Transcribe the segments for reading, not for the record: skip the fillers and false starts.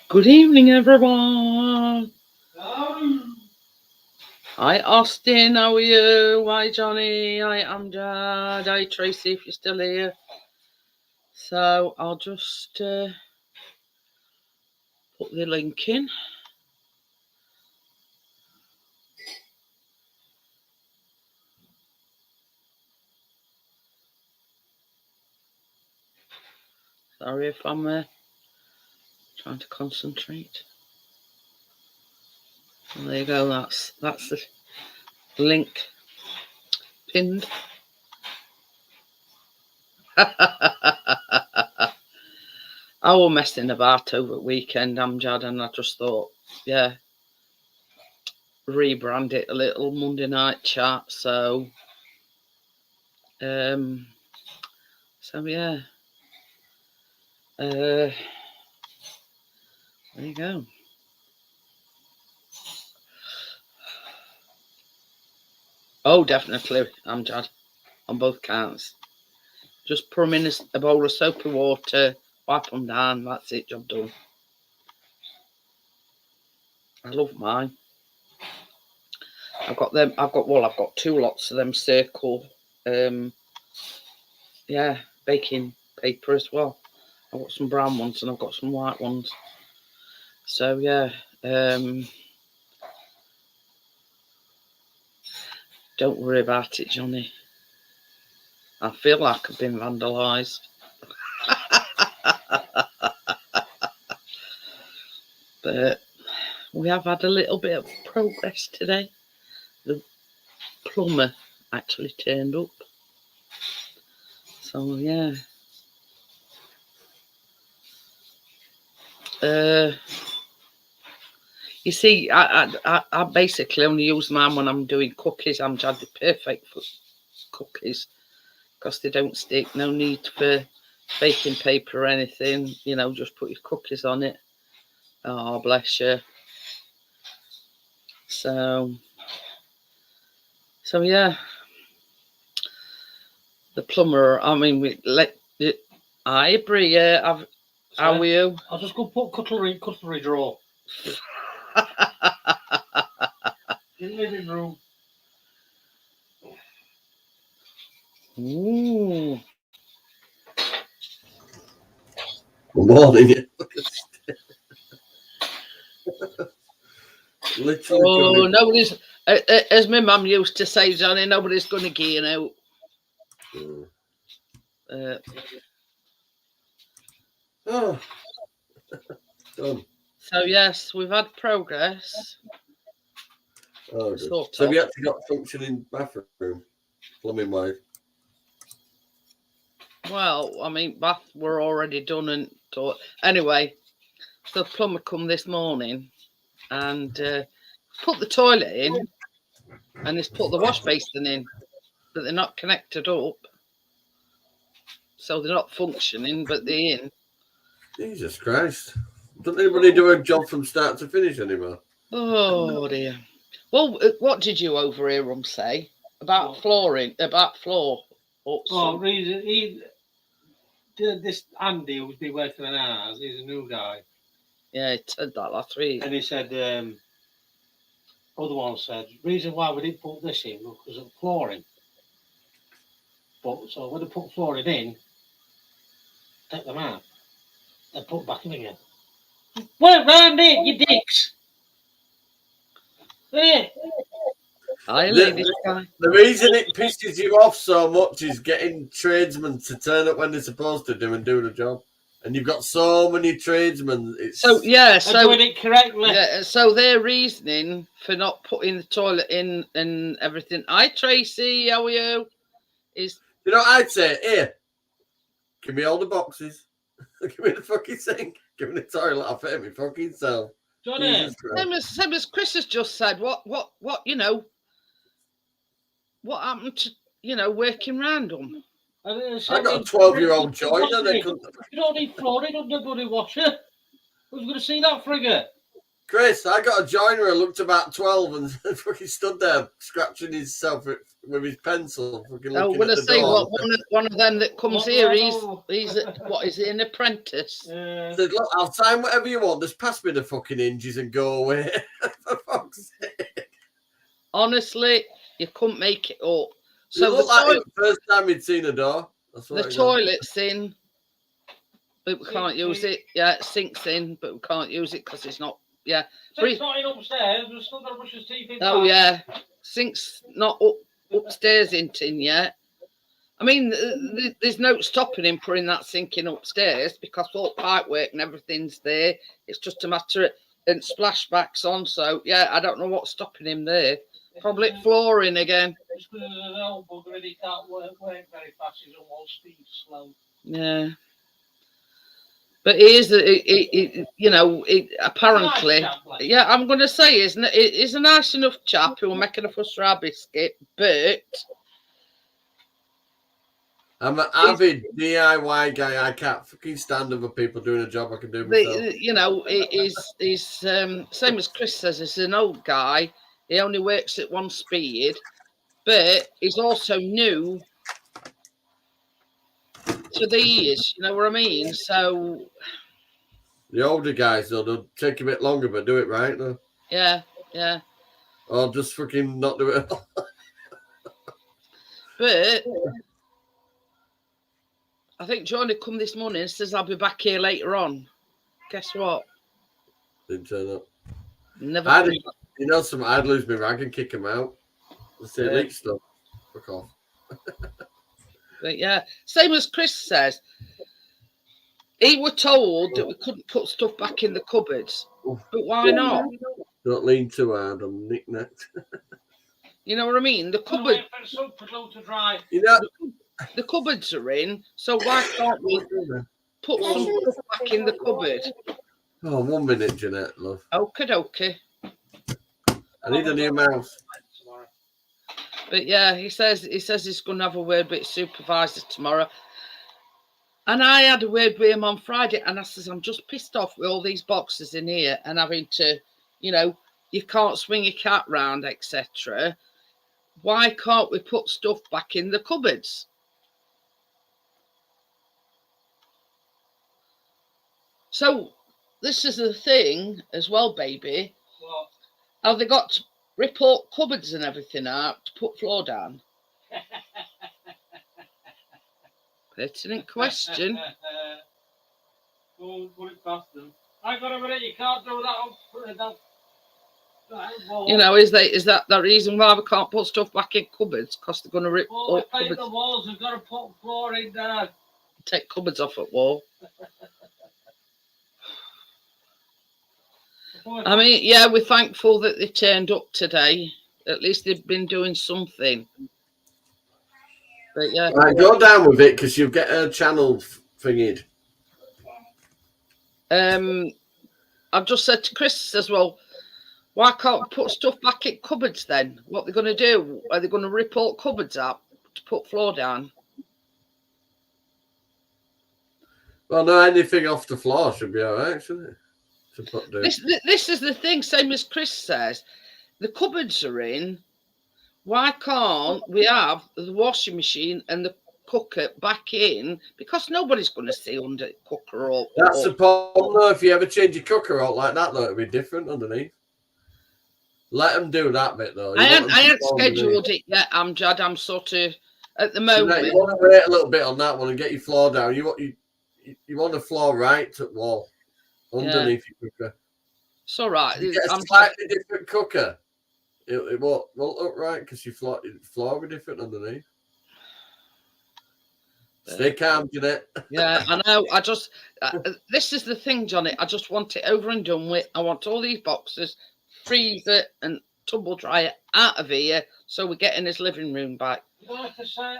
Good evening, everyone. Hi, Austin. How are you? Hi, Johnny. Hi, Amjad. Hi, Tracy, if you're still here. So I'll just put the link in. Sorry if I'm trying to concentrate. And there you go. That's the link pinned. I was messing about over the weekend, Amjad, and I just thought, yeah, rebrand it a little Monday night chat. So yeah. There you go. Oh, definitely, Amjad, on both counts. Just put them in a bowl of soapy water, wipe them down, that's it, job done. I love mine. I've got two lots of them circle, baking paper as well. I've got some brown ones and I've got some white ones. So, yeah, don't worry about it, Johnny. I feel like I've been vandalised. But we have had a little bit of progress today. The plumber actually turned up. So, yeah. You see, I basically only use mine when I'm doing cookies. I'm just the perfect for cookies because they don't stick. No need for baking paper or anything. You know, just put your cookies on it. Oh, bless you. So yeah. The plumber. I mean, Hi, Bria. How are you? I'll just go put cutlery drawer in the living room. Ooh. Good morning. Literally. Oh, nobody's. As my mum used to say, Johnny, nobody's going to get out. Done. So yes, we've had progress. Oh, good. So we actually got functioning bathroom, plumbing wise. Well, I mean, bath were already done and taught. Anyway, the plumber come this morning and put the toilet in, and he's put the wash basin in, but they're not connected up, so they're not functioning, but they're in. Jesus Christ! Doesn't anybody do a job from start to finish anymore? Oh dear. Well, what did you over here, say about flooring? About floor? This Andy who's been working on ours, he's a new guy. Yeah, he said that last week. And he said, other one said, reason why we didn't put this in was because of flooring. But so when they put flooring in, take them out, and put back in again. Work round it, you dicks. There. The reason it pisses you off so much is getting tradesmen to turn up when they're supposed to do and do the job. And you've got so many tradesmen. So doing it correctly. Yeah, so their reasoning for not putting the toilet in and everything. Hi, Tracy. How are you? Is you know what I'd say? Here, give me all the boxes. Give me the fucking sink. Give me the toilet. I'll fit me fucking self. Same as Chris has just said. What you know? What happened to working round them? I got a 12-year-old joiner. You don't need flooring under the bloody washer. Who's going to see that frigate? Chris, I got a joiner who looked about 12 and fucking stood there scratching himself with his pencil, fucking I'm looking going at to the say, door. one of them that comes What here, level? he's what is he, an apprentice? I said, look, I'll sign whatever you want. Just pass me the fucking hinges and go away. For fuck's sake. Honestly, you couldn't make it up. So So it looked like it was the first time he'd seen a door. That's what the toilet's in, but we can't use it. Yeah, it sinks in, but we can't use it because it's not. Yeah. So it's not in upstairs. We've still got to brush his teeth in. Oh yeah, sink's not upstairs in yet. I mean, there's no stopping him putting that sink in upstairs because all pipe work and everything's there. It's just a matter of and splashbacks on. So yeah, I don't know what's stopping him there. Probably flooring again. It's because there's an old bugger and he can't work very fast. He's almost speed slow. Yeah. But he is, you know, apparently, yeah, I'm going to say he's a nice enough chap who will make a fuss for our biscuit, but I'm an avid DIY guy. I can't fucking stand other people doing a job I can do myself. you know, he's same as Chris says, he's an old guy. He only works at one speed, but he's also new to these, you know what I mean? So the older guys, though, they'll take a bit longer, but do it right, though. yeah. Or just fucking not do it at all. But I think Johnny come this morning and says I'll be back here later on. Guess what? Didn't turn up. Never. You know, I'd lose my rag and kick him out. Let's say leak stuff. Fuck off. But yeah, same as Chris says. He were told that we couldn't put stuff back in the cupboards, but why not? Don't lean too hard. I'm knick-knacked. You know what I mean? The cupboard. You know, the cupboards are in, so why can't we put some stuff back in the cupboard? Oh, 1 minute, Jeanette, love. Okie dokie. I need a new mouse. But yeah, he says he's going to have a word with his supervisor tomorrow. And I had a word with him on Friday, and I says, I'm just pissed off with all these boxes in here and having to, you know, you can't swing a cat round, etc. Why can't we put stuff back in the cupboards? So this is the thing as well, baby. What? Have they got to rip all cupboards and everything out to put floor down? Pertinent question. Go put it past them. I got a minute. You can't do that. You know, is that the reason why we can't put stuff back in cupboards? Because they're going to rip all cupboards. the walls. We've got to put floor in there. Take cupboards off at wall. I mean, yeah, we're thankful that they turned up today. At least they've been doing something. But yeah, Right, go down with it because you'll get a channel thingied. I've just said to Chris as well, why can't we put stuff back in cupboards then? What they're going to do? Are they going to rip all cupboards up to put floor down? Well, no, anything off the floor should be all right, shouldn't it? To put down. This is the thing, same as Chris says. The cupboards are in. Why can't we have the washing machine and the cooker back in? Because nobody's going to see under the cooker or... That's the problem, though. If you ever change your cooker out like that, though, it'll be different underneath. Let them do that bit, though. I hadn't scheduled it yet, Amjad. I'm sort of, at the moment... You want to wait a little bit on that one and get your floor down. You want the floor right to the wall, underneath your cooker. It's all right. You get a slightly different cooker. It won't look right because your floor will be different underneath. Stay calm, Jeanette. Yeah, I know. I just this is the thing, Johnny. I just want it over and done with. I want all these boxes, freezer and tumble dryer out of here, so we're getting his living room back. Like I say,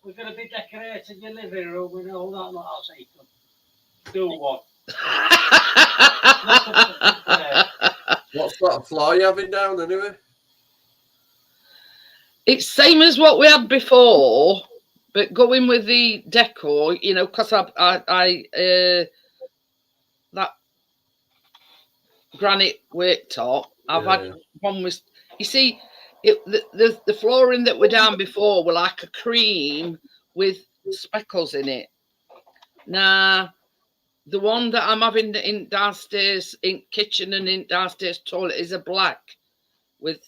we're going to be decorating your living room and all that. I'll say, do what? What sort of floor you having down anyway? It's same as what we had before, but going with the decor, you know, because I that granite worktop. I've Yeah, had one with, you see, the flooring that were down before were like a cream with speckles in it. Now, the one that I'm having in downstairs, in kitchen and in downstairs toilet is a black with,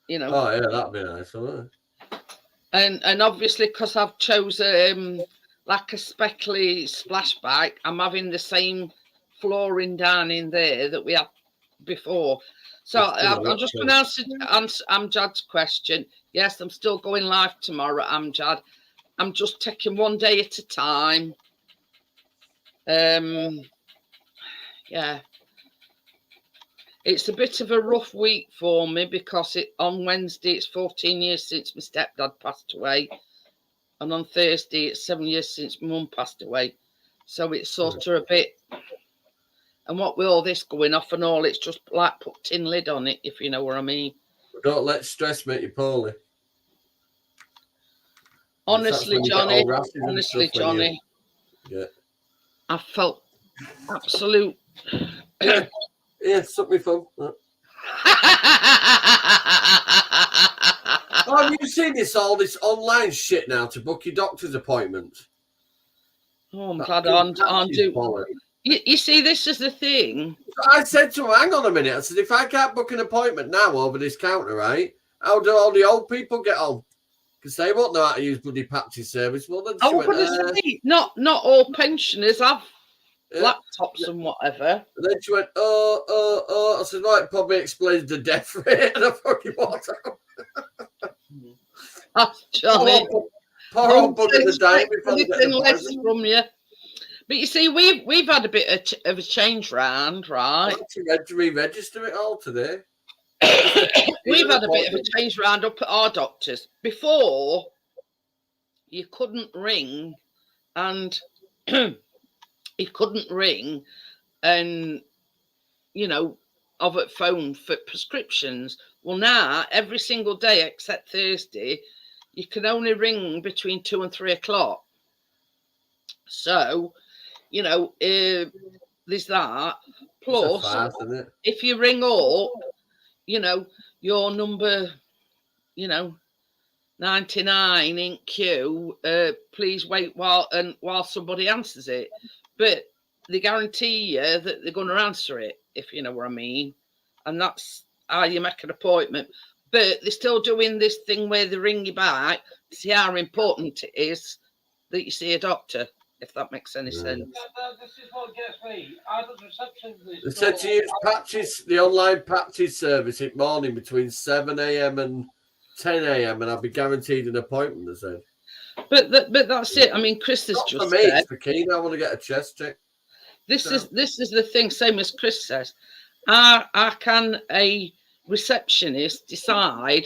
you know. Oh, yeah, that'd be nice, wouldn't it? And obviously, because I've chosen like a speckly splashback, I'm having the same flooring down in there that we had before. So I'm just going to answer Amjad's question. Yes, I'm still going live tomorrow, Amjad. I'm just taking one day at a time. Yeah. It's a bit of a rough week for me because on Wednesday it's 14 years since my stepdad passed away. And on Thursday it's 7 years since my mum passed away. So it's sort of a bit, and what with all this going off and all, it's just like put tin lid on it, if you know what I mean. Don't let stress make you poorly. Honestly, Johnny, Yeah. I felt absolute. Yeah, suck me thumb. Oh, have you seen all this online shit now to book your doctor's appointments? Oh, I'm glad I do. You see, this is the thing. I said to him, hang on a minute. I said, if I can't book an appointment now over this counter, right, how do all the old people get on? Because they won't know how to use bloody patchy service. Well, then not all pensioners have laptops and whatever. And then she went, oh. I said, right, probably explains the death rate and a fucking water. That's Johnny. Poor old bugger the day before they get the less from you. But you see, we've had a bit of a change round, right? I had to re-register it all today. We've had a bit of a change round up at our doctors. Before, you couldn't ring and you know, of a phone for prescriptions. Well, now, every single day except Thursday, you can only ring between 2 and 3 o'clock. So, you know, there's that. Plus, if you ring up, you know, your number, you know, 99 in queue, please wait while somebody answers it. But they guarantee you that they're going to answer it, if you know what I mean. And that's how you make an appointment. But they're still doing this thing where they ring you back to see how important it is that you see a doctor, if that makes any sense. This is what gets me. I don't reception. They said to use patches, the online patches service in morning between 7 a.m. and 10 a.m. and I'll be guaranteed an appointment, they said. But that's it. I mean, Chris has just for me, said, it's for Keen. I want to get a chest check. This is the thing, same as Chris says. How can a receptionist decide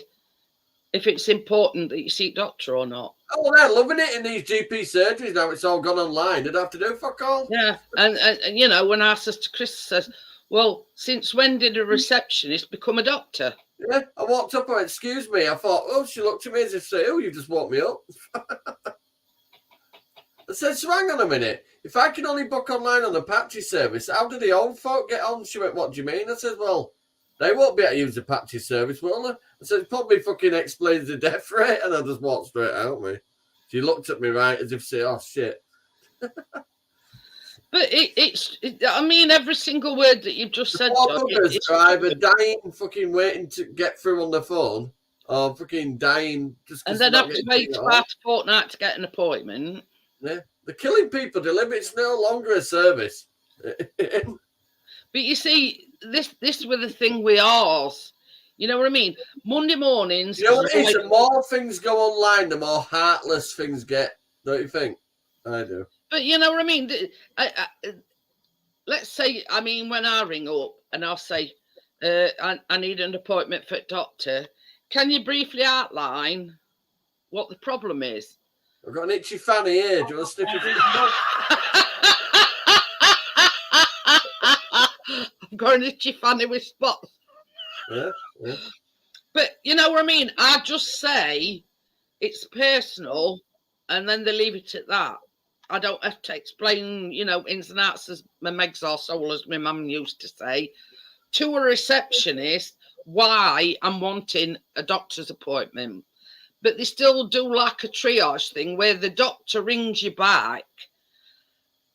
if it's important that you see a doctor or not? Oh, they're loving it in these GP surgeries now. It's all gone online. They don't have to do fuck all. Yeah, and you know, when I says to Chris, says, well, since when did a receptionist become a doctor? Yeah, I walked up and went, excuse me. I thought, oh, she looked at me as if to say, oh, you just woke me up. I said, so hang on a minute. If I can only book online on the patchy service, how do the old folk get on? She went, what do you mean? I said, well, they won't be able to use the patchy service, will they? I said, it probably fucking explains the death rate. And I just walked straight out, me. She looked at me right as if to say, oh, shit. But I mean, every single word that you've just said, John, are either dying, fucking waiting to get through on the phone, or fucking dying just. And then have to wait about a fortnight to get an appointment. Yeah, they're killing people. It's no longer a service. But you see, this was the thing with ours. You know what I mean? Monday mornings. You know what it is? The more things go online, the more heartless things get. Don't you think? I do. But you know what I mean? Let's say, I mean, when I ring up and I'll say, I need an appointment for a doctor, can you briefly outline what the problem is? I've got an itchy fanny here. Do you want to sniff it? I've got an itchy fanny with spots. Yeah. But you know what I mean? I just say it's personal and then they leave it at that. I don't have to explain, you know, ins and outs as my megs are soul, as my mum used to say. to a receptionist why I'm wanting a doctor's appointment. But they still do like a triage thing where the doctor rings you back.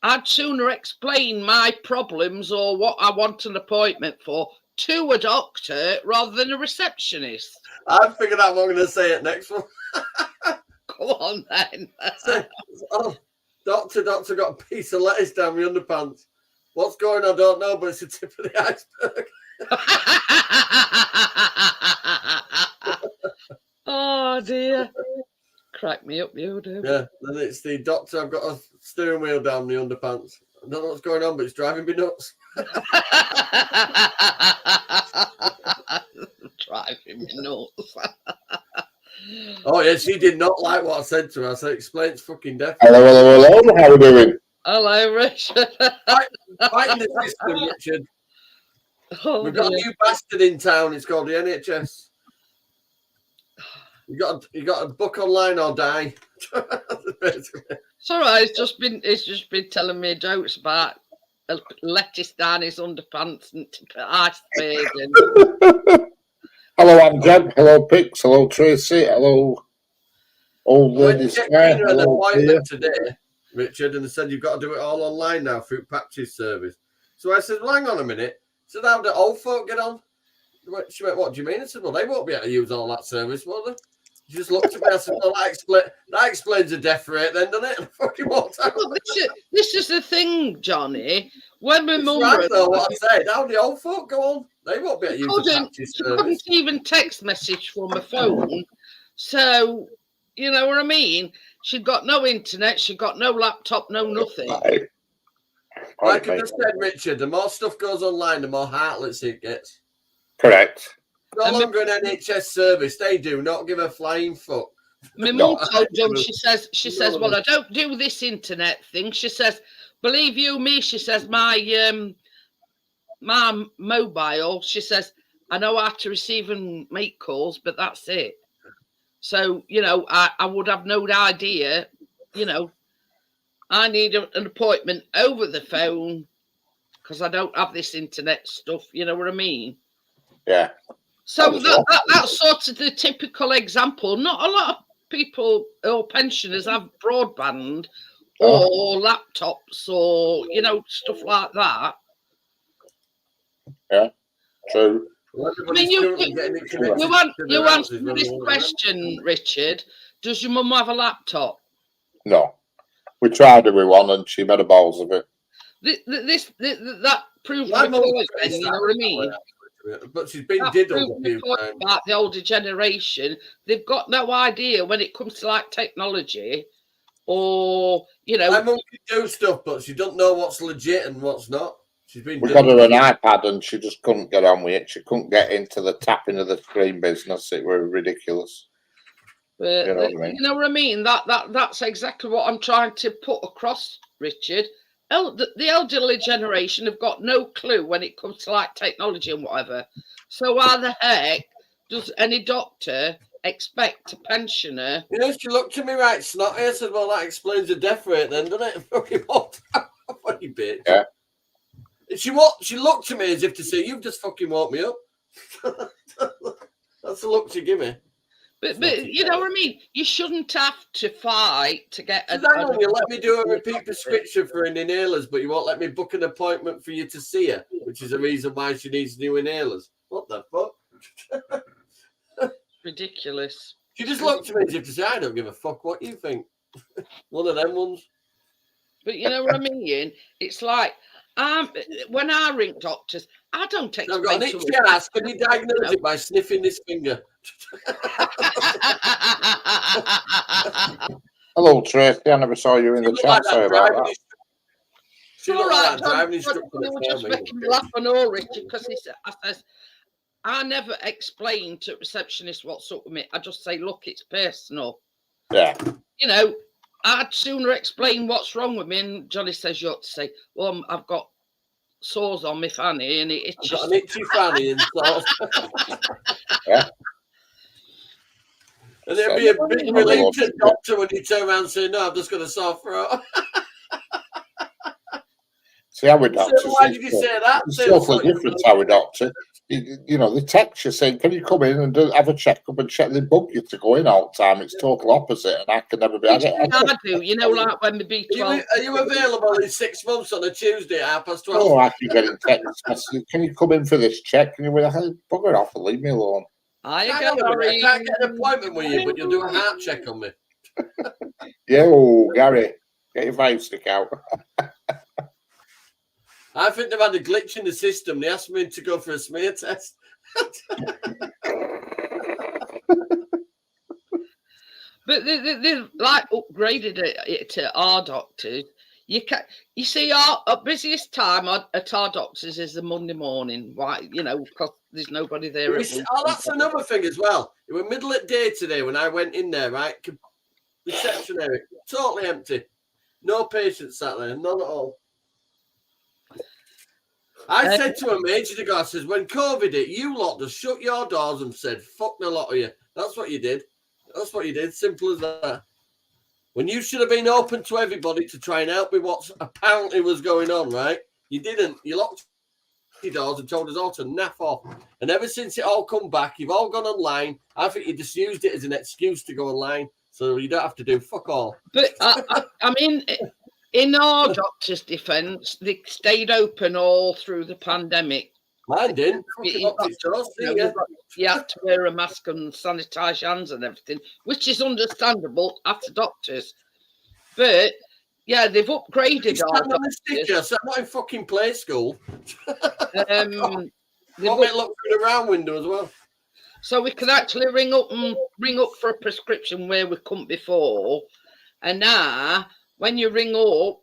I'd sooner explain my problems or what I want an appointment for to a doctor rather than a receptionist. I figured out what I'm going to say it next one. Go on then. Say, oh, doctor got a piece of lettuce down my underpants. What's going on? I don't know, but it's the tip of the iceberg. Oh dear. Crack me up, you do. Yeah, then it's the doctor. I've got a steering wheel down my underpants. I don't know what's going on, but it's driving me nuts. Driving me nuts. Oh, yeah, she did not like what I said to her. I said, explain it's fucking deaf. Hello. How are we doing? Hello, Richard. Fighting the system, Richard. Oh, We've got dear. a new bastard in town. It's called the NHS. You got to book online or die. It's all right. It's just been telling me jokes about lettuce down his underpants and iceberg. And Hello, I'm Jeb. Hello, Pix. Hello, Tracy. Hello, old When lady you get Square. an Hello, dear. appointment today, Richard, and they said you've got to do it all online now through Patch's service. So I said, well, hang on a minute. I said, how do old folk get on? She went, what do you mean? I said, well, they won't be able to use all that service, will they? She just looked at me. I said, well, that explains the death rate then, doesn't it? And I fucking walked out. Look, this is the thing, Johnny. When my It's mum right, though, what I said. How the old folk go on? They won't be able to use the Patch's she service. couldn't even text message from her phone. So, you know what I mean? She'd got no internet. She'd got no laptop, no nothing. Like I just said, Richard, the more stuff goes online, the more heartless it gets. Correct. No longer an NHS service. They do not give a flying fuck. My mum told them, she says, well, I don't do this internet thing. She says, believe you me, she says, my mobile, she says, I know how to receive and make calls, but that's it. So, you know, I would have no idea, you know, I need an appointment over the phone because I don't have this internet stuff, you know what I mean? Yeah. So that's sort of the typical example. Not a lot of people or pensioners have broadband or laptops or, you know, stuff like that. Yeah, true. I mean, you answered this question, Richard. Does your mum have a laptop? No. We tried her with one and she made a balls of it. That proves my point, then, you know what I mean? But she's been That diddled proves a few my point times. about the older generation. They've got no idea when it comes to like technology or, you know. My mum can do stuff, but she doesn't know what's legit and what's not. She's been We got diddled. her an iPad and she just couldn't get on with it. She couldn't get into the tapping of the screen business. It were ridiculous. But You know what I mean? You know what I mean? That's exactly what I'm trying to put across, Richard. The elderly generation have got no clue when it comes to like technology and whatever. So why the heck does any doctor expect a pensioner? You know, she looked at me right snotty. I said, well, that explains the death rate then, doesn't it? Fucking walked out. Funny bitch. Yeah. She looked at me as if to say, you've just fucking woke me up. That's the look she give me. But you know what I mean? You shouldn't have to fight to get a... You let me do a repeat prescription for an inhalers, but you won't let me book an appointment for you to see her, which is the reason why she needs new inhalers. What the fuck? Ridiculous. She just looked at me as if to say, I don't give a fuck what you think. One of them ones. But you know what I mean? It's like, when I ring doctors, I don't explain I've got an itchy ass. Can you diagnose it by sniffing this finger? Hello, Tracy. I never saw you in the chat. Sorry about that. She all looked right, like that driving instructor. They were just making me laugh and all, Richard, because I never explain to receptionists what's up with me. I just say, look, it's personal. Yeah. You know, I'd sooner explain what's wrong with me, and Johnny says you ought to say, well, I've got sores on my fanny and it itches. I've got an itchy fanny and sores. Yeah. And it'd be a big relief to the doctor when you turn around and say, no, I've just got a sore throat. See, our So doctor. why did you say that? It's Say totally something. different. Our doctor. You know, they text you saying, "Can you come in and have a checkup and check?" They book you to go in all the time. It's total opposite, and I can never be. Which I do, you know, like when we be 12. Are you available in 6 months on a Tuesday at 12:30? Oh, I can get in text messages. Can you come in for this check? And you're like, bugger off and leave me alone. I Hang on a minute, I can't get an appointment with you, but you'll do a heart check on me. Yeah, oh, Gary, get your vibe stick out. I think they've had a glitch in the system. They asked me to go for a smear test. But they've like upgraded it to our doctors. You see, our busiest time at our doctors is the Monday morning. Why? You know, because there's nobody there. That's another thing as well. It was middle of day today when I went in there, right? Reception area, totally empty. No patients sat there, none at all. I said to him ages ago, I says, when COVID hit, you lot just shut your doors and said, fuck the lot of you. That's what you did. That's what you did. Simple as that. When you should have been open to everybody to try and help with what apparently was going on, right? You didn't. You locked your doors and told us all to naff off. And ever since it all come back, you've all gone online. I think you just used it as an excuse to go online so you don't have to do fuck all. But I mean, in our doctor's defence, they stayed open all through the pandemic. Mine didn't. You had to wear a mask and sanitize your hands and everything, which is understandable after doctors. But yeah, they've upgraded our doctors. So I'm not in fucking play school. They've look through the round window as well. So we can actually ring up for a prescription where we couldn't before, and now when you ring up,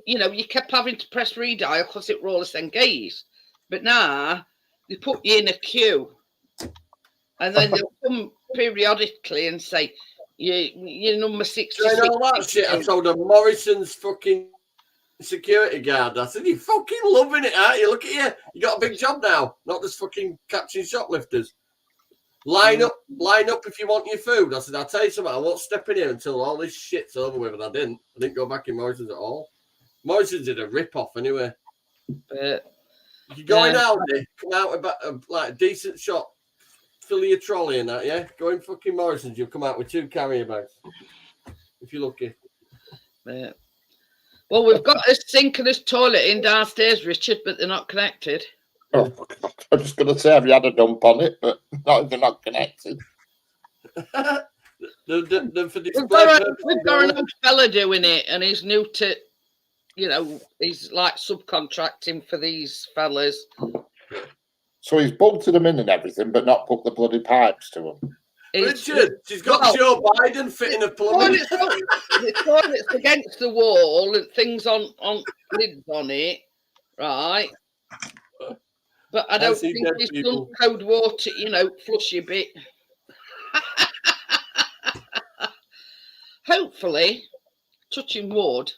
you kept having to press redial because it rollers engaged. But now they put you in a queue, and then they'll come periodically and say, "You're number 66." All that shit. I told them Morrison's fucking security guard. I said, "You're fucking loving it, aren't you? Look at you. You got a big job now, not just fucking catching shoplifters. Line up if you want your food." I said, "I'll tell you something. I won't step in here until all this shit's over with." And I didn't go back in Morrison's at all. Morrison's did a rip-off anyway. If you go in Aldi, come out with like a decent shop, fill your trolley and that, yeah? Go in fucking Morrison's, you'll come out with 2 carrier bags. If you're lucky. Yeah. Well, we've got a sink and a toilet in downstairs, Richard, but they're not connected. Oh, God. I'm just going to say, have you had a dump on it? But not if they're not connected. We've got an old fella doing it, and he's new to, he's like subcontracting for these fellas. So he's bolted them in and everything, but not put the bloody pipes to them. Richard, she's got Joe Biden fitting a plumbing. The toilet's against the wall and things on lids on it, right? But I don't think he's done cold water, flush a bit. Hopefully, touching wood,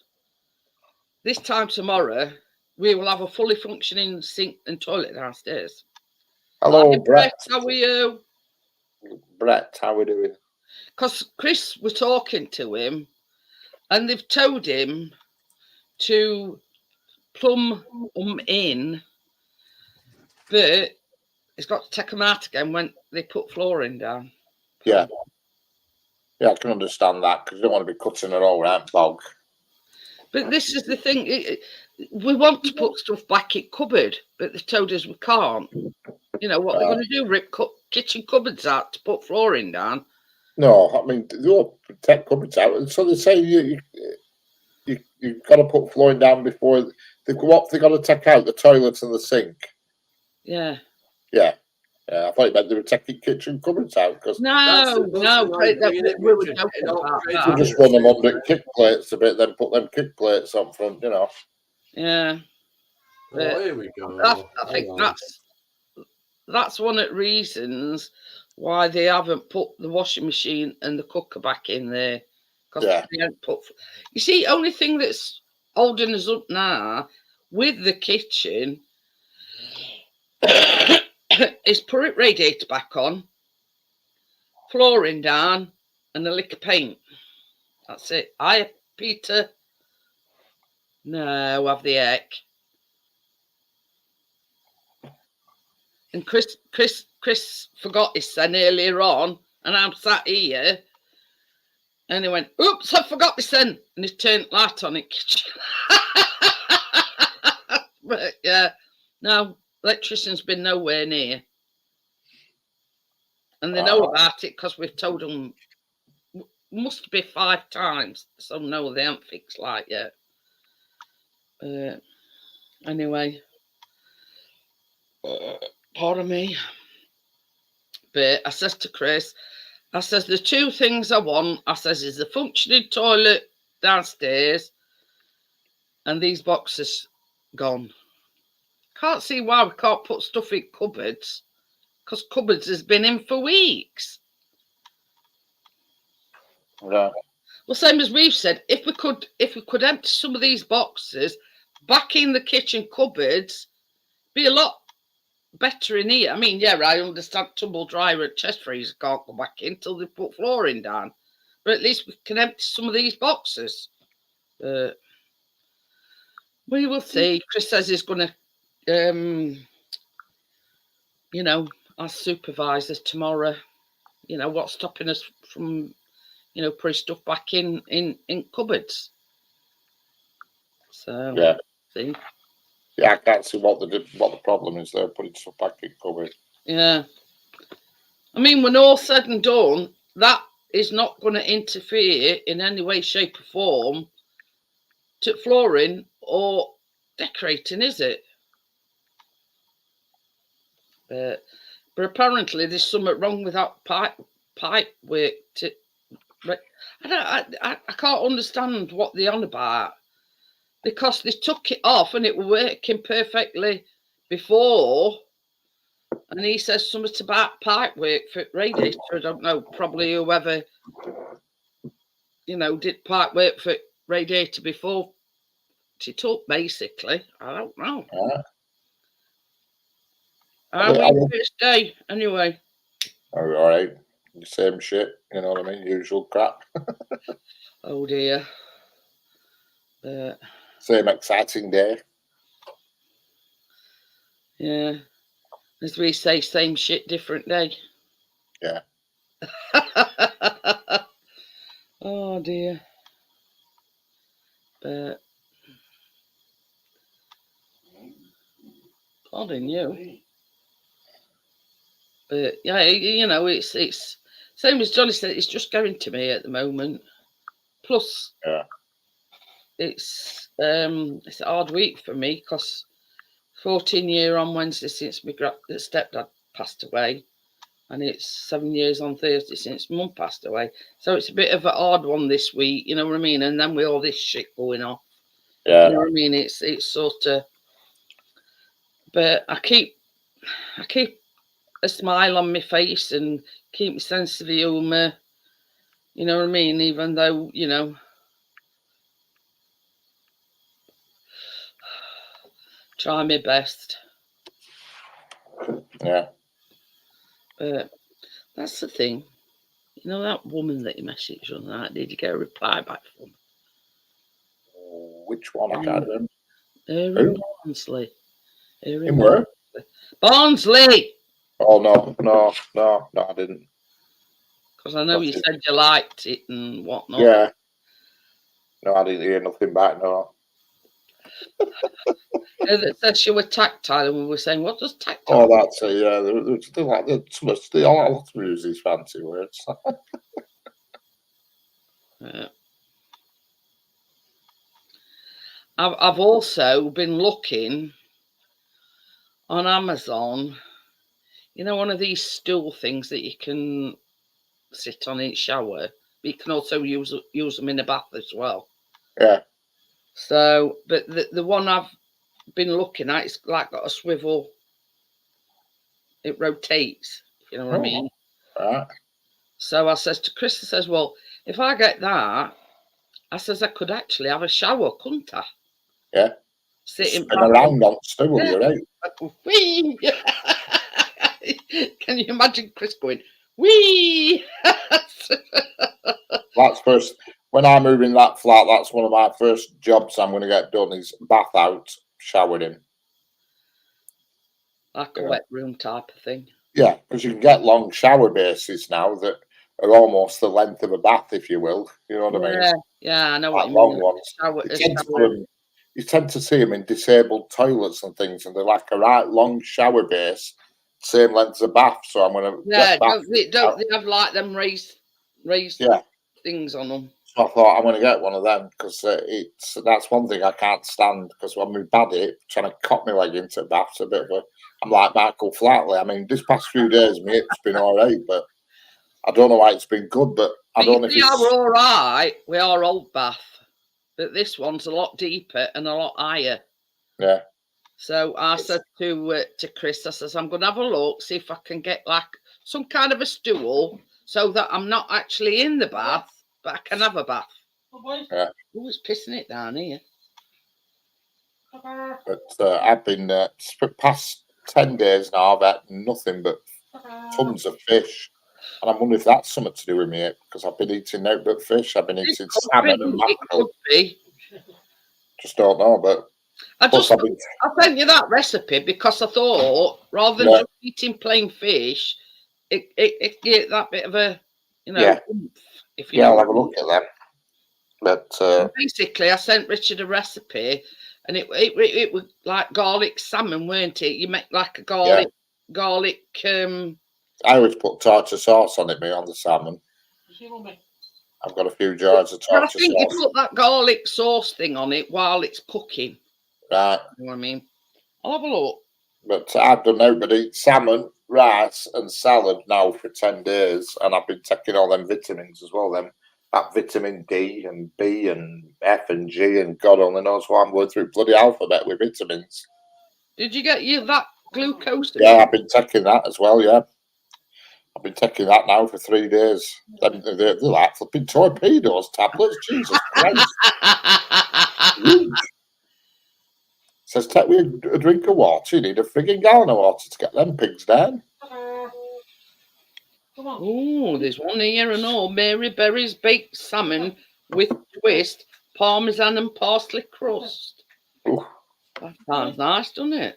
this time tomorrow, we will have a fully functioning sink and toilet downstairs. Hello, Brett. How are you? Brett, how are we doing? Because Chris was talking to him, and they've told him to plumb them in, but he's got to take them out again when they put flooring down. Yeah. Yeah, I can understand that, because you don't want to be cutting it all around bog. But this is the thing. We want to put stuff back in cupboard, but they've told us we can't. What they're going to do, rip kitchen cupboards out to put flooring down? No, I mean, they won't take cupboards out. So they say you've got to put flooring down before they've got to take out the toilets and the sink. Yeah. Yeah. Yeah, I thought you meant they were taking kitchen cupboards out. Because we were joking about that. You just run them under kick plates a bit, then put them kick plates on front, Yeah. Here we go. I think that's one of the reasons why they haven't put the washing machine and the cooker back in there. Because they haven't put. You see, only thing that's holding us up now with the kitchen is put radiator back on, flooring down, and a lick of paint. That's it. Peter. No, have the heck. And Chris forgot his son earlier on, and I'm sat here, and he went, "Oops, I forgot my son," and he turned light on in the kitchen. But yeah, no, electrician's been nowhere near, and they know about it because we've told them. Must be 5 times, so no, they haven't fixed light yet. Anyway, pardon me. But I says to Chris, I says the 2 things I want, I says, is the functioning toilet downstairs and these boxes gone. Can't see why we can't put stuff in cupboards, because cupboards has been in for weeks. Yeah. Well, same as we've said, if we could empty some of these boxes back in the kitchen cupboards, be a lot better in here. I mean, yeah, I understand tumble dryer and chest freezer can't go back in until they put flooring down, but at least we can empty some of these boxes. We will see. Chris says he's going to, our supervisor tomorrow. What's stopping us from, putting stuff back in cupboards. So Yeah. See. Yeah, I can't see what the problem is there, putting stuff back in cupboard. Yeah. I mean, when all said and done, that is not going to interfere in any way, shape or form to flooring or decorating, is it? But apparently there's something wrong with that pipe work. I can't understand what they're on about, because they took it off and it was working perfectly before. And he says something about pipe work for radiator. I don't know, probably whoever, did pipe work for radiator before it up, basically. I don't know. Yeah. How are we first day, anyway? All right. Same shit, you know what I mean? Usual crap. Oh, dear. Same exciting day. Yeah. As we say, same shit, different day. Yeah. Oh, dear. But pardon you. But yeah, it's same as Johnny said. It's just going to me at the moment. Plus, yeah, it's a hard week for me because 14 year on Wednesday since my stepdad passed away, and it's 7 years on Thursday since Mum passed away. So it's a bit of a hard one this week, you know what I mean? And then with all this shit going on, yeah, you know what I mean? It's sort of. But I keep a smile on my face and keep my sense of humour. You know what I mean? Even though, try my best. Yeah. But that's the thing. That woman that you messaged on that, did you get a reply back from? Which one? I can't remember. Erin Barnsley. In where? Barnsley! Oh, no, I didn't. Because I know you said you liked it and whatnot. Yeah. No, I didn't hear nothing back, no. That said she was tactile, and we were saying, what does tactile mean? Oh, that's it, yeah. They all have to use these fancy words. Yeah. I've also been looking on Amazon, one of these stool things that you can sit on in shower, but you can also use them in a bath as well. Yeah. So, but the one I've been looking at, it's like got a swivel. It rotates, you know what I mean? Right. So I says to Chris, I says, well, if I get that, I says I could actually have a shower, couldn't I? Yeah. Sitting around on stool, you're right. Whee! Can you imagine Chris going, wee? That's first. when I move in that flat, that's one of my first jobs I'm going to get done is bath out, showered in. Like a Yeah. wet room type of thing. Yeah, because you can get long shower bases now that are almost the length of a bath, if you will. You know what I mean? Yeah, I know Like what you long mean. ones. Shower, You tend, to put 'em- you tend to see them in disabled toilets and things, and they're like a right long shower base, same length as a bath. So I'm going to yeah, get bath. don't they have like them raised Yeah. things on them? So I thought I'm going to get one of them because that's one thing I can't stand because when we bad it, trying to cop my leg into a bath's a bit of a. I'm like Michael Flatley. I mean, this past few days, my hip's been all right, but I don't know why it's been good. But I don't know if We are it's. all right. We are old bath, but this one's a lot deeper and a lot higher. Yeah. So I said to Chris, I says, I'm going to have a look, see if I can get like some kind of a stool so that I'm not actually in the bath, but I can have a bath. Yeah. Oh, it's pissing it down here. But I've been for the past 10 days now. I've had nothing but tons of fish, and I'm wondering if that's something to do with me because I've been eating no but fish. I've been eating salmon and It could mackerel. be. Just don't know, but I plus sent you that recipe because I thought rather than Yeah. just eating plain fish, it get that bit of a Yeah. oomph, if you know I'll what have I a mean. look at them. But Basically, I sent Richard a recipe, and it was like garlic salmon, weren't it? You make like a garlic. I always put tartar sauce on it, me, on the salmon. I've got a few jars of But I tartar think you sauce. put that garlic sauce thing on it while it's cooking. Right. You know what I mean? I'll have a look. But I've done nobody salmon, rice, and salad now for 10 days, and I've been taking all them vitamins as well. That vitamin D and B and F and G, and God only knows what I'm going through bloody alphabet with vitamins. Did you get that glucose? Yeah, I've been taking that as well. Yeah, I've been taking that now for 3 days. They're like flipping torpedoes tablets. Jesus Christ! Says take me a drink of water. You need a frigging gallon of water to get them pigs down. Oh, there's one here and all. Mary Berry's baked salmon with twist, parmesan and parsley crust. Ooh. That sounds nice, doesn't it?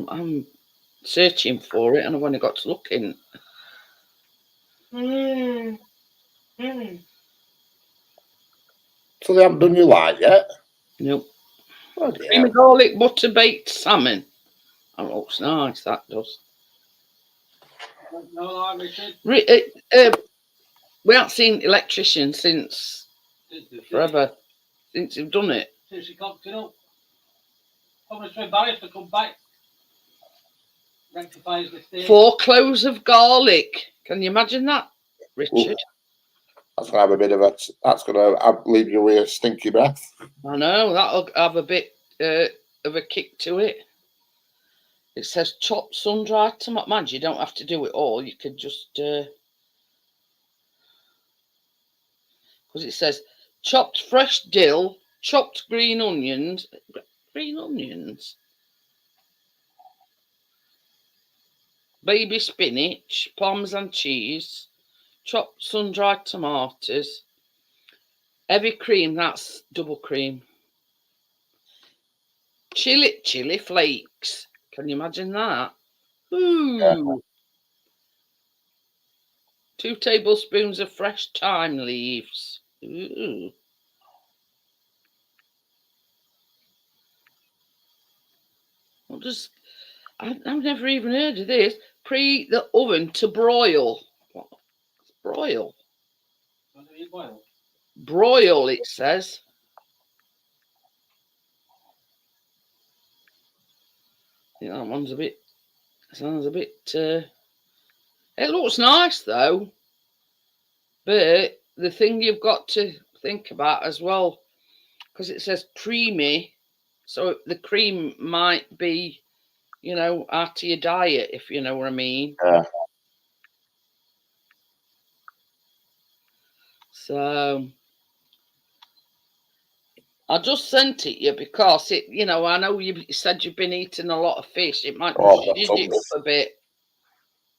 I'm searching for it and I've only got to look in. So they haven't done your light yet? Nope. Oh, Creamy garlic butter baked salmon. That looks nice, that does. We haven't seen electricians since forever. Since you've done it. Since she cocked it up. Probably to embarrassed to come back. 4 cloves of garlic. Can you imagine that, Richard? Ooh. That's gonna have a bit of a. That's gonna leave you with a stinky breath. I know that'll have a bit of a kick to it. It says chopped sun-dried tomato. Man, you don't have to do it all. You could just because it says chopped fresh dill, chopped green onions, baby spinach, parmesan cheese, chopped sun-dried tomatoes, heavy cream. That's double cream. Chili flakes. Can you imagine that? Ooh. Yeah. 2 tablespoons of fresh thyme leaves. Ooh. I've never even heard of this. Preheat the oven to broil. What? Broil? Broil, it says. I think that one's sounds a bit, it looks nice though. But the thing you've got to think about as well, because it says creamy, so the cream might be, out of your diet, if you know what I mean. Yeah. So I just sent it you because it, you know, I know you said you've been eating a lot of fish. It might Oh, just I've it got up a bit.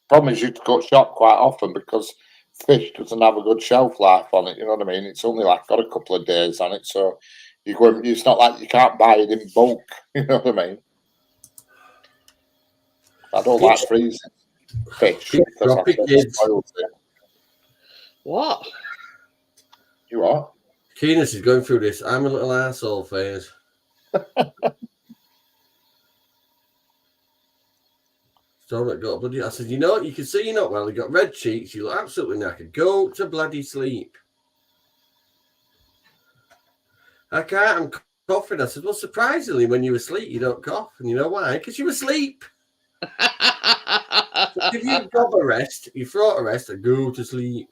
Problem is, you go shop quite often because fish doesn't have a good shelf life on it. You know what I mean? It's only like got a couple of days on it, so you go. It's not like you can't buy it in bulk. You know what I mean? I don't like freezing fish because I Drop it, think it kids. spoils it. What? You are. Keenus is going through this I'm a little asshole phase. So I got a bloody. I said, you know what? You can see you're not well. You got red cheeks. You look absolutely knackered. Go to bloody sleep. I can't. I'm coughing. I said, well, surprisingly, when you were asleep, you don't cough. And you know why? Because you were asleep. If you gob a rest, your throat a rest, and go to sleep.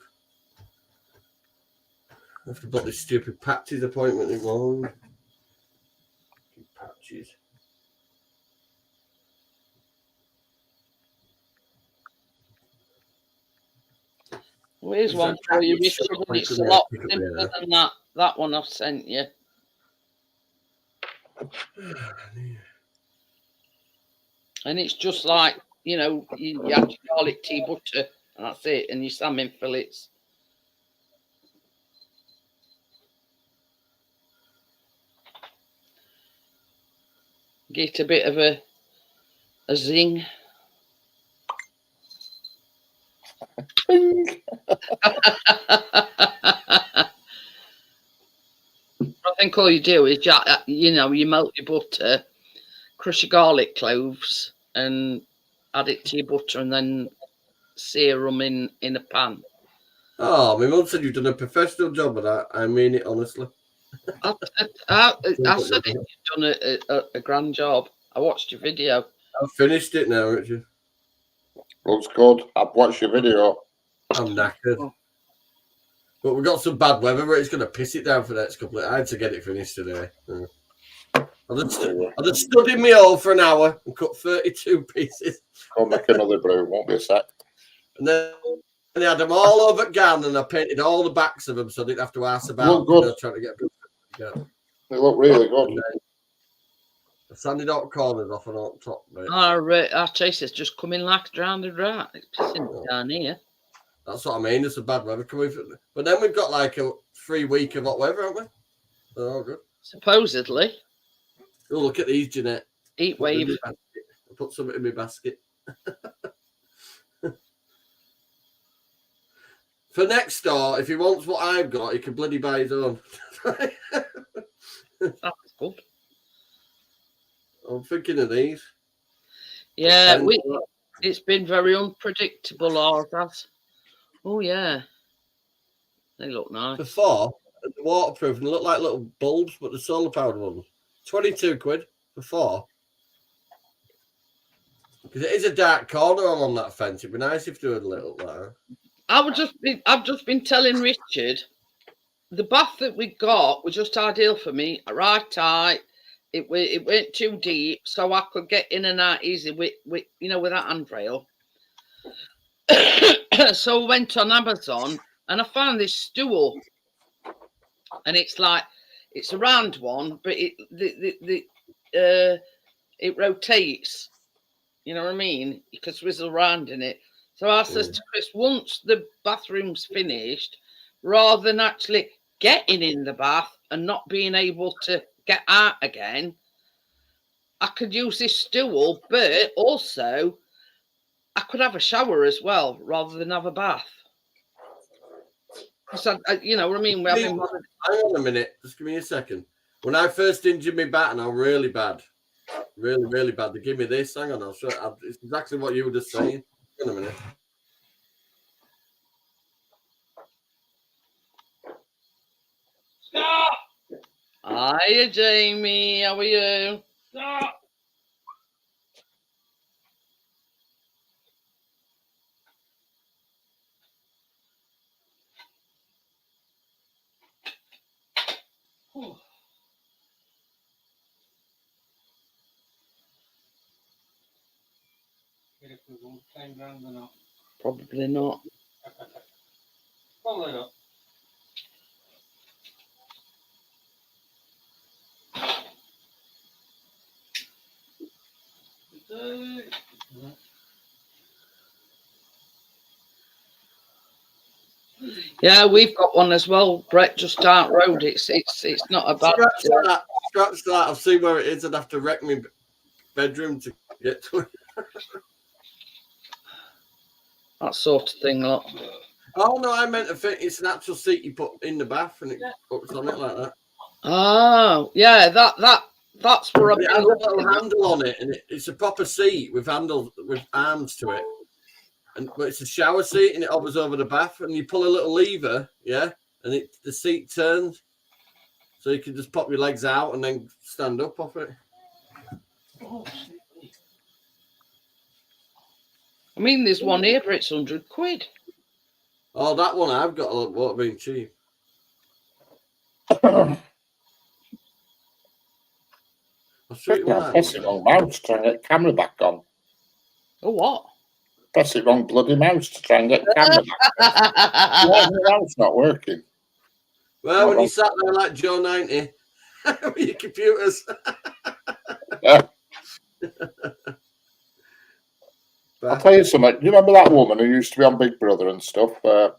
I have to book this stupid patches appointment in morning. Patches. Where's one for you, Richard? It's a lot simpler than that one I've sent you. And it's just like, you know, you add your garlic tea butter, and that's it, and your salmon fillets. Get a bit of a zing. I think all you do is, you know, you melt your butter, crush your garlic cloves, and add it to your butter, and then sear them in a pan. Oh, my mum said you've done a professional job of that. I mean it honestly. I said it, you've done a grand job. I watched your video. I've finished it now, Richard. Looks good. I've watched your video. I'm knackered. But we've got some bad weather where it's going to piss it down for the next couple of... I had to get it finished today. I just stood in my hole for an hour and cut 32 pieces. I'll make another brew. Won't be a sec. And then I had them all over again, and I painted all the backs of them so I didn't have to ask about trying to get them. They look really good. I sanded out corners off and on top, mate. Our chase is just coming like a drowned rat. It's pissing down here. That's what I mean. It's a bad weather coming through. But then we've got like a 3 week of hot weather, haven't we? Oh, good. Supposedly. Oh, look at these, Jeanette. Heat wave. I put something in my basket. For next door, if he wants what I've got, he can bloody buy his own. That's good. I'm thinking of these. Yeah, it's been very unpredictable, ours has. Oh, yeah. They look nice. Before, the waterproof, and they look like little bulbs, but the solar powered ones. 22 quid for 4. Because it is a dark corner on that fence. It'd be nice if there was a little there. I've just been telling Richard, the bath that we got was just ideal for me. Right tight. It went too deep, so I could get in and out easy with that handrail. So I went on Amazon and I found this stool, and it's a round one, but it rotates. You know what I mean? You can swizzle around in it. So I says to Chris, once the bathroom's finished, rather than actually getting in the bath and not being able to get out again, I could use this stool, but also I could have a shower as well rather than have a bath. So, you know what I mean? Hang on a minute. Just give me a second. When I first injured my back, and I'm really bad. Really, really bad. They give me this. Hang on, I'll show you. It's exactly what you were just saying. Hang on a minute. Stop! Hiya, Jamie. How are you? Stop! Probably not. Probably not. Yeah, we've got one as well, Brett, just down road. It's not a bad. Scratch that. I've seen where it is. I'd have to wreck my bedroom to get to it. That sort of thing, look. Oh no, I meant it's an actual seat you put in the bath and it hooks on it like that. Oh, yeah, that's where I've It been has a looking little at. handle on it, and it's a proper seat with handles with arms to it. But it's a shower seat, and it hovers over the bath, and you pull a little lever, yeah, and the seat turns, so you can just pop your legs out and then stand up off it. I mean, there's one here, but it's £100. Oh, that one I've got would have been cheap. Press the wrong mouse to try and get the camera back on. Oh, what? Press the wrong bloody mouse to try and get the camera back on. Why is the mouse not working? Well, when you sat there like Joe 90 with your computers. I'll tell you something. You remember that woman who used to be on Big Brother and stuff? That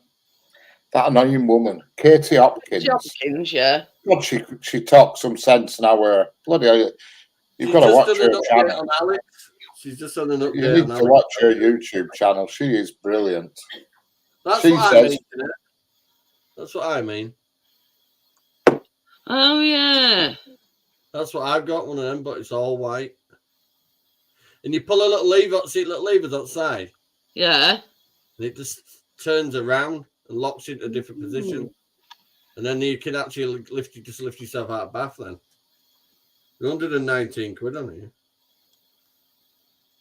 annoying woman, Katie Hopkins. Hopkins, yeah. God, she talks some sense now. Bloody hell, you've got to watch her channel. On Alex. She's just on an update. You need to watch her YouTube channel. She is brilliant. That's what I mean. That's what I mean. Oh, yeah. That's what I've got, one of them, but it's all white. And you pull a little lever, see little levers outside? Yeah. And it just turns around and locks into a different position. And then you can actually lift yourself out of bath then. 119 quid on it.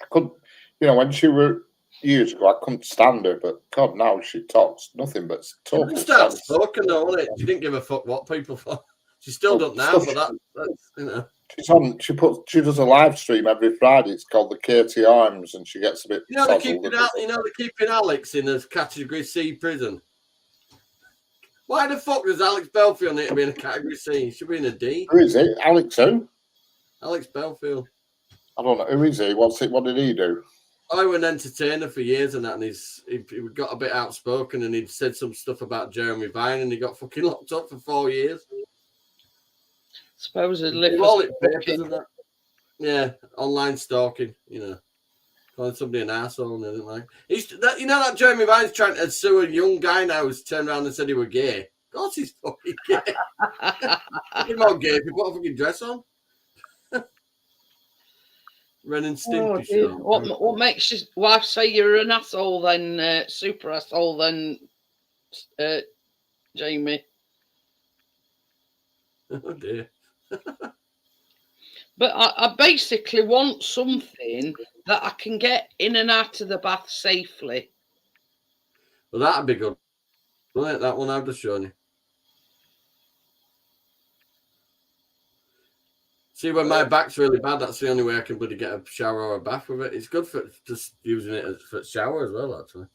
I couldn't, when she were years ago, I couldn't stand her, but God, now she talks nothing but talking. Starts talking though, isn't it? She didn't give a fuck what people thought. She still don't now, but that's She's on. She does a live stream every Friday. It's called the Katie Arms, and she gets a bit. They're keeping Alex in a Category C prison. Why the fuck does Alex Belfield need to be in a Category C? He should be in a D. Who is it? Alex who? Alex Belfield. I don't know. Who is he? What did he do? I was an entertainer for years and that, and he got a bit outspoken and he'd said some stuff about Jeremy Vine and he got fucking locked up for 4 years. Supposedly. Yeah, online stalking, calling somebody an asshole and everything like. That Jeremy Vine's trying to sue a young guy now who's turned around and said he was gay. Of course he's fucking gay. Fucking more gay if you put a fucking dress on. Ren and Stimpy show. What makes your wife say you're an asshole then, super asshole then, Jamie? Oh dear. But I basically want something that I can get in and out of the bath safely. Well, that'd be good. Wouldn't it? That one I've just shown you. See, when my back's really bad, that's the only way I can bloody get a shower or a bath with it. It's good for just using it for a shower as well, actually.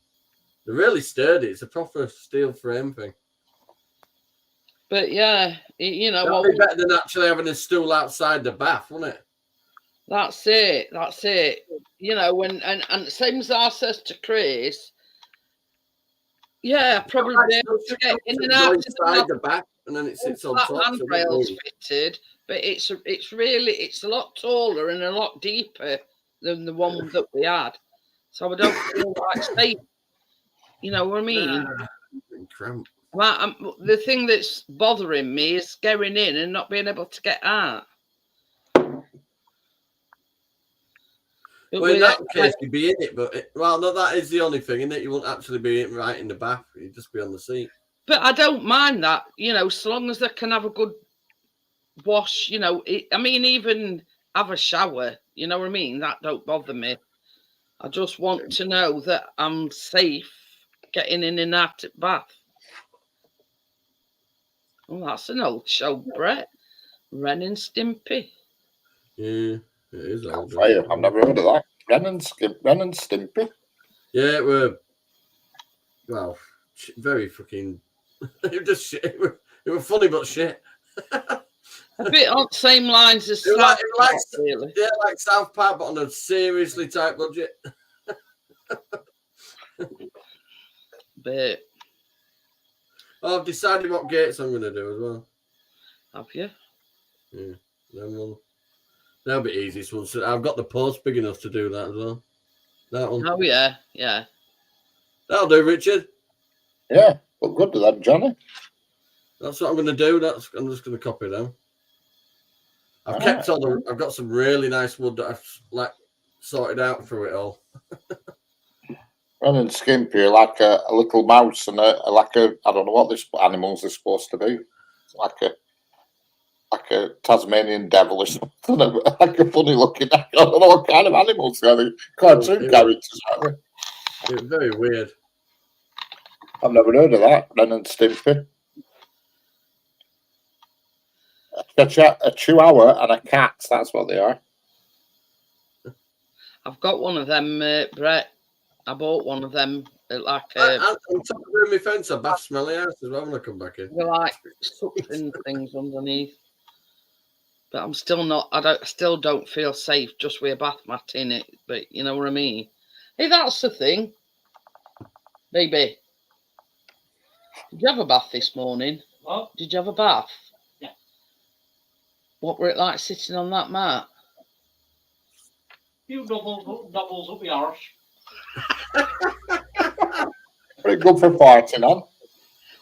They're really sturdy. It's a proper steel frame thing. But yeah, That'd be better than actually having a stool outside the bath, wouldn't it? That's it. And same as I says to Chris, yeah, probably be able to get in and out inside the bath, and then it sits on top. Handrails fitted, but it's a lot taller and a lot deeper than the one that we had. So I don't feel like safe. You know what I mean? Cramp. The thing that's bothering me is going in and not being able to get out. Well, in that case, you'd be in it, but no, that is the only thing, isn't it? You won't actually be right in the bath; you'd just be on the seat. But I don't mind that, so long as they can have a good wash. Even have a shower. You know what I mean? That don't bother me. I just want to know that I'm safe getting in and out of bath. Oh, that's an old show, Brett. Ren and Stimpy. Yeah, it is old. I've never heard of that. Ren and Stimpy. Yeah, it were. Well, very fucking. It was just shit. It were funny but shit. A bit on the same lines as It South like, Park, really. yeah, like South Park, but on a seriously tight budget. But Oh, I've decided what gates I'm going to do as well. have you? Yeah, that'll be easiest one. So I've got the post big enough to do that as well. That one. Oh yeah, yeah. That'll do, Richard. Yeah, look good to them, Johnny. That's what I'm going to do. I'm just going to copy them. I've kept all the. I've got some really nice wood that I've like sorted out through it all. Running skimpy like a little mouse and I don't know what this animals are supposed to be. It's like a Tasmanian devil or something. Like a funny looking. I don't know what kind of animals they are. Cartoon characters, aren't they? It's very weird. I've never heard of that. Ren and Stimpy. A chihuahua and a cat. That's what they are. I've got one of them, Brett. I bought one of them at like On top of my fence, a bath smelly house as well when I come back in. they're like suction things underneath. But I'm still not. I still don't feel safe just with a bath mat in it. But you know what I mean. Hey, that's the thing, baby. Did you have a bath this morning? What? Did you have a bath? Yeah. What were it like sitting on that mat? You doubles up your arse. Pretty good for farting on.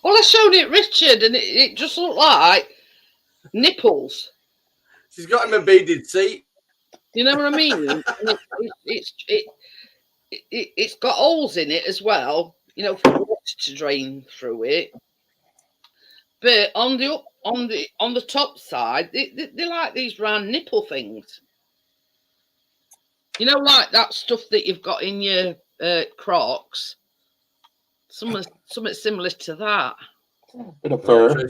Well, I showed it Richard, and it just looked like nipples. She's got him a beaded seat. You know what I mean? And it's got holes in it as well. You know, for water to drain through it. But on the top side, they're like these round nipple things. You know, like that stuff that you've got in your Crocs. Something similar to that. Bit of fur.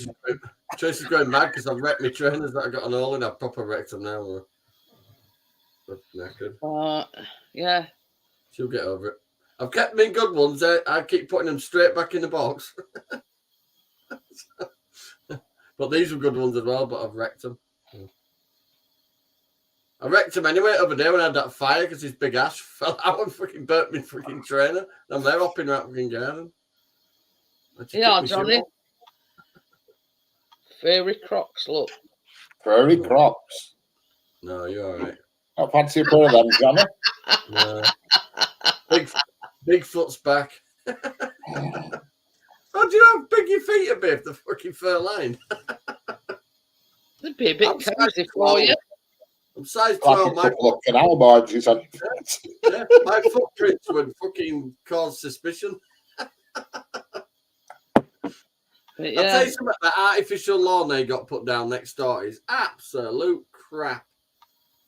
Tracy's going mad because I've wrecked my trainers that I got an all in. I've proper wrecked them now. That's knackered. Yeah. She'll get over it. I've kept them in good ones. I keep putting them straight back in the box. But these were good ones as well, but I've wrecked them. I wrecked him anyway over there when I had that fire because his big ash fell out and fucking burnt me fucking trainer. And I'm there hopping around fucking garden. Yeah, Johnny. Furry Crocs, look. Furry Crocs. No, you're all right. I fancy a pair of them, Johnny. No. Bigfoot's back. Oh, do you know how big your feet would be if the fucking fur line? It'd be a bit cozy for you. I'm size 12. Like a couple of canal barges on your feet. Yeah, my footprints would fucking cause suspicion. But, I'll tell you something, that artificial lawn they got put down next door is absolute crap.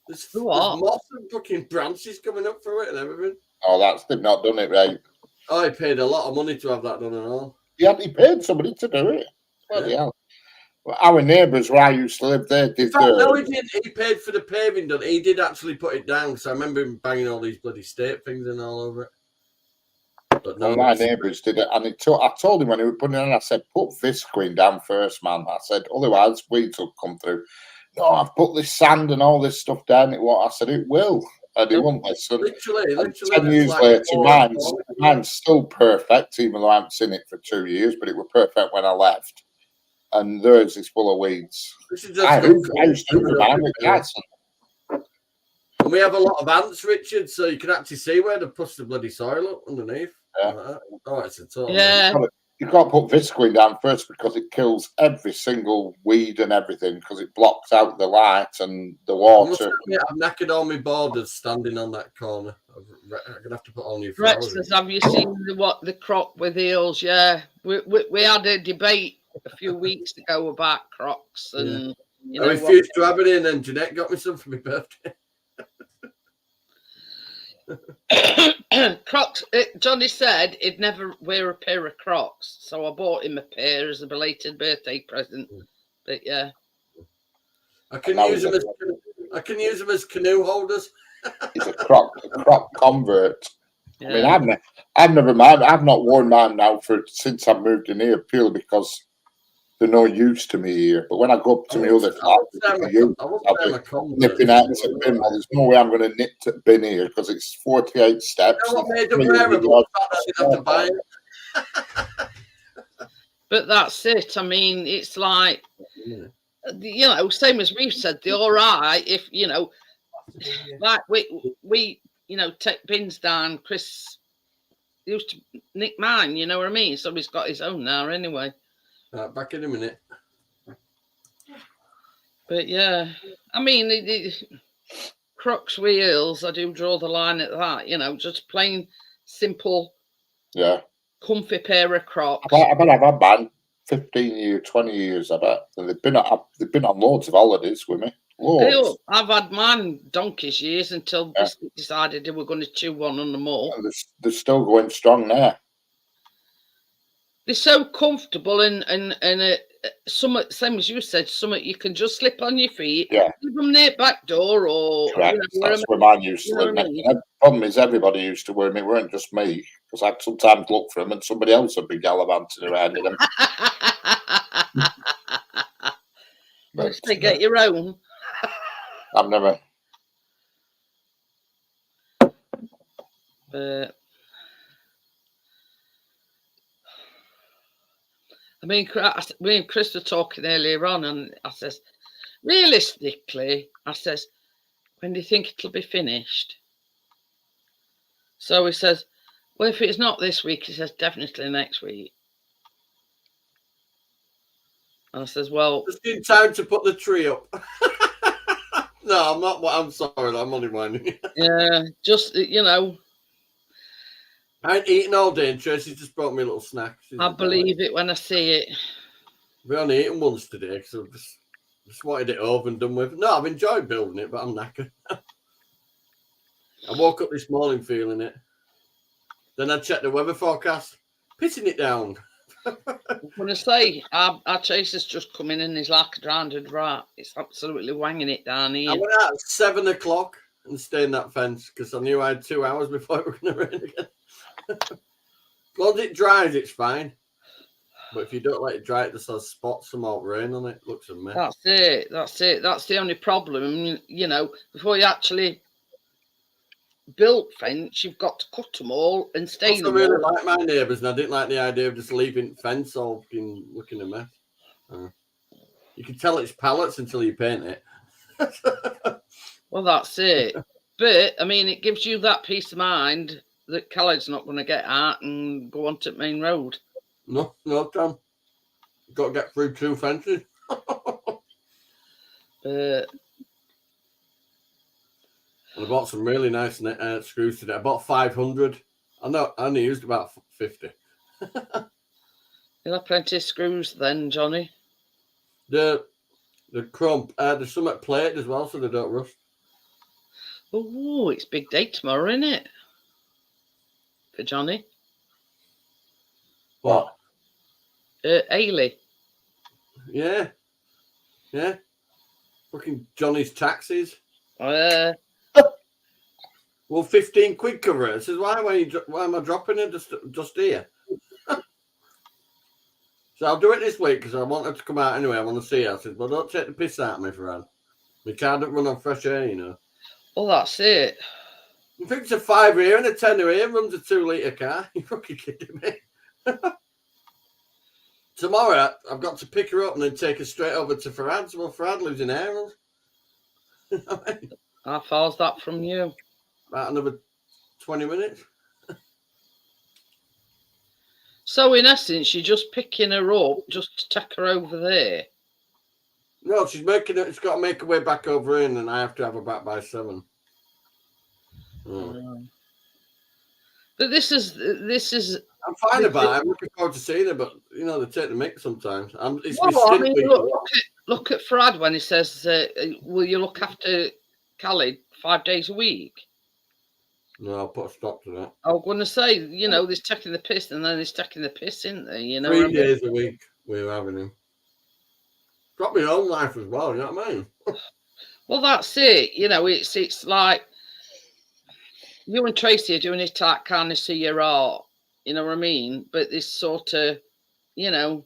There's moss and fucking branches coming up through it and everything. Oh, they've not done it right. Oh, he paid a lot of money to have that done and all. Yeah, he paid somebody to do it. Bloody hell. Well, our neighbours where I used to live, they did. No, he did. He paid for the paving done. He did actually put it down because I remember him banging all these bloody state things in all over it. But no, my neighbours did it, and I told him when he was putting it on, I said, put Visqueen down first, man. I said, otherwise weeds will come through. No, I've put this sand and all this stuff down. It won't. I said, it will. And he won't listen. Literally. 10 years later, mine's still perfect, even though I haven't seen it for 2 years, but it was perfect when I left. And theirs is full of weeds. I used to do mine with cats. And we have a lot of ants, Richard, so you can actually see where they pushed the bloody soil up underneath. Yeah. Like oh, it's a total. Yeah. You've got to put Visqueen down first because it kills every single weed and everything because it blocks out the light and the water. I've knackered all my borders standing on that corner. I'm going to have to put all new flowers. Rex says, have you seen the crop with heels? Yeah. We had a debate a few weeks ago about Crocs. And you know, I refused to have it in, and Jeanette got me some for my birthday. Crocs. Johnny said he'd never wear a pair of Crocs, so I bought him a pair as a belated birthday present. But yeah, I can use them as canoe holders. He's a Croc convert. yeah. I mean, I've never mind. I've not worn mine now since I moved in here purely because they're no use to me here. But when I go up to my other flat, I'm nipping out to bin. Well, there's no way I'm going to nip to bin here because it's 48 steps. You know what made them wearable? I didn't have to buy it. But that's it. I mean, it's like, you know, same as we've said, they're all right if, you know, like we you know, take bins down. Chris used to nick mine, you know what I mean? So he's got his own now anyway. Right, back in a minute. But yeah, I mean, Crocs wheels, I do draw the line at that, you know, just plain simple, comfy pair of Crocs. I bet I've had mine 15 years, 20 years, I bet. And they've been on loads of holidays with me. Loads. I've had mine donkey's years until they decided they were going to chew one on them all. And they're still going strong now. They're so comfortable and some, same as you said, something you can just slip on your feet, leave them near back door or... Correct. You know, that's where mine used to live. The problem is everybody used to wear them. It weren't just me, because I'd sometimes look for them and somebody else would be gallivanting around in them. But they get your own. I've never... I mean, me and Chris were talking earlier on, and I says, realistically, I says, when do you think it'll be finished? So he says, well, if it's not this week, he says, definitely next week. And I says, well... Just in time to put the tree up. No, I'm not. I'm sorry, I'm only minding. Yeah, just, you know... I ain't eating all day, and Tracy just brought me a little snack. I believe it when I see it. We only eaten once today, because I just wanted it over and done with. No, I've enjoyed building it, but I'm knackered. I woke up this morning feeling it. Then I checked the weather forecast, pissing it down. I'm going to say, our Chaser's just come in and he's like a drowned rat. It's absolutely wanging it down here. I went out at 7 o'clock and stayed in that fence because I knew I had 2 hours before it was going to rain again. As long as it dries, it's fine. But if you don't let it dry, it just has spots and more rain on it. It looks a mess. That's it. That's the only problem. You know, before you actually build fence, you've got to cut them all and stain them. I really like my neighbours, and I didn't like the idea of just leaving fence all looking a mess. You can tell it's pallets until you paint it. Well, that's it. But I mean, it gives you that peace of mind that Khaled's not going to get out and go onto the main road. No, Tom. You've got to get through 2 fences. And I bought some really nice screws today. I bought 500. I only used about 50. You'll have plenty of screws then, Johnny. The chrome, there's some at plate as well, so they don't rust. Oh, it's big day tomorrow, isn't it? For Johnny. What? Ailey. Yeah. Fucking Johnny's taxis. Well, 15 quid cover it. I says, why am I dropping it just here? So I'll do it this week because I want her to come out anyway. I want to see her. I said, well, don't take the piss out of me, Fran. My car don't run on fresh air, you know. Well, that's it. You think it's a 5 here and a 10 here, runs a 2-litre car? You're fucking kidding me. Tomorrow, I've got to pick her up and then take her straight over to Farhad's. Well, Farhad lives in Airels. How far's that from you? About another 20 minutes. So, in essence, you're just picking her up just to take her over there. No, she's making it. She's got to make her way back over in, and I have to have her back by 7. But this is. I'm fine about it. I'm looking forward to seeing her, but you know they take the mick sometimes. Look at Farhad when he says, "Will you look after Khaled 5 days a week?" No, I'll put a stop to that. I was going to say, you know, there's taking the piss, and then there's taking the piss, isn't there? You know, 3 days a week we're having him. Got my own life as well. You know what I mean? Well, that's it. You know, it's like you and Tracy are doing it like kind of see your art. You know what I mean? But this sort of, you know.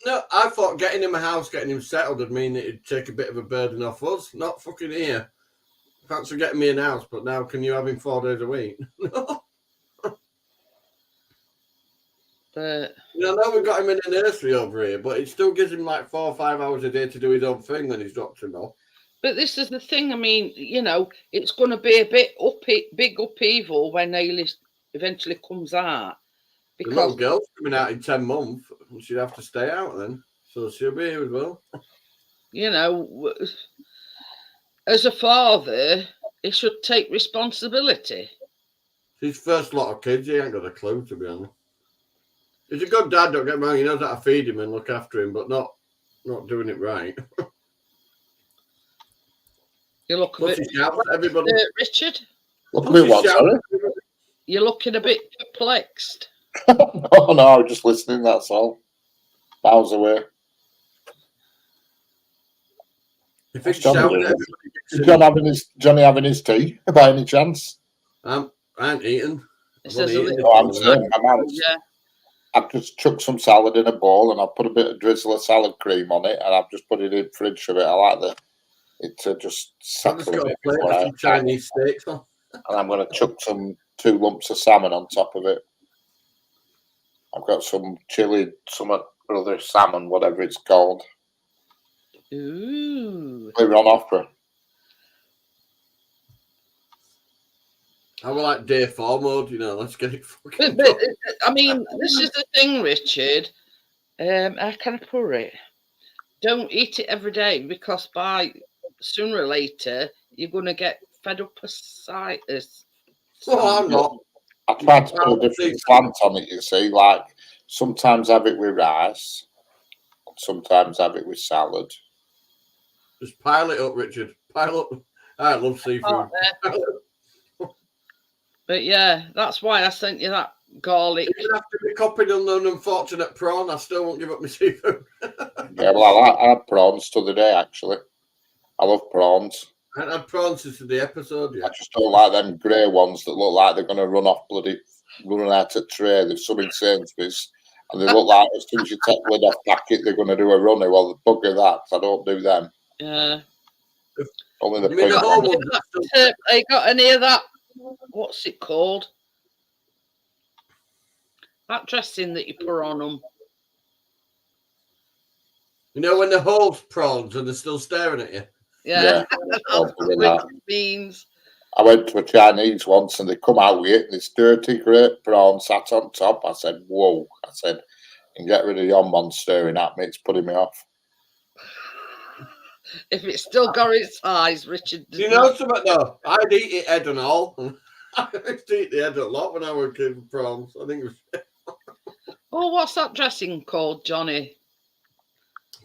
No, I thought getting him a house, getting him settled would mean that it'd take a bit of a burden off us. Not fucking here. Thanks for getting me an house, but now can you have him 4 days a week? No. But I know we've got him in a nursery over here, but it still gives him like 4 or 5 hours a day to do his own thing when he's dropped him off. But this is the thing. I mean, you know, it's going to be a bit big upheaval when Ailey eventually comes out. The little Because, girl's coming out in 10 months, and she'd have to stay out then. So she'll be here as well. you know, as a father, he should take responsibility. His first lot of kids, he ain't got a clue, to be honest. He's a good dad, don't get me wrong. He knows how to feed him and look after him, but not doing it right. You look a What's bit, his shout at everybody? Richard. Look at me, what, sorry? You're looking a bit perplexed. Oh no, I was just listening. That's all. Miles away. If it's Johnny shouting doing? at Is everybody, Johnny having his tea by any chance? I ain't eating. It I've says only a eaten little- No, I'm this saying my man's. Yeah. I've just chucked some salad in a bowl and I've put a bit of drizzle of salad cream on it and I've just put it in the fridge for it. I like it to just I've just settle a got a bit plate before with I some Chinese steaks on. and I'm going to chuck some 2 lumps of salmon on top of it. I've got some chili, some other salmon, whatever it's called. Ooh. We're on offer. I would like day 4 mode, you know, let's get it fucking But, done. I mean, this is the thing, Richard. How can I put it? Don't eat it every day because by sooner or later you're going to get fed up with sight. Well, I'm not. I tried to put Well, a different slant on it, you see, like sometimes have it with rice, sometimes have it with salad. Just pile it up, Richard. Pile up. I love seafood. But yeah, that's why I sent you that garlic. Even after me copying on an unfortunate prawn, I still won't give up my seafood. Yeah, well, I had prawns the other day, actually. I love prawns. I ain't had prawns since the episode I yet. just don't like them grey ones that look like they're going to run off running out of tray. There's some in Sainsbury's, and they look like as soon as you take the lid off packet, they're going to do a runner. Well, the bugger that, 'cause I don't do them. Yeah. Only the You mean pig the whole ones. one? They got any of that? What's it called? That dressing that you put on them. You know when the whole prawns and they're still staring at you? Yeah. I'll That's do what that. it means. I went to a Chinese once and they come out with it and this dirty great prawn sat on top. I said, whoa. I said, and get rid of your mon staring at me. It's putting me off. If it's still got its eyes, Richard. does You not- know something though? I'd eat it head and all. I used to eat the head a lot when I was a kid with prawns. I think it was Oh, what's that dressing called, Johnny?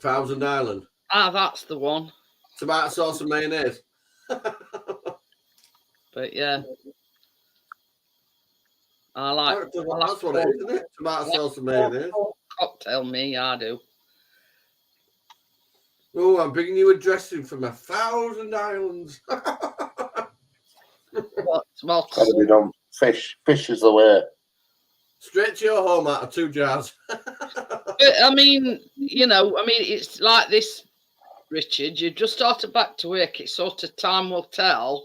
Thousand Island. Ah, that's the one. Tomato sauce and mayonnaise. But yeah. I like That's what it is, isn't it? Tomato sauce and mayonnaise. cocktail, me, I do. Oh, I'm bringing you a dressing from 1,000 islands. What's Got to be done. Fish is the way. Straight to your home out of 2 jars. But I mean, it's like this, Richard. You just started back to work. It's sort of time will tell.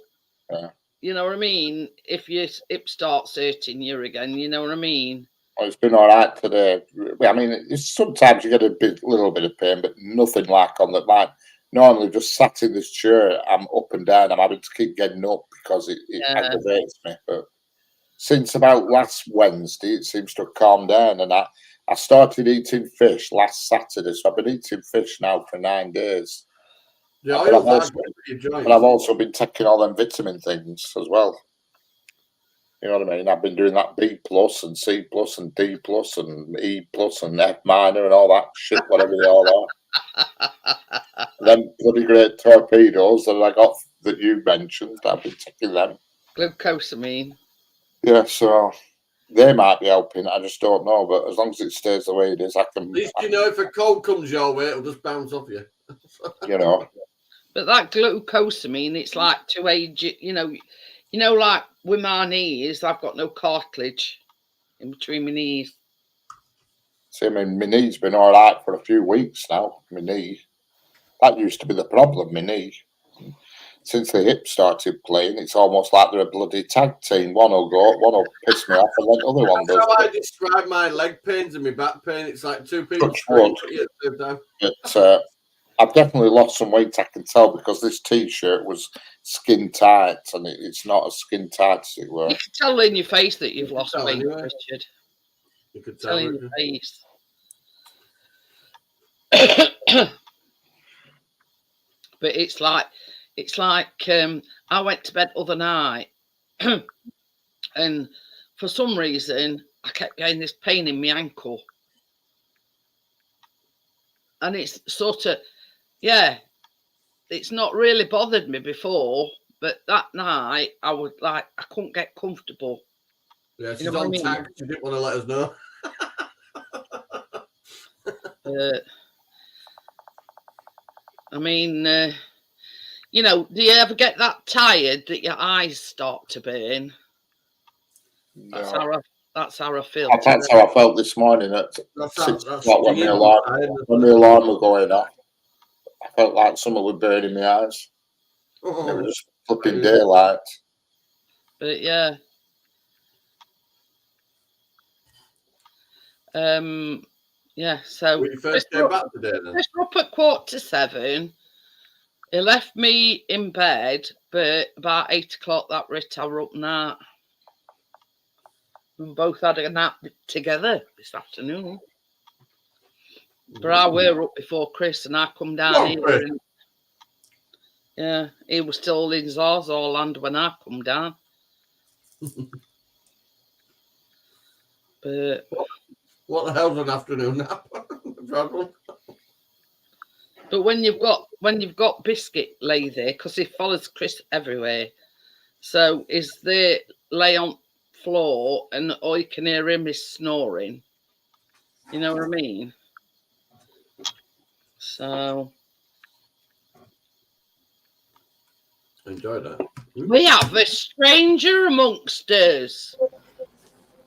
Yeah. You know what I mean? If your hip starts hurting you again, you know what I mean? Oh, it's been all right today. I mean, it's, sometimes you get a little bit of pain, but nothing like on the like. Normally, just sat in this chair, I'm up and down. I'm having to keep getting up because it aggravates me. But since about last Wednesday, it seems to have calmed down, and I started eating fish last Saturday, so I've been eating fish now for 9 days. The But oil's I've are good for your joints. But I've also been taking all them vitamin things as well. You know what I mean? I've been doing that B plus and C plus and D plus and E plus and F minor and all that shit, whatever they all are. Them bloody great torpedoes that I got that you mentioned, I've been taking them. Glucosamine. Yeah, so they might be helping. I just don't know. But as long as it stays the way it is, I can. At least you know if a cold comes your way, it'll just bounce off you. You know. But that glucosamine, it's like to age it, like with my knees, I've got no cartilage in between my knees. See, I mean, my knee's been all right for a few weeks now. My knee. That used to be the problem, my knee. Since the hip started playing, it's almost like they're a bloody tag team. One will go, one will piss me off, and then the other one That's does. how I describe my leg pains and my back pain. It's like two people Touch screaming wood. at you at the same time. But I've definitely lost some weight, I can tell, because this T-shirt was skin tight, and it's not as skin tight as it were. You can tell in your face that you've lost tell weight, anyway. Richard. You could Tell tell. in your face. But it's like I went to bed other night and for some reason I kept getting this pain in my ankle. And it's sort of, it's not really bothered me before, but that night I couldn't get comfortable. Yeah, she's You know what on I mean? tag. She didn't want to let us know. I mean, you know, do you ever get that tired that your eyes start to burn? That's how I feel. That's how I felt this morning at 6 o'clock when the alarm was going off. I felt like someone was burning my eyes. It was just flipping daylight. But yeah. Yeah, so when you first came back today then? Chris up at 7:15. He left me in bed, but about 8 o'clock that Rit I were up now. We both had a nap together this afternoon. But I were up before Chris and I come down here. And, yeah, he was still in Zarzor land when I come down. But what the hell's an afternoon nap? Problem. But when you've got Biscuit lay there, because he follows Chris everywhere, so is they lay on floor and all you can hear him is snoring. You know what I mean? So Enjoy that. we have a stranger amongst us.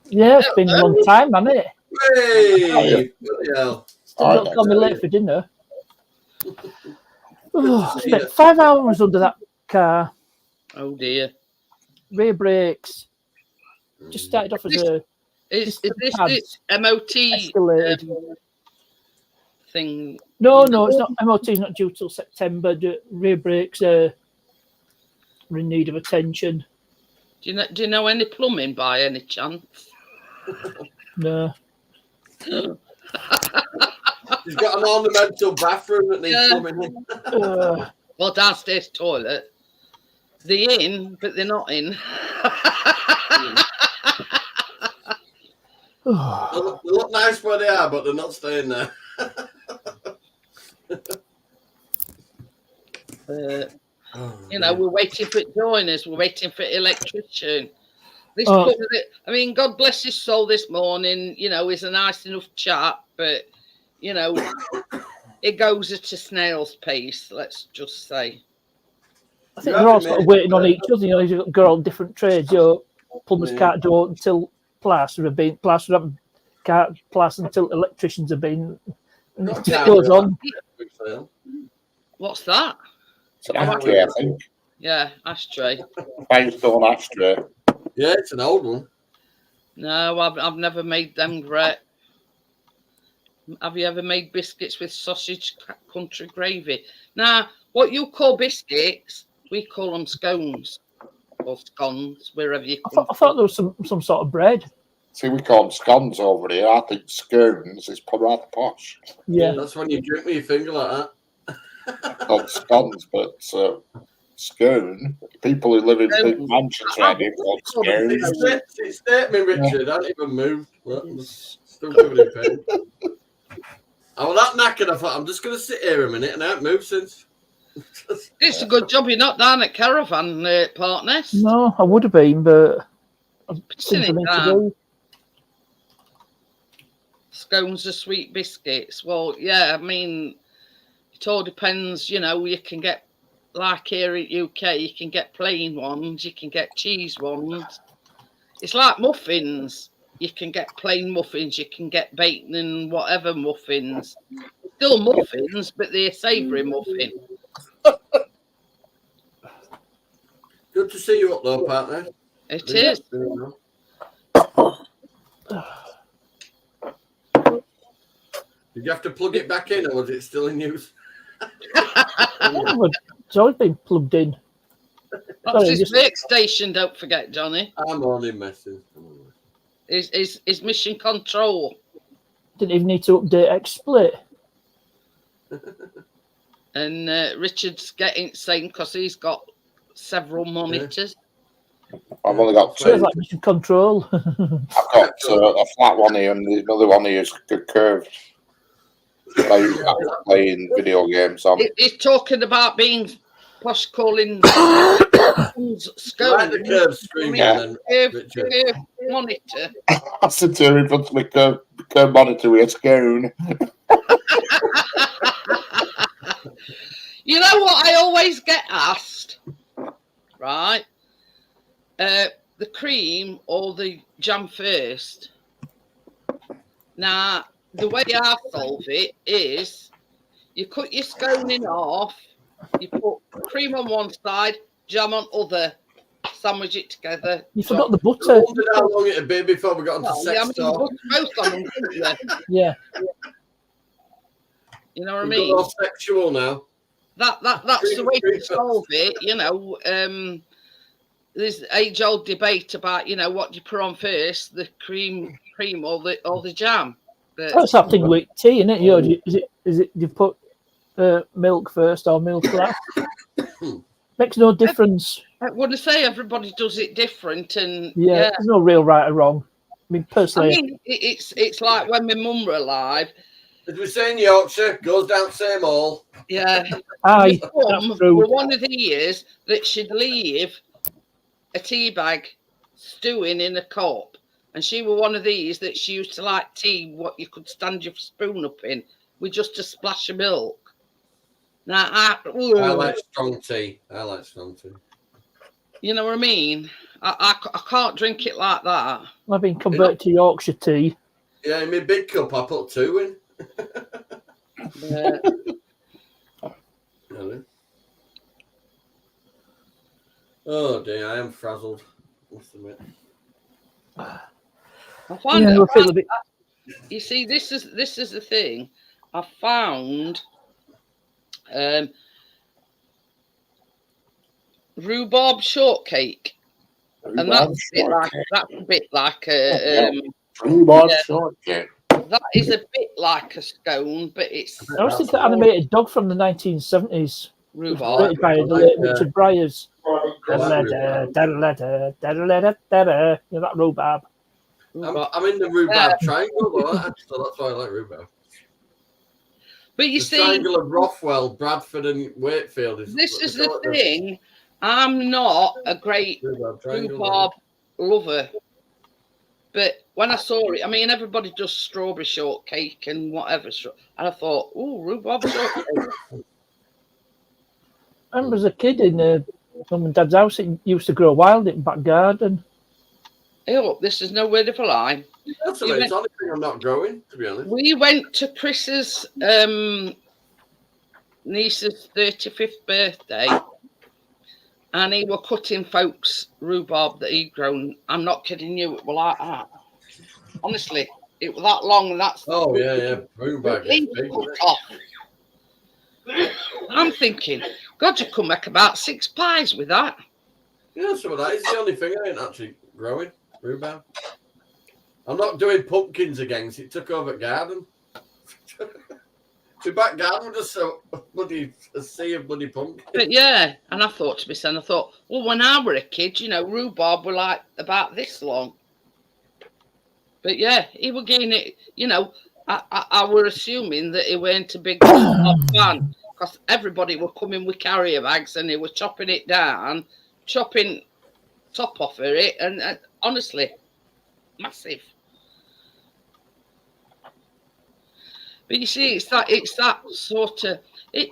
Yeah, it's been a long time, hasn't it? Hey! Yeah. Don't call me late for dinner. Oh, spent 5 hours under that car. Oh dear. Rear brakes. Just started off as a Is this MOT thing? No, it's not. MOT is not due till September. The rear brakes are in need of attention. Do you know any plumbing by any chance? No. He's got an ornamental bathroom that needs plumbing in. Well, downstairs toilet. They're in, but they're not in. They look nice where they are, but they're not staying there. You know, we're waiting for joiners. We're waiting for electrician. I mean, God bless his soul this morning. You know, he's a nice enough chap, but, you know, it goes at a snail's pace, let's just say. I think they're all sort of waiting on each other. You know, you've got all different trades. You know, plumbers can't do it until plaster have been plastered, can't plaster until electricians have been. And it just goes on. What's that? It's an ashtray, I think. Yeah, ashtray. Firestone ashtray. Yeah, it's an old one. No, I've never made them great. Have you ever made biscuits with sausage country gravy? Now, what you call biscuits, we call them scones or scones, wherever you come I thought there was some sort of bread. See, we call them scones over here. I think scones is probably rather posh. Yeah. That's when you drink with your finger like that. Called scones, but scone. People who live in big mansions around here called scones. It's statement, Richard. I haven't even moved. Well, I'm still doing it, pain. I was that knackered. I thought I'm just going to sit here a minute, and I haven't moved since. It's a good job you're not down at Caravan Partners. No, I would have been, but I've Sitting something to down. do. Scones are sweet biscuits. Well, yeah, I mean, it all depends. You know, you can get, like here in UK, you can get plain ones, you can get cheese ones. It's like muffins. you can get plain muffins, you can get bacon and whatever muffins. Still muffins, but they're savoury muffin. Good to see you up though, partner. It is. Did you have to plug it back in, or was it still in use? It's always been plugged in. That's his workstation, don't forget, Johnny. I'm only messing. Is mission control. Didn't even need to update XSplit. And Richard's getting same because he's got several monitors. I've only got Sounds two. like mission control. I've got a flat one here and the other one here is curved. Playing video games on. He's talking about being posh calling Like the curved screen, then, curved monitor. I sit here in front of my curved monitor with a scone. You know what I always get asked, right? The cream or the jam first. Now, the way I solve it is you cut your scone in half, you put cream on one side, jam on other, sandwich it together. You forgot the I butter. wondered how long it'd be before we got onto sex you talk. put both on them, didn't you? Yeah. You know what I We've mean? got all sexual now. That's the way to solve it, you know. There's age-old debate about, you know, what do you put on first, the cream or the jam. But That's that thing with tea, isn't it? You know, is it you put milk first or milk last? Makes no difference. I wouldn't say everybody does it different, and Yeah, there's no real right or wrong. I mean, personally, it's like when my mum were alive. As we say in Yorkshire, goes down same hole. Yeah, aye, my mum that's true. were one of the years that she'd leave a tea bag stewing in a cup, and she were one of these that she used to like tea what you could stand your spoon up in with just a splash of milk. Now I like strong tea. You know what I mean? I can't drink it like that. I've been converted to Yorkshire tea. Yeah, in my big cup, I put 2 in. Really? Oh dear, I am frazzled. Must admit. I find Yeah, I feel a bit. You see, this is the thing. I found rhubarb shortcake, and that's a bit like a Rhubarb shortcake. that is a bit like a scone, but it's I was thinking animated dog from the 1970s, rhubarb. created by the late Richard Bryars. You know, that rhubarb. I'm in the rhubarb triangle, though, so that's why I like rhubarb. But you The see, triangle of Rothwell, Bradford, and Wakefield. this is the thing. I'm not a great rhubarb lover, but when I saw it, I mean, everybody does strawberry shortcake and whatever, and I thought, oh, rhubarb shortcake. I remember as a kid in mum and dad's house, it used to grow wild in the back garden. Hey, look, this is no word of a lie. That's the only thing I'm not growing, to be honest. We went to Chris's niece's 35th birthday, and he were cutting folks rhubarb that he'd grown. I'm not kidding you, it was like that. Honestly, it was that long, and that's rhubarb. I'm thinking, God, you could make about 6 pies with that. Yeah, so that is the only thing I ain't actually growing, rhubarb. I'm not doing pumpkins again, because it took over garden. The back garden was just a sea of bloody pumpkins. But yeah, and I thought to myself, well, when I were a kid, you know, rhubarb were like about this long. But yeah, he were getting it, you know, I were assuming that he weren't a big fan, because everybody were coming with carrier bags and they were chopping it down, chopping top off of it, and honestly, massive. But you see, it's that sort of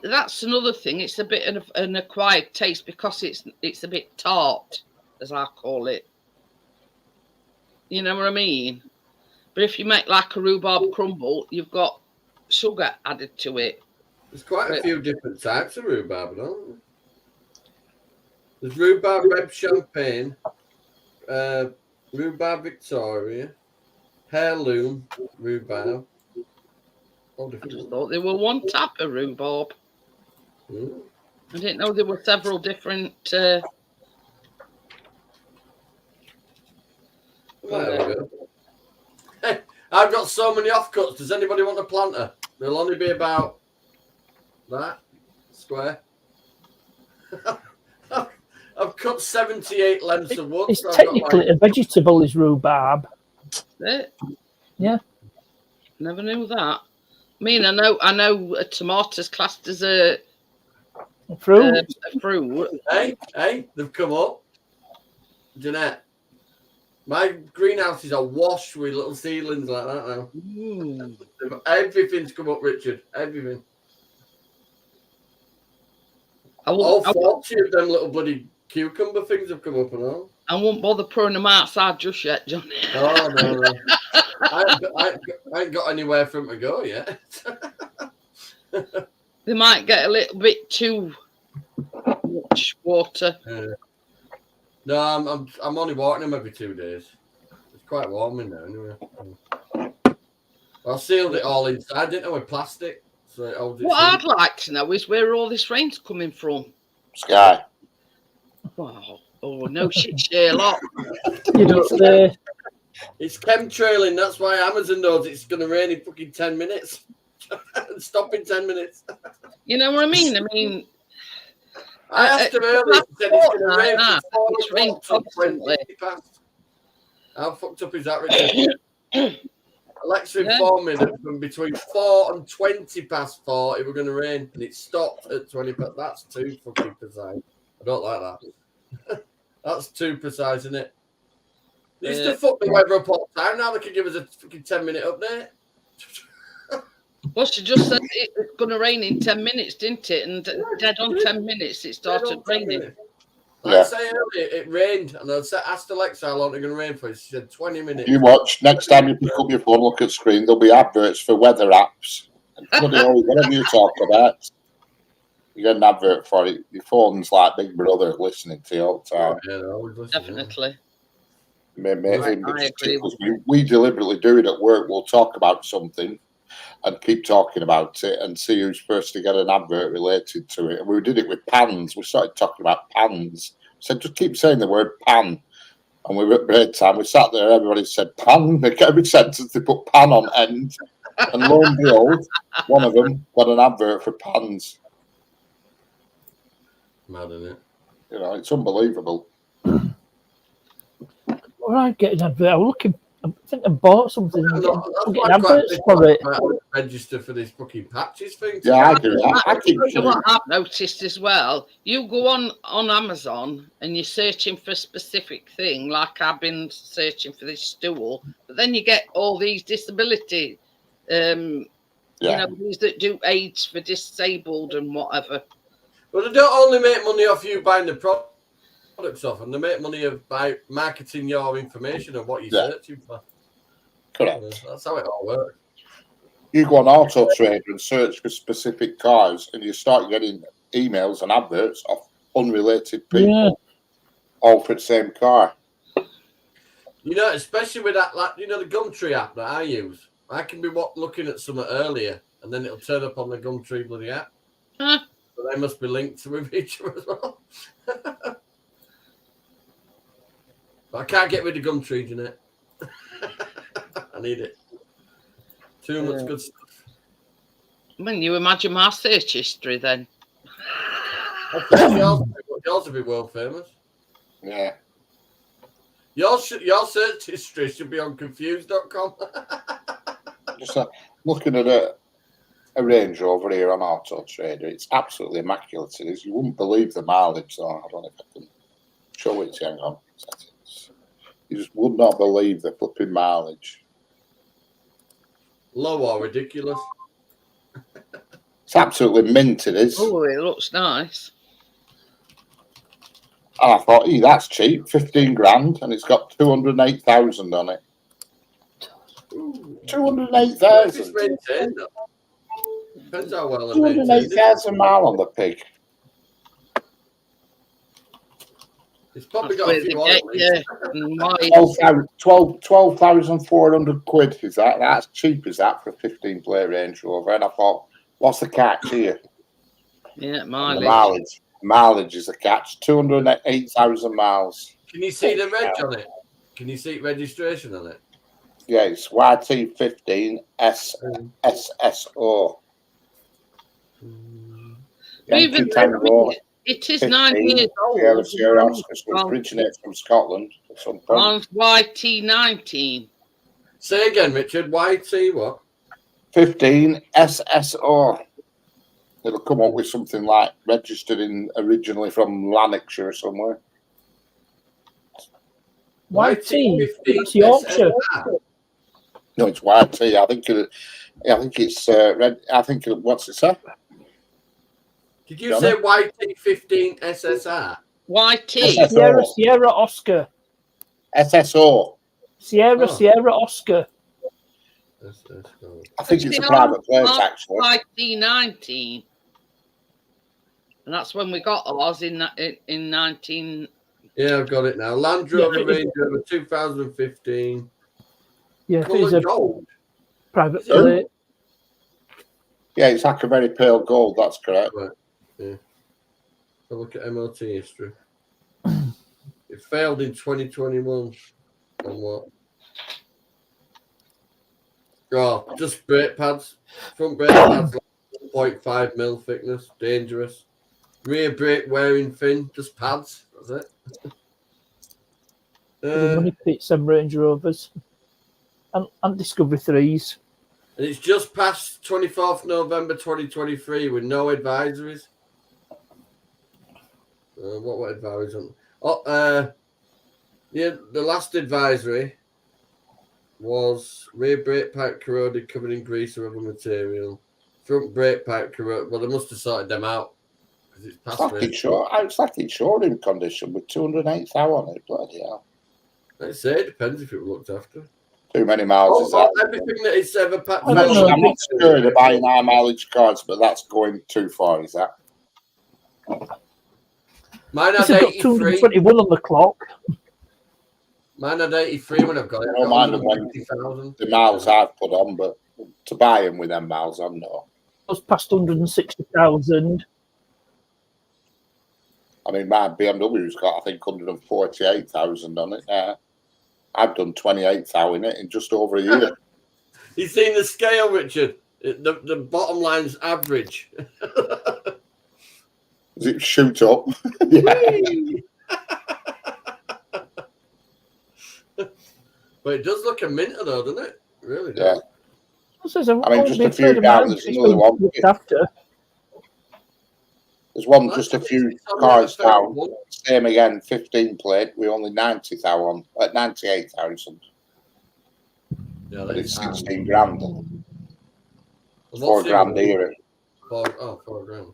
that's another thing. It's a bit of an acquired taste because it's a bit tart, as I call it. You know what I mean? But if you make like a rhubarb crumble, you've got sugar added to it. There's quite a few different types of rhubarb, don't there? There's rhubarb red champagne, rhubarb Victoria, heirloom rhubarb. All I different just ones. thought there were one type of rhubarb. Mm. I didn't know there were several different. Right, there we go. Hey, I've got so many offcuts. Does anybody want a planter? There'll only be about that square. I've cut 78 lengths of wood. It's so I've got technically a vegetable, is rhubarb. It. Yeah. Never knew that. I mean, I know a tomato's classed as a Fruit. fruit. Hey, they've come up. Jeanette, my greenhouses are washed with little seedlings like that now. Ooh. Everything's come up, Richard. Everything. I All won't, 40 of them little bloody cucumber things have come up and all. I won't bother pouring them outside just yet, John. Oh, no. I ain't got anywhere for them to go yet. They might get a little bit too much water. No, I'm only watering them every 2 days. It's quite warm in there anyway. I sealed it all inside, didn't I, with plastic. So it holds What I'd like to know is where all this rain's coming from. Sky. Wow. Oh, no shit, Sherlock. You know, the It's chemtrailing. That's why Amazon knows it's going to rain in fucking 10 minutes. And stop in 10 minutes. You know what I mean? I mean, I asked him earlier. He said it's going to rain from 4 It's rained o'clock till constantly. 20 past. How fucked up is that, Richard? Alexa informed me that from between 4 and 20 past 4 it was going to rain, and it stopped at 20 past. That's too fucking precise. I don't like that. That's too precise, isn't it? They used to fuck the weather up all the time. Now they can give us a fucking 10-minute update. Well, she just said it's going to rain in 10 minutes, didn't it? And dead on 10 minutes, it started raining. Like I say earlier, it rained, and I asked Alexa how long it's going to rain for. She said 20 minutes. You watch, next time you pick up your phone, look at the screen, there'll be adverts for weather apps. And bloody hell, whatever you talk about, you get an advert for it. Your phone's like Big Brother listening to you all the time. Yeah, they're always listening. Definitely. I agree. We deliberately do it at work. We'll talk about something and keep talking about it and see who's first to get an advert related to it. And we did it with pans. We started talking about pans. So just keep saying the word pan. And we were at break time. We sat there, everybody said pan. Every sentence they put pan on end. And lo and behold, one of them got an advert for pans. Mad, isn't it? You know, it's unbelievable. all right, getting advert. I was looking. I think I bought something. I'm That's getting why I'm quite adverts for it. register for this fucking patches thing. Yeah, I do. I keep What I've noticed as well, you go on Amazon and you're searching for a specific thing, like I've been searching for this stool, but then you get all these disability, you know, these that do aids for disabled and whatever. Well, they don't only make money off you buying the products off them, they make money by marketing your information of what you're searching for. Correct. That's how it all works. You go on Auto Trader and search for specific cars, and you start getting emails and adverts of unrelated people, all for the same car. You know, especially with that, like, you know, the Gumtree app that I use. I can be looking at something earlier, and then it'll turn up on the Gumtree bloody app. Huh? So they must be linked with each other as well. But I can't get rid of Gumtree, Jeanette. I need it. Too much good stuff. When you imagine my search history, then. I think yours will be world famous. Yeah. Your search history should be on confused.com. Just looking at a Range Rover here on Auto Trader, it's absolutely immaculate. It is. You wouldn't believe the mileage. So I don't know if I can show it to you. Hang on. You just would not believe the flipping mileage. Low or ridiculous? It's absolutely mint, it is. Oh, it looks nice. And I thought, that's cheap, 15 grand, and it's got 208,000 on it. It's 208,000. maintained, though. Depends how well they're maintained. 208,000 mile on the pig. It's probably That's got a where few they on get it. you. Miles. 12,400 quid. Is that's cheap as that for a 15 plate Range Rover? And I thought, what's the catch here? Yeah, The mileage. mileage is the catch. 208,000 miles. Can you see the reg on it? Can you see registration on it? Yeah, it's YT15 SSO. Even though it is 9 years old. Sierra Oscar, so it originates from Scotland at some point. On YT19. Say again, Richard. YT what? 15 SSO. It'll come up with something like registered originally from Lanarkshire or somewhere. YT, 15 it's Yorkshire. No, it's YT. I think it's red. I think what's it say? Did you say YT15 SSR? YT. Sierra Oscar. SSO. Sierra Oscar. I think it's a private place, actually. YT19. And that's when we got ours in 19. Yeah, I've got it now. Land Rover Range Rover 2015. Yeah, Colour it's a gold. private plate. Yeah, it's like a very pale gold. That's correct. Right. Yeah. So look at MOT history. It failed in 2021. On what? Oh, just brake pads. Front brake pads, like 0.5 mil thickness. Dangerous. Rear brake wearing thin. Just pads. That's it. Money pits and Range Rovers. And Discovery 3s. And it's just past 24th November 2023 with no advisories. What advisories on? Oh, yeah, the last advisory was rear brake pipe corroded, covered in grease or other material. Front brake pipe corroded. Well, they must have sorted them out. It's like it's showroom condition with 208,000 on it. Bloody hell. I'd say it depends if it was looked after. Too many miles is that? Everything that is ever packed. I'm not scared of buying high mileage cars, but that's going too far, is that? Mine It's had got 83. 221 on the clock. Mine had 83 when I've got it. I don't mind the miles I've put on, but to buy them with them miles on, no. It was past 160,000. I mean, my BMW's got, I think, 148,000 on it now. I've done 28,000 in it in just over a year. You've seen the scale, Richard. The bottom line's average. Does it shoot up? But it does look a minter, though, doesn't it? It really does. Yeah. I mean, just a few down. There's another one. There's one just a few cars down. Same again, 15 plate. We only 90,000 at 98,000. Yeah, but it's 16 grand. 4 grand here. 4 grand.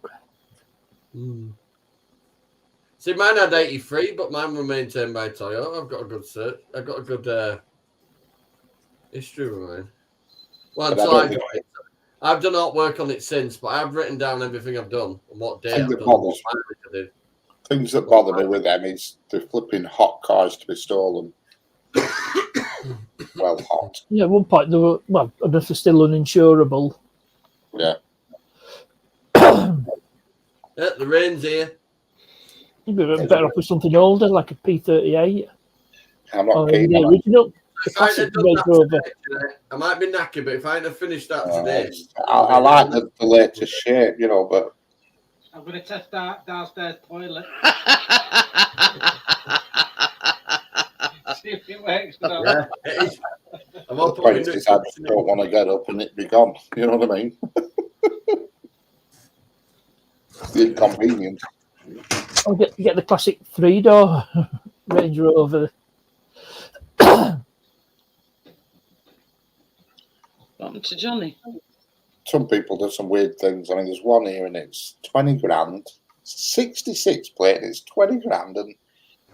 See, mine had 83, but mine were maintained by Toyota. I've got a good cert. I've got a good history with mine. Well, until I got it. I've done all work on it since, but I've written down everything I've done and what day I've done. Things that bother me with them is the flipping hot cars to be stolen. Well, hot. Yeah, at one point they were, well, I don't know if they're still uninsurable. Yeah. Yeah, the rain's here. You'd be better off with something older, like a P38. I'm not keen the on original. The classic Range Rover. I might be knackered, but if I hadn't finished that today. I like the latest shape, you know, but. I'm going to test that downstairs toilet. See if it works. Yeah, it is. The point is, I just don't want to get up and it be gone. You know what I mean? The inconvenience. I'll get the classic 3-door Range Rover. What happened to Johnny? Some people do some weird things. I mean, there's one here and it's 20 grand, 66 plate, and it's 20 grand, and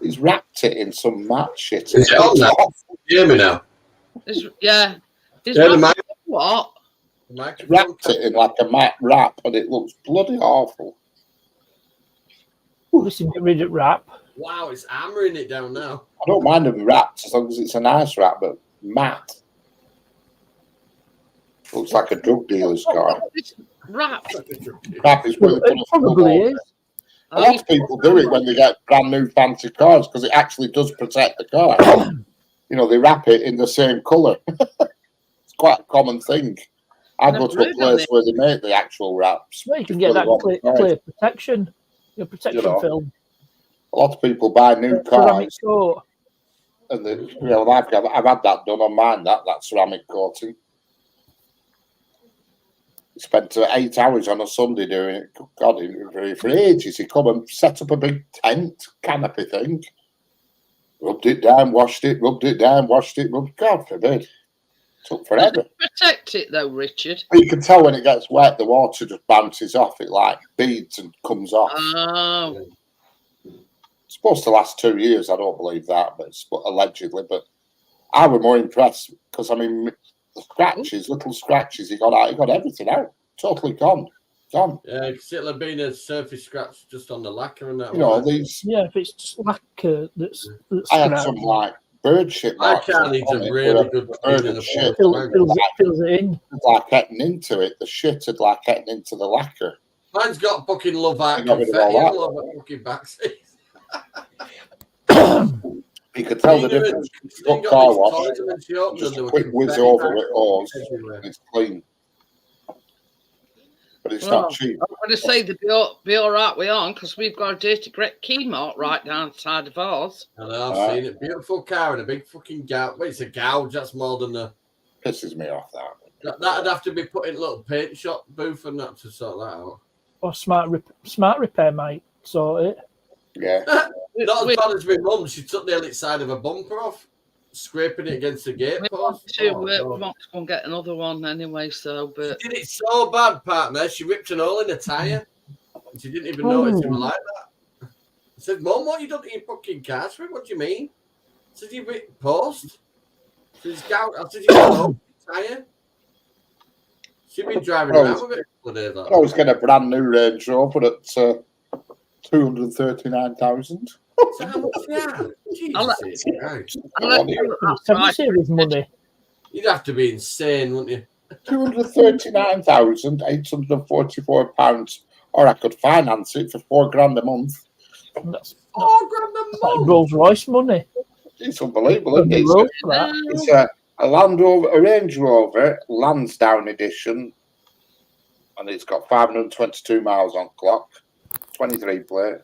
he's wrapped it in some matte shit. Is it on now? You hear me now? Yeah. Is Yeah, the wrapped mic- in what? The microphone. Wrapped it in like a matte wrap, and it looks bloody awful. Listen, get rid of wrap. Wow, it's hammering it down now. I don't mind them wrapped as long as it's a nice wrap, but matte. Looks like a drug dealer's car. It's wrapped. Wrap is Well, really it probably is. A lot of people do it when they get brand new fancy cars because it actually does protect the car. You know, they wrap it in the same colour. It's quite a common thing. I go to a place where they make the actual wraps. Well, you can get that clear protection, your protection film. A lot of people buy new Ceramic cars, coat. and I've had that done on mine. That ceramic coating. He spent 8 hours on a Sunday doing it. God, for ages. He come and set up a big tent canopy thing. Rubbed it down, washed it, rubbed it down, washed it. God forbid. Took forever. Protect it though, Richard. You can tell when it gets wet, the water just bounces off it like beads and comes off. Oh. It's supposed to last 2 years. I don't believe that, but it's allegedly. But I was more impressed because the scratches, little scratches, he got out. He got everything out. Totally gone. Gone. Yeah, it'll have been a surface scratch just on the lacquer and that. You know these. Yeah, if it's just lacquer that's I had some like bird shit. I can't need a really good bird and shit. fills it in. Like getting into it, the shit had like getting into the lacquer. Mine's got fucking love out Got rid of confetti all all over the fucking backseat. You could tell the difference. Got car wash, just a quick whiz over it, or it's clean. But it's not cheap. I'm going to say they'll be all right with on because we've got a dirty great Kmart right down the side of ours. I know, I've seen it. Beautiful car and a big fucking gouge. Wait, it's a gouge. That's more than a. Pisses me off That'd have to be put in a little paint shop booth and that to sort that out. Or smart repair might sort it. Yeah. Not as bad as my mum. She took the side of a bumper off, scraping it against the gate post. We want to go and get another one anyway, so, but... She did it so bad, partner. She ripped an hole in a tyre. And she didn't even notice it was like that. I said, Mum, what you done to your fucking car? She went, what do you mean? I said, you ripped post? She's gout. I said, you got a hole in the tyre? She'd been driving around with it for a day. I was getting a brand new Range Rover at 239,000. So how much that? Jesus Christ. Series money. You'd have to be insane, wouldn't you? £239,844, or I could finance it for £4,000 a month. That's £4,000 a like month. Rolls Royce money. It's unbelievable, isn't it? It's a Land Rover, a Range Rover Lansdowne edition, and it's got 522 miles on clock, 23 plate,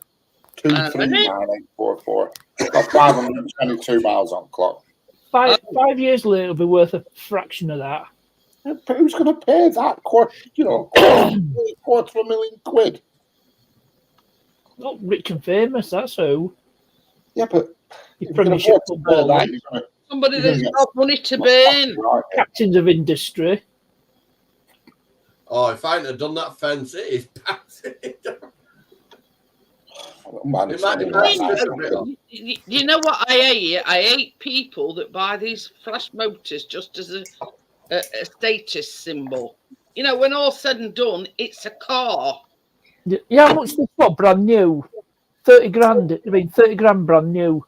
239844. It's got 522 miles on clock. 5 years later, it'll be worth a fraction of that. But who's going to pay that? £250,000. Not rich and famous, that's who. Yeah, but You Premiership football. Somebody that's got money to burn. Captains of industry. Oh, if I hadn't have done that fence, it is passing. You know what I hate? I hate people that buy these flash motors just as a status symbol. You know, when all's said and done, it's a car. Yeah, how much is what brand new? 30 grand. I mean, 30 grand brand new.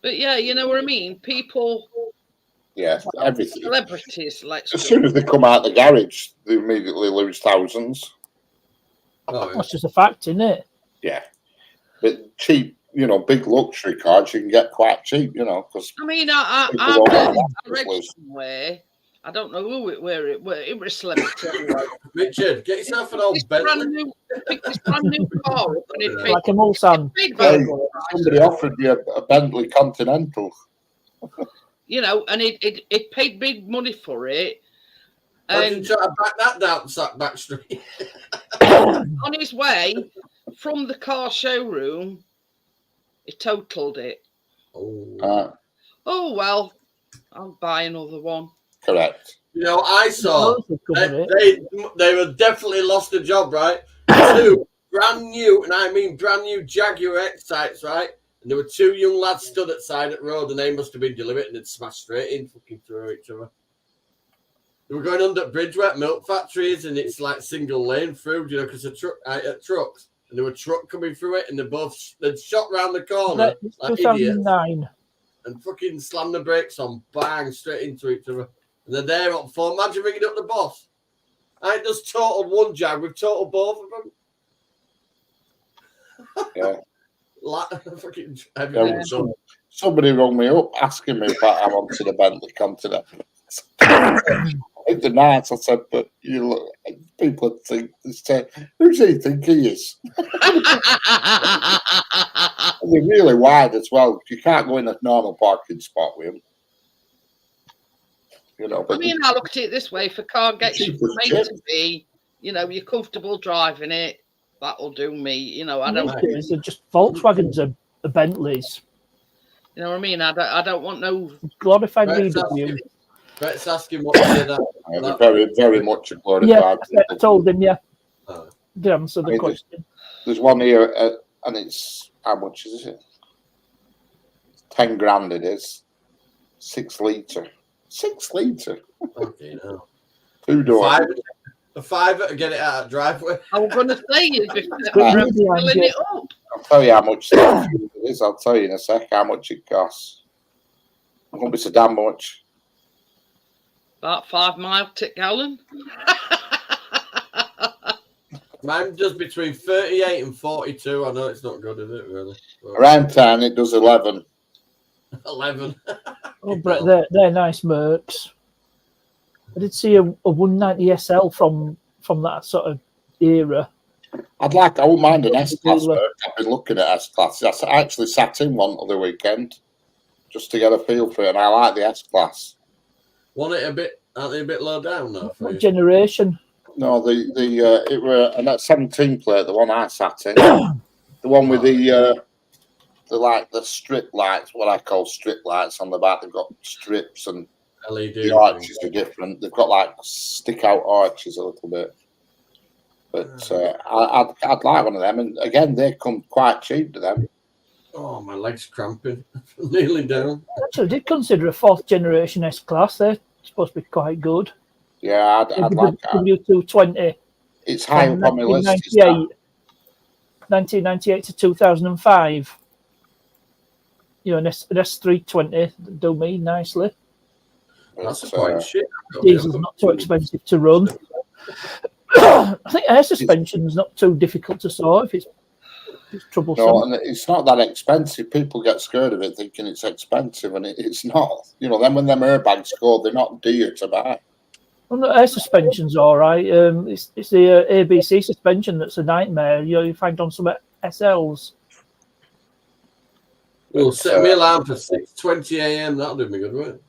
But yeah, you know what I mean? People. Yeah, everything. Celebrities, like. As soon as they come out the garage, they immediately lose thousands. Oh, That's just a fact, isn't it? Yeah. But cheap, big luxury cars you can get quite cheap, because. I mean, I read somewhere. I don't know where it was celebrity. Richard, get yourself an old Bentley. Pick this brand new car up and it paid, like a Mulsanne. Somebody offered me a Bentley Continental. And it paid big money for it. And try to back that down back street. On his way from the car showroom, he totaled it. Oh well, I'll buy another one. Correct. I saw they were definitely lost a job, right? 2 brand new, and I mean brand new Jaguar X-Types, right? And there were two young lads stood at the side of the road, and they must have been deliberate and they'd smashed straight in, fucking through each other. They were going under the bridge where milk factories, and it's like single lane through, you know, because the trucks, and there were truck coming through it, and they'd shot round the corner like 2009. idiots, and fucking slammed the brakes on, bang, straight into each other. And they're there on phone. Imagine ringing up the boss. I just totaled one jag, we've totaled both of them. Yeah. Fucking somebody rung me up asking me if I wanted a Bentley Continental. In the night, I said, but you look, people think, who's he think he is? They're really wide as well. You can't go in a normal parking spot with them. You know, but I mean, I look at it this way: if a car gets you from A to B, you know, you're comfortable driving it. That'll do me. You know, I don't. They're just Volkswagens are Bentleys. You know what I mean? I don't want no glorified VW. Brett's asking what you that. Very, very much a glorified. Yeah, I told him. Yeah, to answer the question. There's one here, and it's how much is it? 10 grand. It is 6 litre. 6 litre. Okay, no. 2 doors. A fiver to get it out of the driveway. I was going to say you'd be filling it up. I'll tell you how much it is. I'll tell you in a sec how much it costs. It won't be so damn much. About 5 miles to gallon. Mine does between 38 and 42. I know it's not good, is it, really? But Around 10, it does 11. 11. Oh, Brett, they're nice Mercs. I did see a 190 SL from that sort of era. I wouldn't mind an S-Class. I've been looking at S-Class. I actually sat in one other weekend just to get a feel for it, and I like the S-Class. Aren't they a bit low down now? What generation? No, it were and that 17 plate, the one I sat in, the one with the strip lights, what I call strip lights on the back. They've got strips and LED. The arches are different. They've got like stick out arches a little bit. But I'd like one of them, and again, they come quite cheap to them. Oh, my leg's cramping. Nearly down. Actually, I did consider a 4th generation S-Class. They're supposed to be quite good. Yeah, I'd like that. W220. It's high up on my list. 1998 to 2005. You know, an S320 do me nicely. That's quite shit. Diesel's not too expensive to run. I think air suspension's not too difficult to sort if it's troublesome. No, and it's not that expensive. People get scared of it thinking it's expensive, and it's not. You know, then when them airbags go, they're not dear to buy. Well, the air suspension's all right. It's the ABC suspension that's a nightmare. You find on some SLs. Well, set me alarm for 6:20 a.m. That'll do me good, won't it?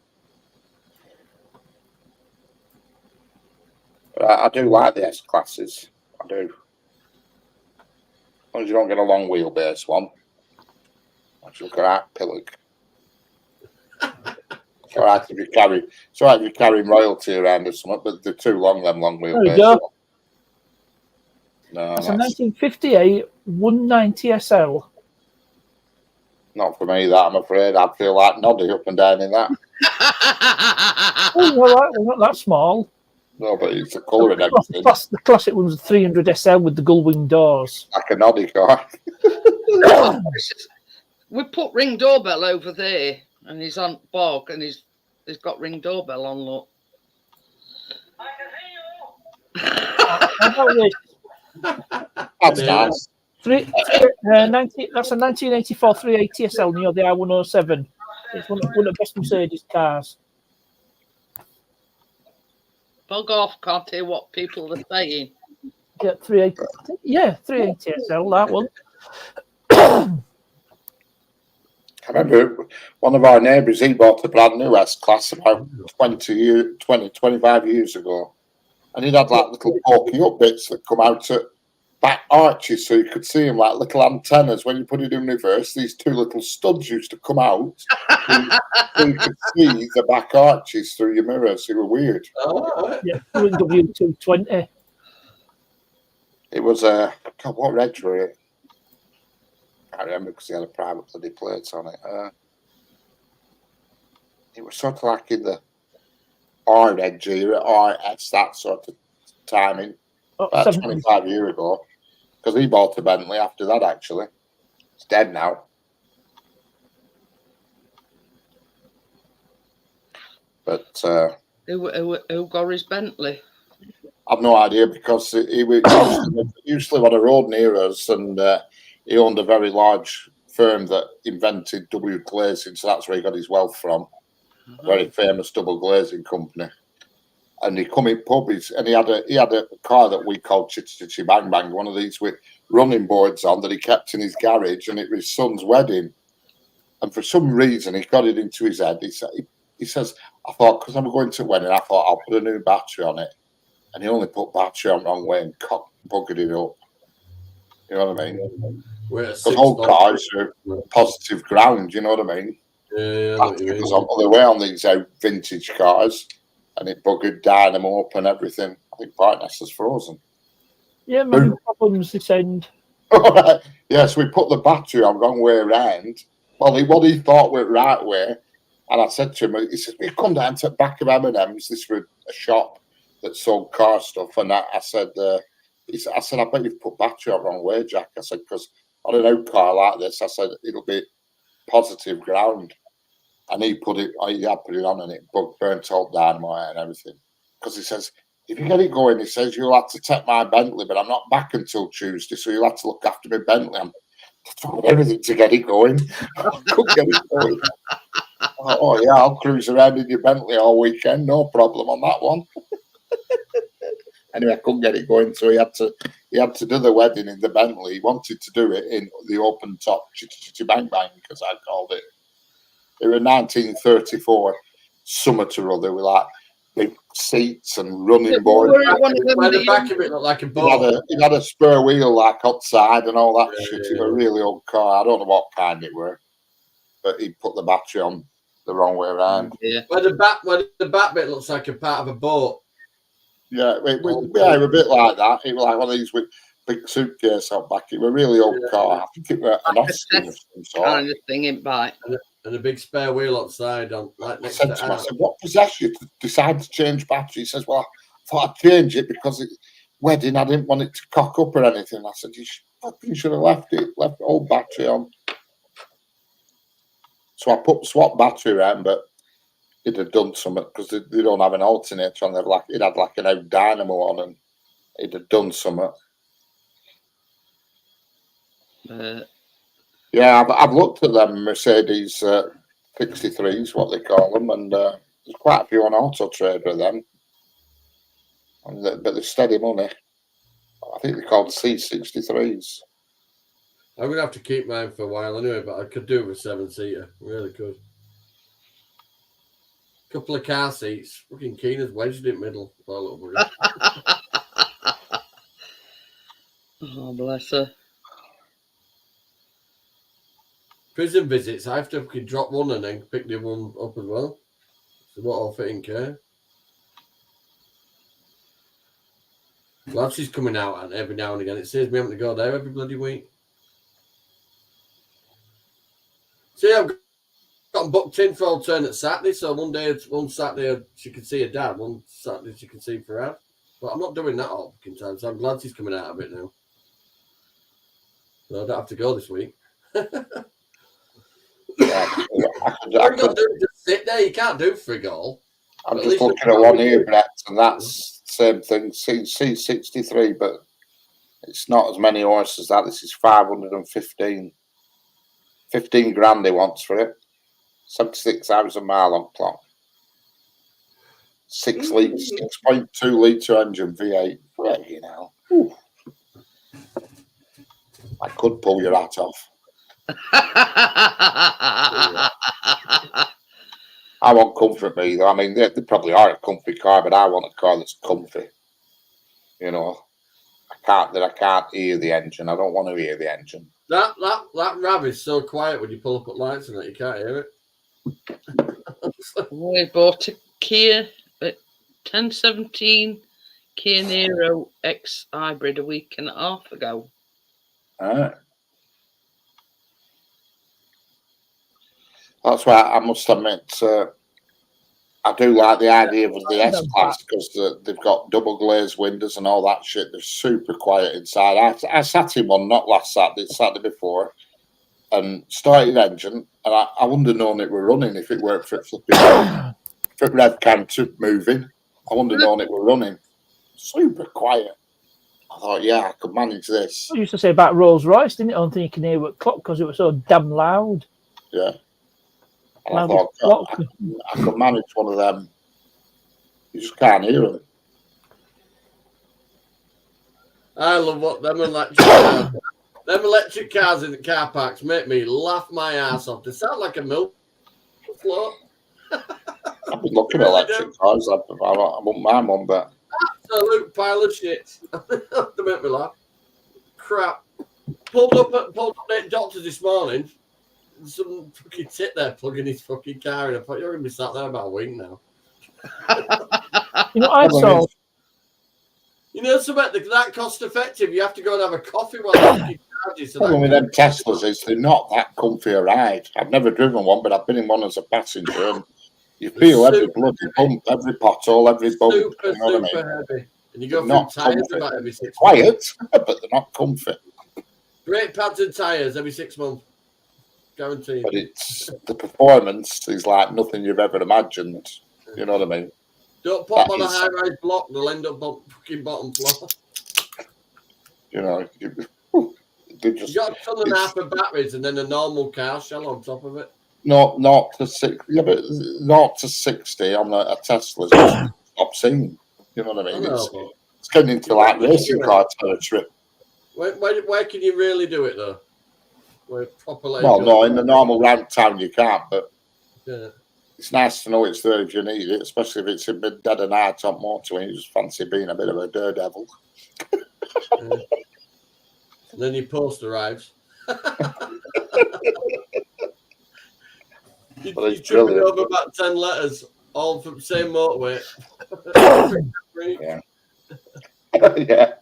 I do like the S-Classes. I do. As long as you don't get a long wheelbase one. Let's look at that pillock. It's all right if you're carrying royalty around or something, but they're too long, them long wheelbase. There you go. No, that's a 1958 190 SL. Not for me, that, I'm afraid. I'd feel like Noddy up and down in that. Oh, all right, well, not that small. No, but it's the colour and everything. The classic one was a 300 SL with the gull-wing doors. Like a Noddy car. We put Ring Doorbell over there, and he's on bog, and he's got Ring Doorbell on, look. I can hear you. That's nice. That's a 1984 380 SL near the I-107. It's one of the best Mercedes cars. Bug off, can't hear what people are saying. Yeah, 380. Yeah, 380 SL, that one. I remember one of our neighbours, he bought a brand new S-Class about 25 years ago. And he'd had like little pokey up bits that come out at back arches, so you could see them like little antennas. When you put it in reverse, these 2 little studs used to come out, so you could see the back arches through your mirrors. They were weird. Oh, yeah, W220. It was a what reg were it? can't remember because he had a private bloody plate on it. It was sort of like in the R-Edge era, RS, that sort of timing, about 25 years ago. Because he bought a Bentley after that, actually. It's dead now. But who got his Bentley? I've no idea because he used to live on a road near us, and he owned a very large firm that invented double glazing, so that's where he got his wealth from. A very famous double glazing company. And he come in pubs, and he had a car that we called Chitty Chitty Bang Bang, one of these with running boards on that he kept in his garage, and it was his son's wedding. And for some reason, he got it into his head. He says, I thought, because I'm going to a wedding, I thought I'll put a new battery on it. And he only put battery on the wrong way and buggered it up. You know what I mean? Because old cars are positive ground, you know what I mean? Yeah, Battery was on the way on these vintage cars, and it buggered dynamo up and everything. I think part nest is frozen. Yeah, many problems this end. Yes, we put the battery on wrong way around. Well, what he thought went right way, and I said to him, he said, "We come down to the back of M&M's. This was a shop that sold car stuff." And I said, I bet you've put battery on wrong way, Jack. I said, because on an old car like this, I said it'll be positive ground. And he had put it on, and it burnt all dynamo and everything. Because he says, if you get it going, he says, you'll have to take my Bentley, but I'm not back until Tuesday, so you'll have to look after my Bentley. I'm trying everything to get it going. I couldn't get it going. Oh, yeah, I'll cruise around in your Bentley all weekend, no problem on that one. Anyway, I couldn't get it going, so he had to do the wedding in the Bentley. He wanted to do it in the open top Chitty Chitty Bang Bang, because I called it. It was 1934 summer to other with like big seats and running boards. Where the back of it looked like a boat. It had a spare wheel like outside and all that shit. It was a really old car. I don't know what kind it were, but he put the battery on the wrong way around. Yeah. Where the back bit looks like a part of a boat. Yeah, it was a bit like that. It was like one of these with big suitcase out back. It was a really old car. I think it was an Austin of some sort. Kind of thing in back. And a big spare wheel outside on like next to I said, what possessed you to decide to change battery? He says, well, I thought I'd change it because wedding, I didn't want it to cock up or anything. I said, you should have left the old battery on. So I swap battery around, but it had done something because they don't have an alternator on. It had like an old dynamo on, and it had done something. Yeah, I've looked at them Mercedes 63s, what they call them, and there's quite a few on Auto Trader of them. But they're steady money. I think they're called C63s. I'm going to have to keep mine for a while anyway, but I could do it with 7-seater. Really could. Couple of car seats. Fucking Keena's wedged it middle. Oh, bless her. Prison visits, I have to fucking drop one and then pick the other one up as well. So what I'll fit in care. Gladsy's coming out and every now and again. It saves me having to go there every bloody week. See, I've got booked in for alternate Saturday, so one Saturday she can see her dad, one Saturday she can see Farad. But I'm not doing that all fucking time, so I'm glad she's coming out of it now. So I don't have to go this week. I could just sit there. You can't do Frigol. I'm just looking at one here, Brett, and that's the same thing. C63, but it's not as many horses as that. This is 515. 15 grand he wants for it. 76,000 mile on clock. 6.2 litre engine V8. You know, I could pull your hat off. I want comfort, me though. I mean, they probably are a comfy car, but I want a car that's comfy. You know, I can't hear the engine. I don't want to hear the engine. That RAV is so quiet when you pull up at lights and that you can't hear it. We bought a Kia at 1017 Kia Niro X Hybrid a week and a half ago. All right. That's why I must admit, I do like the idea of the S-Class because they've got double glazed windows and all that shit. They're super quiet inside. I sat in one not last Saturday, Saturday before, and started engine, and I wouldn't have known it were running if it weren't for for red can moving. I wouldn't have known it were running. Super quiet. I thought, yeah, I could manage this. I used to say about Rolls Royce, didn't it? I don't think you can hear what clock because it was so damn loud. Yeah. And I Loud thought, clock. I could manage one of them. You just can't hear them. I love what them electric cars in the car parks make me laugh my ass off. They sound like a milk float. I've been looking at electric cars. I wouldn't mind one, but Absolute pile of shit. They make me laugh. Crap. Pulled up at doctor's this morning. Some fucking tit there plugging his fucking car in. I thought you're gonna be sat there about a week now. You know, I saw. You know, something that cost effective. You have to go and have a coffee while the fucking charges. the problem with them Teslas is they're not that comfy a ride. I've never driven one, but I've been in one as a passenger, and you feel every bloody bump, every pothole, every bump. Super, you know what I mean? heavy. And you go through Not tyres comfy. about every 6 months. Quiet, but they're not comfy. Brake pads and tyres every 6 months. Guaranteed. But it's the performance is like nothing you've ever imagined. You know what I mean? Don't pop That on a is- high-rise block, they'll end up on fucking bottom floor. You know, they just You got a ton and a half of batteries and then a normal car shell on top of it. not to 6. Yeah, but 0 to 60 on a Tesla is just obscene. You know what I I mean? know, but It's getting into like racing car territory. where can you really do it though? Where properly? Well, no, in the normal round town you can't, but Yeah. it's nice to know it's there if you need it, especially if it's a bit dead of night on motorway and you just fancy being a bit of a daredevil. And then your post arrives. you it's tripping brilliant. over about 10 letters, all from the same motorway. Yeah. Yeah.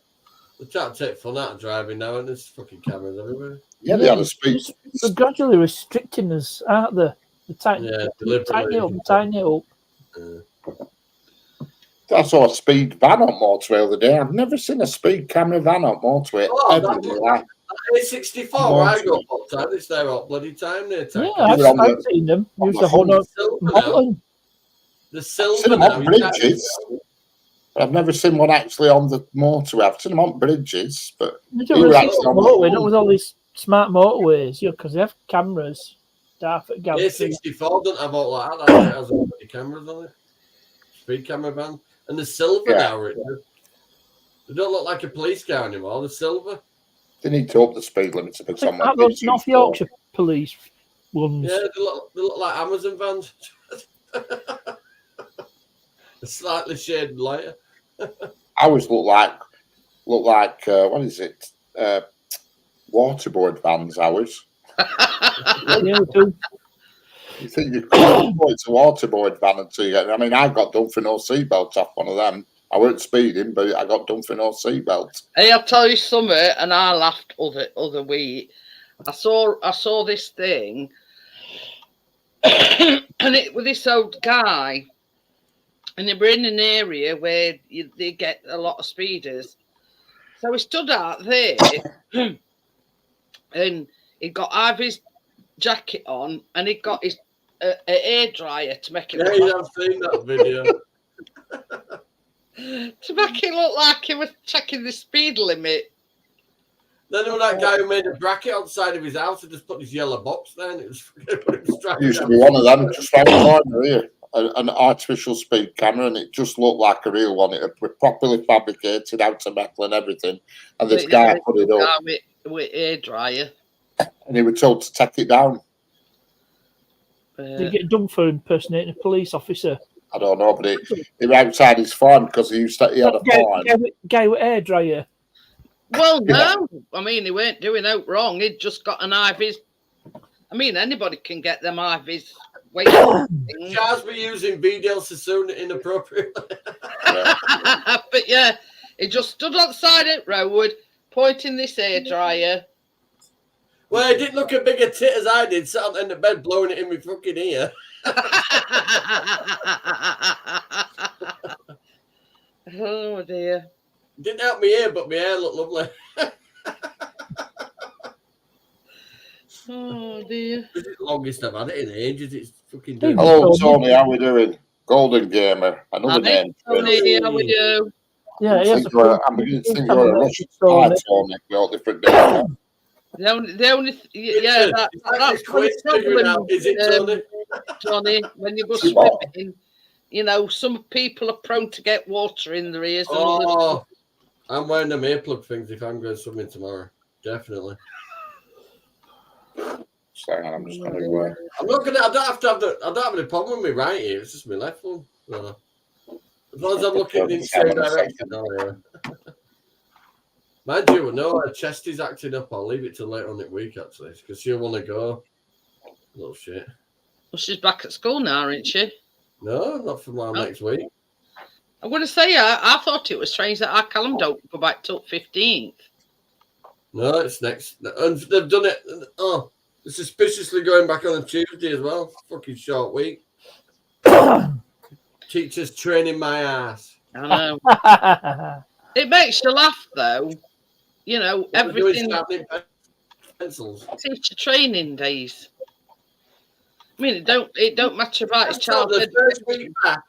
They try to take fun out of driving now, and there's fucking cameras everywhere. Yeah, they had a speed. They're gradually restricting us, aren't they? The tighten Yeah, it deliberately. up, tighten it up. I saw a speed van on motorway the other day. I've never seen a speed camera van on motorway Oh, ever in my life. A64, where I go all the time. It's there all bloody time near time. Yeah, You're on I've the- seen them. on Use the the Honda Silver now. Mountain. The I've seen silver them now. on you can't- bridges. But I've never seen one actually on the motorway. I've seen them on bridges, but They You do were it actually on the motorway, not with all these smart motorways, because they have cameras. Daft at Galaxy. A64 don't have all that. That has all the cameras on it. Speed camera van. And the silver Yeah. now, Richard. They don't look like a police car anymore. The silver. they need to up the speed limit a bit. I think that those North Yorkshire police ones. Yeah, they look like Amazon vans. Slightly shaded lighter. Ours look like what is it? Waterboard vans. Ours. Yeah, they do. You think you can't go it's a waterboard van until you get. I mean, I got done for no seatbelt off one of them. I weren't speeding, but I got done for no seatbelt. Hey, I'll tell you something, and I laughed other week. I saw this thing, and it was this old guy, and they were in an area where they get a lot of speeders. So he stood out there, and he got either his jacket on, and he got his hair dryer to make it Yeah, look you like, have seen that video. to make it look like he was checking the speed limit. Then there was that guy who made a bracket outside of his house and just put this yellow box there, and it was Used to be one of them just round the corner here, an artificial speed camera, and it just looked like a real one. It was properly fabricated out of metal and everything. And this guy put it up, With hair dryer. and he was told to take it down. They get done for impersonating a police officer. I don't know, but he was outside his farm because he had a farm. Guy with hair dryer. Well, no. I mean, he weren't doing out wrong. He'd just got an Ivy's. I mean, anybody can get them Ivy's. Wait. Charles be using VDL Sassoon inappropriately. But yeah, he just stood on the side of the road, pointing this hair dryer. Well, he didn't look a bigger tit as I did, sat on the bed blowing it in my fucking ear. Oh dear. Didn't help me ear, but my hair looked lovely. Oh dear. This is the longest I've had it in ages. It's fucking Hey, doing. Hello, Tony. How we doing? Golden Gamer. Another Hi, name. Tony, how are you? Yeah, he has a I'm beginning to think you're a Russian spy, Tony. We're all different names. The only yeah, that's one problem, Is it Tony? Johnny, when you go swimming, you know, some people are prone to get water in their ears. And others. Oh, I'm wearing them earplug things if I'm going swimming tomorrow. Definitely. Hang on, I'm just going to. I'm not gonna. I don't have any problem with my right ear. It's just my left one. So, as long as I'm looking in the same direction. Oh, yeah. Mind you, no, her chest is acting up. I'll leave it till later on the week actually, because she'll want to go. Little shit. Well, she's back at school now, isn't she? No, not from next week. I'm going to say, I thought it was strange that our Callum don't go back till 15th. No, it's next. And they've done it. Oh, they're suspiciously going back on a Tuesday as well. Fucking short week. Teachers training my ass. I know. It makes you laugh, though. You know, everything. Pencils. Teacher training days. I mean, it don't matter about his child. The first week back,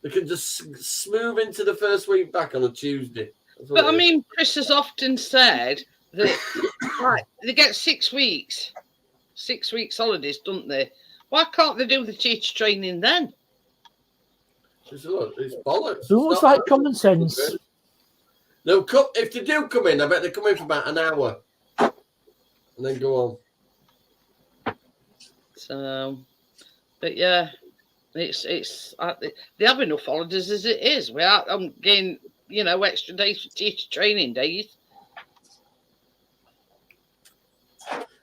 they can just smooth into the first week back on a Tuesday. But I mean, Chris has often said that right, they get 6 weeks. 6 weeks holidays, don't they? Why can't they do the teacher training then? It's bollocks. It's almost like common sense. No, if they do come in, I bet they come in for about an hour and then go on. So, but yeah, it's they have enough holidays as it is. I'm getting, you know, extra days for teacher training days.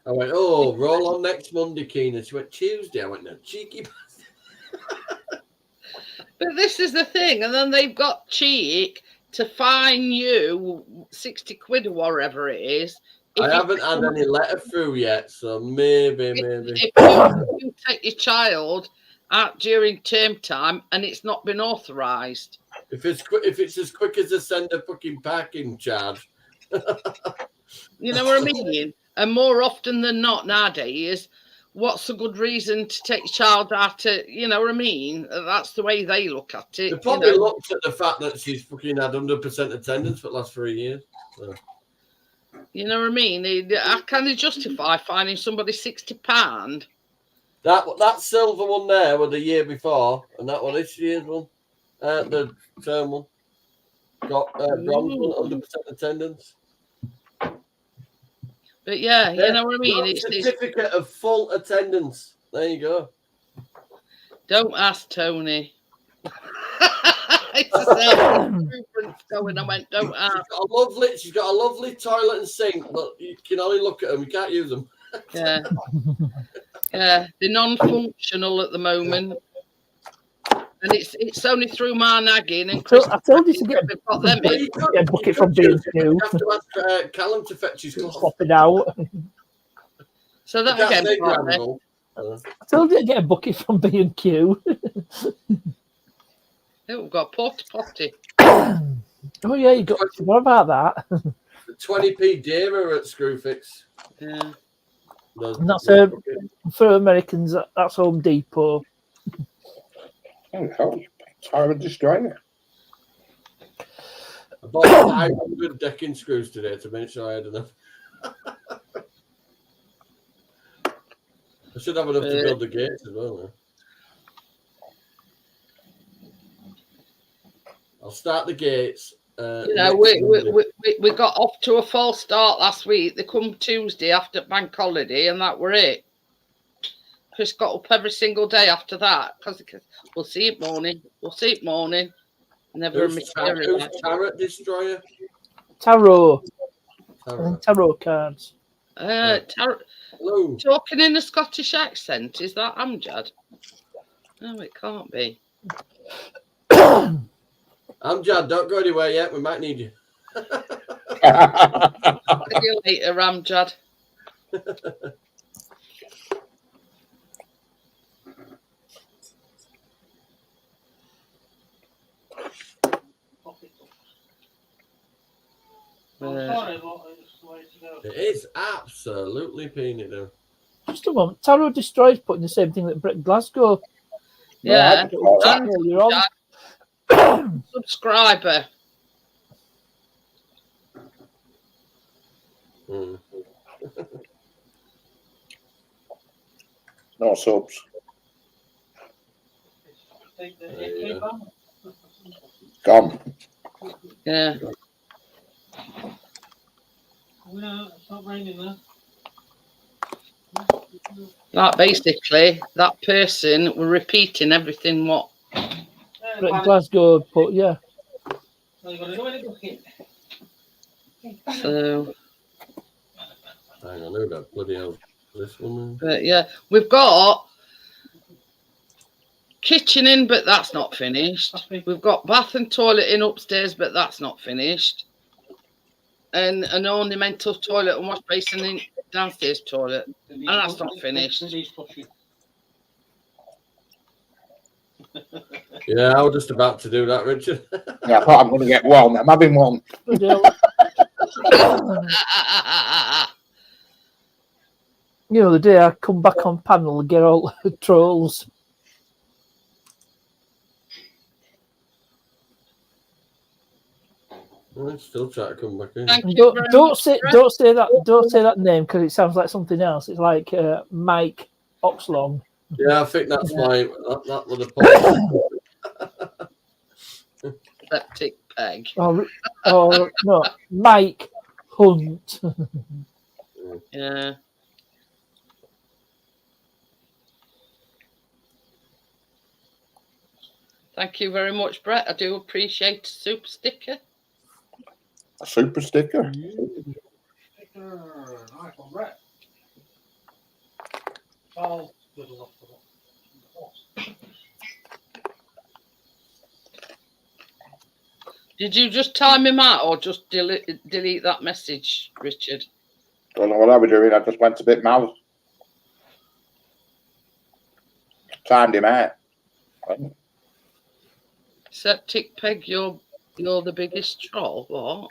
I went, oh, roll on next Monday, Keena. She went, Tuesday. I went, no, cheeky bastard. But this is the thing, and then they've got cheek to fine you 60 quid or whatever it is. I haven't had any letter through yet, so maybe. If you take your child out during term time and it's not been authorised. If it's as quick as a send a fucking parking charge. You know what I mean? And more often than not nowadays, what's a good reason to take your child out to, you know what I mean? That's the way they look at it. They probably looked at the fact that she's fucking had 100% attendance for the last 3 years. So. You know what I mean? How can they justify finding somebody £60? That silver one there was the year before, and that one this year's one, the term one, got bronze one, 100% attendance. But yeah, you know what I mean? It's a certificate of full attendance. There you go. Don't ask Tony. It's a self-improvement going. I went, don't ask. She's got a lovely toilet and sink, but you can only look at them. You can't use them. Yeah. Yeah, they're non-functional at the moment. And it's only through my nagging and Chris. I told you to get a bucket from B&Q. You have to ask Callum to fetch his cloth. Swap it out. So that again, I told you to get a bucket from B&Q. Oh, we've got a porta potty. Oh yeah, you got. What about that? 20p dearer at Screwfix. Yeah. And that's for Americans. That's Home Depot. Oh, hell. Tyrant Destroyer. I bought 500 decking screws today to make sure I had enough. I should have enough to build the gates as well. Though. I'll start the gates. You know, we got off to a false start last week. They come Tuesday after bank holiday, and that were it. Chris got up every single day after that because we'll see it morning. We'll see it morning. Never Who's Tarot Destroyer? Tarot cards. Tarot. Hello. Talking in a Scottish accent, is that Amjad? No, it can't be. Amjad, don't go anywhere yet. We might need you. See you later, Amjad. I'm sorry, but it's the way to go. It is absolutely peanut now. Just a moment. Taro Destroy's putting the same thing that Brett Glasgow. Yeah. Well, And You're on. subscriber. Mm. no subs. Take the There you keep go. on. Gone. Yeah. No, it's not raining there. Like basically, that person were repeating everything what. Brett Glasgow put, yeah. So you've got to go in the bucket. So, Hang on, who that bloody hell? This one. but yeah, we've got kitchen in, but that's not finished. We've got bath and toilet in upstairs, but that's not finished. And an ornamental toilet and wash basin in downstairs toilet. And that's not finished. Yeah, I was just about to do that, Richard. Yeah, I thought I'm going to get one. I'm having one. Bloody hell. You know, the day I come back on panel and get all the trolls. I'm still trying to come back in. Thank And you very don't much, say that name because it sounds like something else. It's like Mike Oxlong. Yeah, I think that's why that was the point. septic peg. Or no, Mike Hunt. Yeah. Thank you very much, Brett. I do appreciate a super sticker. A super sticker. Nice one, Brett. Oh, good enough for that. Did you just time him out or just delete that message, Richard? Don't know what I was doing. I just went a bit mad. Timed him out. Septic peg, you're the biggest troll. What?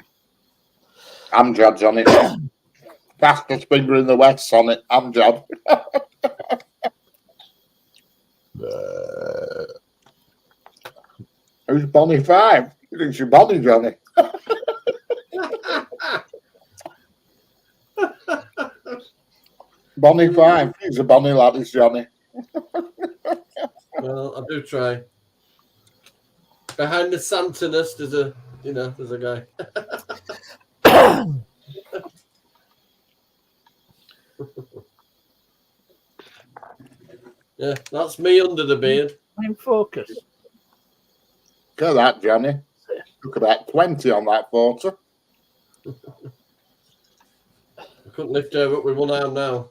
Amjad's on it. Fastest finger in the West on it. Amjad. Who's Bonnie 5? You think she's Bonnie, Johnny? Bonnie 5. He's a Bonnie lad, is Johnny. Well, I do try. Behind the Santanus, there's a guy. Yeah, that's me under the beard. I'm focused. Look at that, Johnny. Look about 20 on that photo. I couldn't lift her up with one arm now.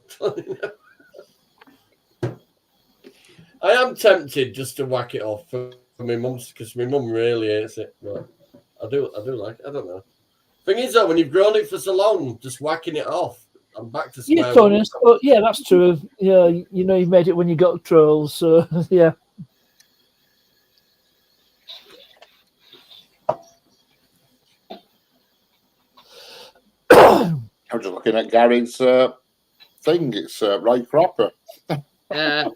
I am tempted just to whack it off for my mum's because my mum really hates it. But I do like it. I don't know. Thing is though, when you've grown it for so long, just whacking it off, I'm back to square Yeah, Tony. Oh, yeah, that's true. Yeah, you know, you made it when you got trolls. So yeah. I was just looking at Gary's thing. It's Ray Cropper. Yeah.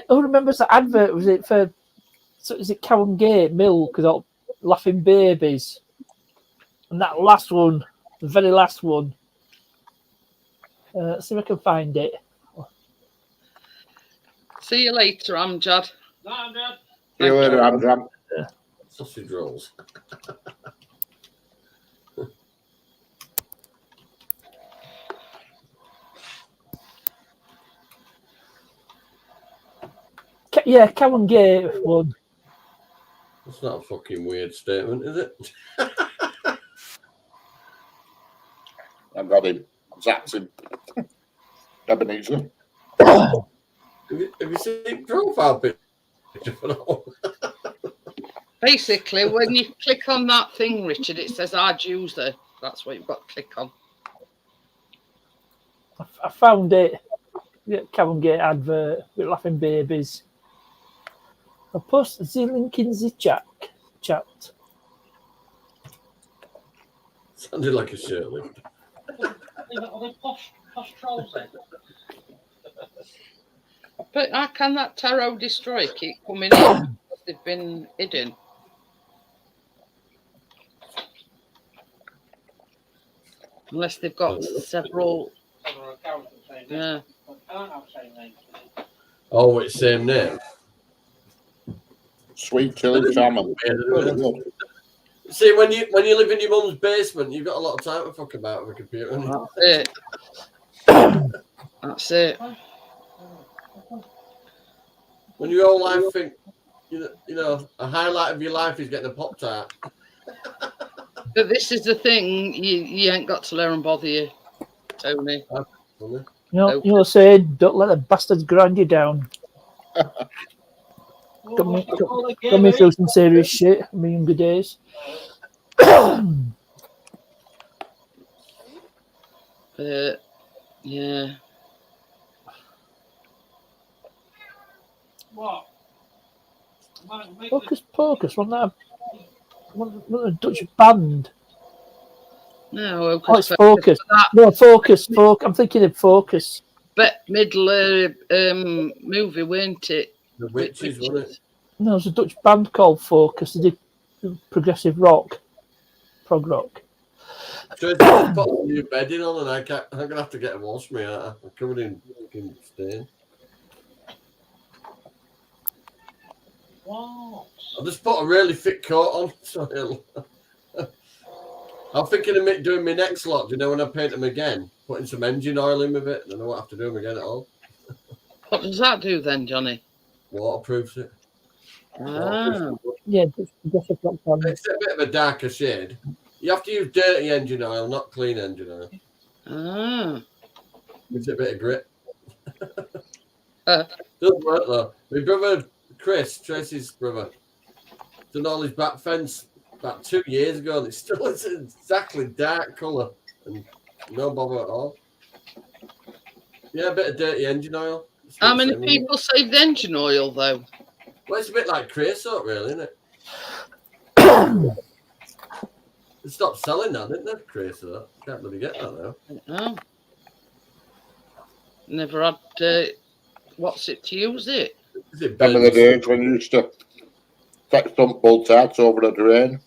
Who remembers that advert? Was it for? So is it Cowan Gate Milk? Because Laughing Babies, and that last one, the very last one. See if I can find it. See you later, Amjad. No, I'm dead. See you later, Amjad. sausage rolls. Yeah, Cowan Gate one. That's not a fucking weird statement, is it? I've got him. Zapped him. Ebenezer. Have you seen profile picture for that one? Basically, when you click on that thing, Richard, it says add user. That's what you've got to click on. I found it. Cavern Gate advert with laughing babies. I posted the link in the chat. Sounded like a shirt lift. Are they posh trolls then? But how can that tarot destroy keep coming in? Because they've been hidden. Unless they've got several. Accounts the same name. Yeah. But I don't have the same name. Oh, it's same name. Sweet chili salmon. Really good. See, when you live in your mum's basement, you've got a lot of time to fuck about with a computer. haven't you? That's it. That's it. When your whole life think, you know, a highlight of your life is getting a Pop Tart. But this is the thing, you ain't got to let them bother you, Tony. Funny. You say, don't let the bastards grind you down. Got me through some serious shit in my younger days. Yeah. What? Pocus, wasn't that a Dutch band? No, Oh, it's Focus. No, Focus. I'm thinking of Focus. But middle movie, weren't it? The Witches, wasn't it? No, there's a Dutch band called Focus. They did progressive rock, prog rock. So if I put a new bedding on, and I'm gonna have to get a wash me. I'm covered in fucking stain. What? I'll just put a really thick coat on. So I'm thinking of doing my next lot. Do you know when I paint them again? Putting some engine oil in with it, and I don't have to do them again at all. What does that do then, Johnny? Waterproofs it. Ah. Yeah, progressive rock band. It's a bit of a darker shade. You have to use dirty engine oil, not clean engine oil. Ah. Gives it a bit of grit. Doesn't work though. My brother Chris, Tracy's brother, done all his back fence about 2 years ago, and it's still exactly dark colour and no bother at all. Yeah, a bit of dirty engine oil. How many people saved engine oil though? Well, it's a bit like creosote, really, isn't it? They stopped selling that, didn't they? Creosote. Can't really get that now. Oh. Never had what's it to use it? Is it Remember the days when you used to take stump bolts out over the drain?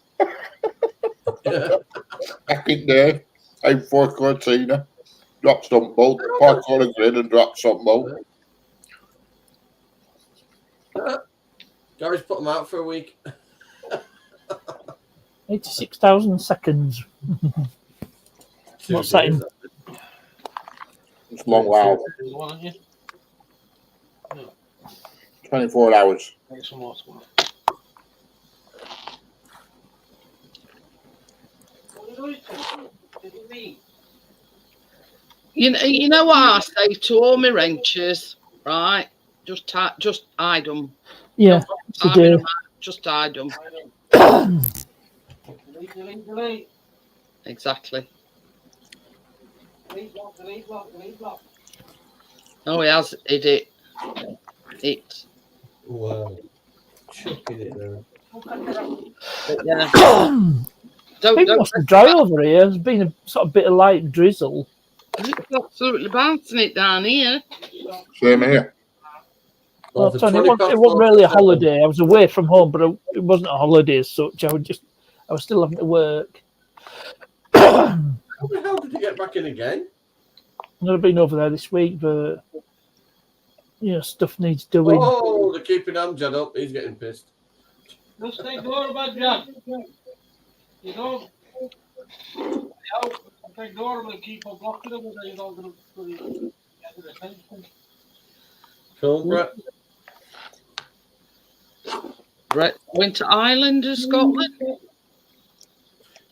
Yeah. Back in there, out for Cortina, drop stump bolt, park on a grid and drop stump bolt. Gary's put them out for a week. 86,000 seconds. What's that in? It's a long while. 24 hours. Make some more. You know what I say to all my wrenches, right? Just hide them. Yeah, today. Just hide them. Delete. Exactly. Delete block. Oh, he has hid it. Wow. Chucking it there. But yeah. It must be dry over here. There's been a sort of bit of light drizzle. It's absolutely bouncing it down here. Same here. Well, Tony, it wasn't really a holiday. I was away from home, but it wasn't a holiday as such. I was still having to work. How the hell did you get back in again? I've never been over there this week, but stuff needs doing. Oh, they're keeping Amjad up. He's getting pissed. Just ignore about John. You know, ignore him and keep on blocking him, and then you're not going to get the attention. Cool, Brett. Right, Winter Island of Scotland.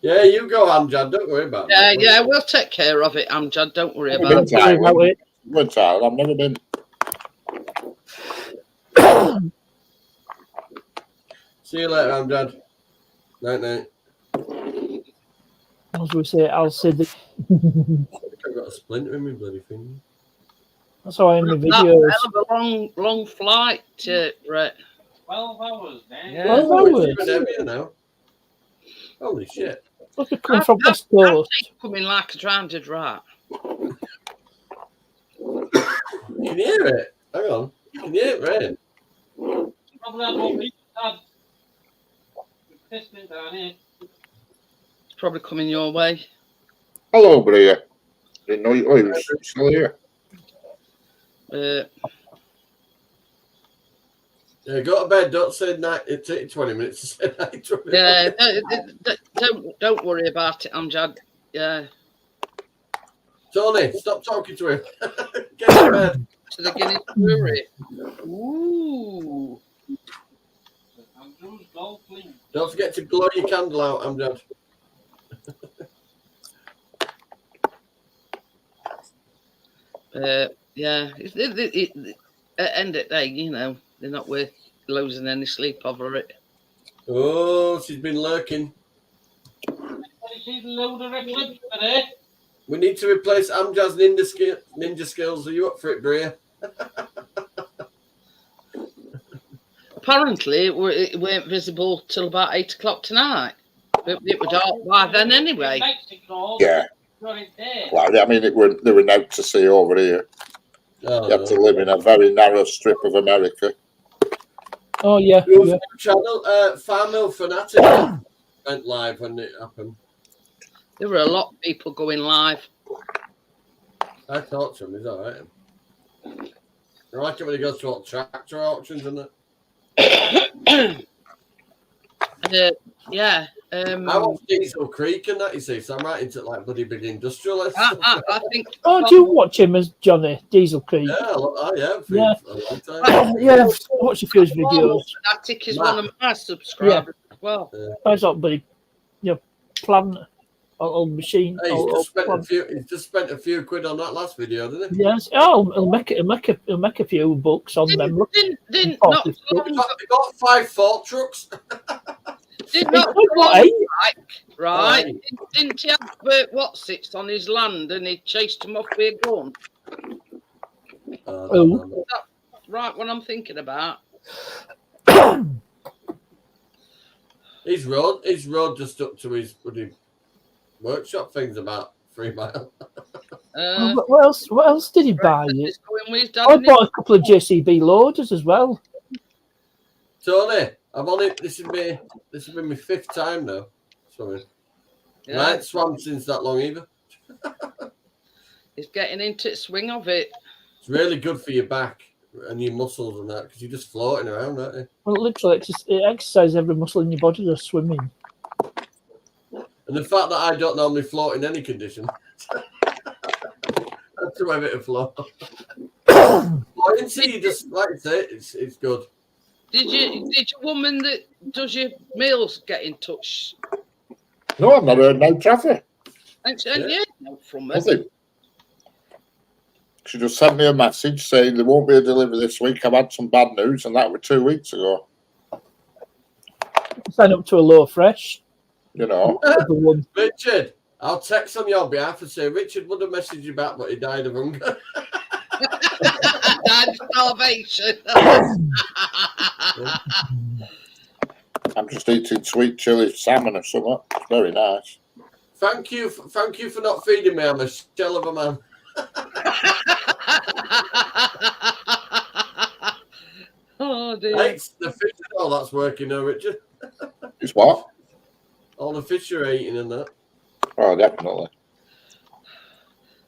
Yeah, you go, Amjad. Don't worry about it. Yeah, we'll take care of it, Amjad. Don't worry about it. Good child. I've never been. See you later, Amjad. Night. As we say, I'll say that. got a splinter in my bloody finger. That's how I end my That videos. hell of a long flight, Brett. 12 hours, man. Yeah. Well, Oh, hours. it's even heavier now. Holy shit. Must be coming from West Coast. Coming like a drowned rat. Can you hear it? Hang on. Can you hear it rain? Probably had more people had. Pissed down here. It's probably coming your way. Hello, Bria. Didn't know you were still here. Yeah, go to bed. Don't say night. It takes 20 minutes to say night. 20 Yeah, don't worry about it, Amjad. Yeah, Tony, stop talking to him. Get to bed. to the Guinness Brewery. Ooh. Andrew's gold clean. Don't forget to blow your candle out, Amjad. Yeah. At the end of the day, you know, they're not worth losing any sleep over it. Oh, she's been lurking. She's a load of eclipse today. We need to replace Amjad's ninja skills. Are you up for it, Bria? Apparently, it weren't visible till about 8 o'clock tonight. It was dark by then anyway. Yeah. Got it there. Well, I mean, there were no to see over here. Oh, You have to live in a very narrow strip of America. Oh, yeah. Your Yeah. channel, Farmil Fanatic went live when it happened. There were a lot of people going live. I talked to him. He's all right. I like it when he goes to all tractor auctions, isn't it? Yeah. I watch Diesel Creek and that, you see, so I'm right into like bloody big industrialists. I think. Oh, do you watch him as Johnny Diesel Creek? Yeah, Yeah. for a long time. Yeah, I've watched a few of his videos. Fanatic is one of my subscribers as well. That's not bloody, plan on machine. Hey, or plan. he's just spent a few quid on that last video, didn't he? Yes. Oh, he'll make a few bucks on them. Didn't Oh, not it's so He long got 5 fork trucks. Didn't not It's so long like, back, right? Didn't he have what's it on his land and he chased him off with a gun? Oh. Right, what I'm thinking about. His road just up to his bloody workshop thing's about 3 miles. What else did he buy? He's going with his dad, I isn't he? bought a couple of JCB loaders as well. Tony, I'm on it. This has been my 5th time now. Sorry. Yeah. I ain't swam since that long either. He's getting into the swing of it. It's really good for your back and your muscles and that because you're just floating around, aren't you? Well, literally, it exercises every muscle in your body just swimming. And the fact that I don't normally float in any condition. That's a bit of flow. Buoyancy, you just like I say, it's good. Did your woman that does your meals get in touch? No, I've not heard no traffic. And yeah, no, from her. Nothing. She just sent me a message saying there won't be a delivery this week. I've had some bad news, and that was 2 weeks ago. Sign up to a low fresh. You know. The one. Richard, I'll text on your behalf and say Richard would have messaged you back, but he died of hunger. Died of starvation. Oh, I'm just eating sweet chili salmon or something. It's very nice. Thank you for not feeding me. I'm a shell of a man. Oh dear. Thanks. The fish and all that's working now, Richard. It's what? All the fish you're eating and that. Oh, definitely.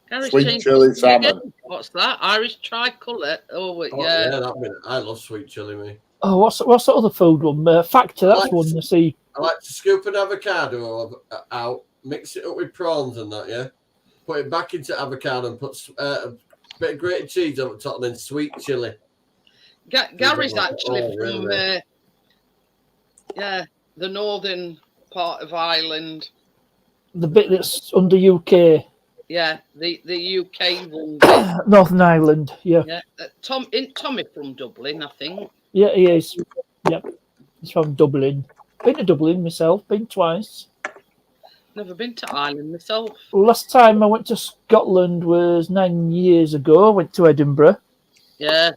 Gary's Sweet changed chili his name salmon. again. What's that? Irish tricolour. Oh, Oh, yeah. I love sweet chili, me. Oh, what's the other food one? Factor. That's Like- one you see. I like to scoop an avocado out, mix it up with prawns and that, yeah. Put it back into avocado and put a bit of grated cheese over the top and then sweet chili. Gary's actually Oh, from, really? the northern part of Ireland. The bit that's under UK, Yeah, the UK one. Northern Ireland. Yeah, Yeah, Tommy from Dublin, I think. yeah, he is. Yep, he's from Dublin. Been to Dublin myself. Been twice. Never been to Ireland myself. Last time I went to Scotland was 9 years ago. I went to Edinburgh. Yeah.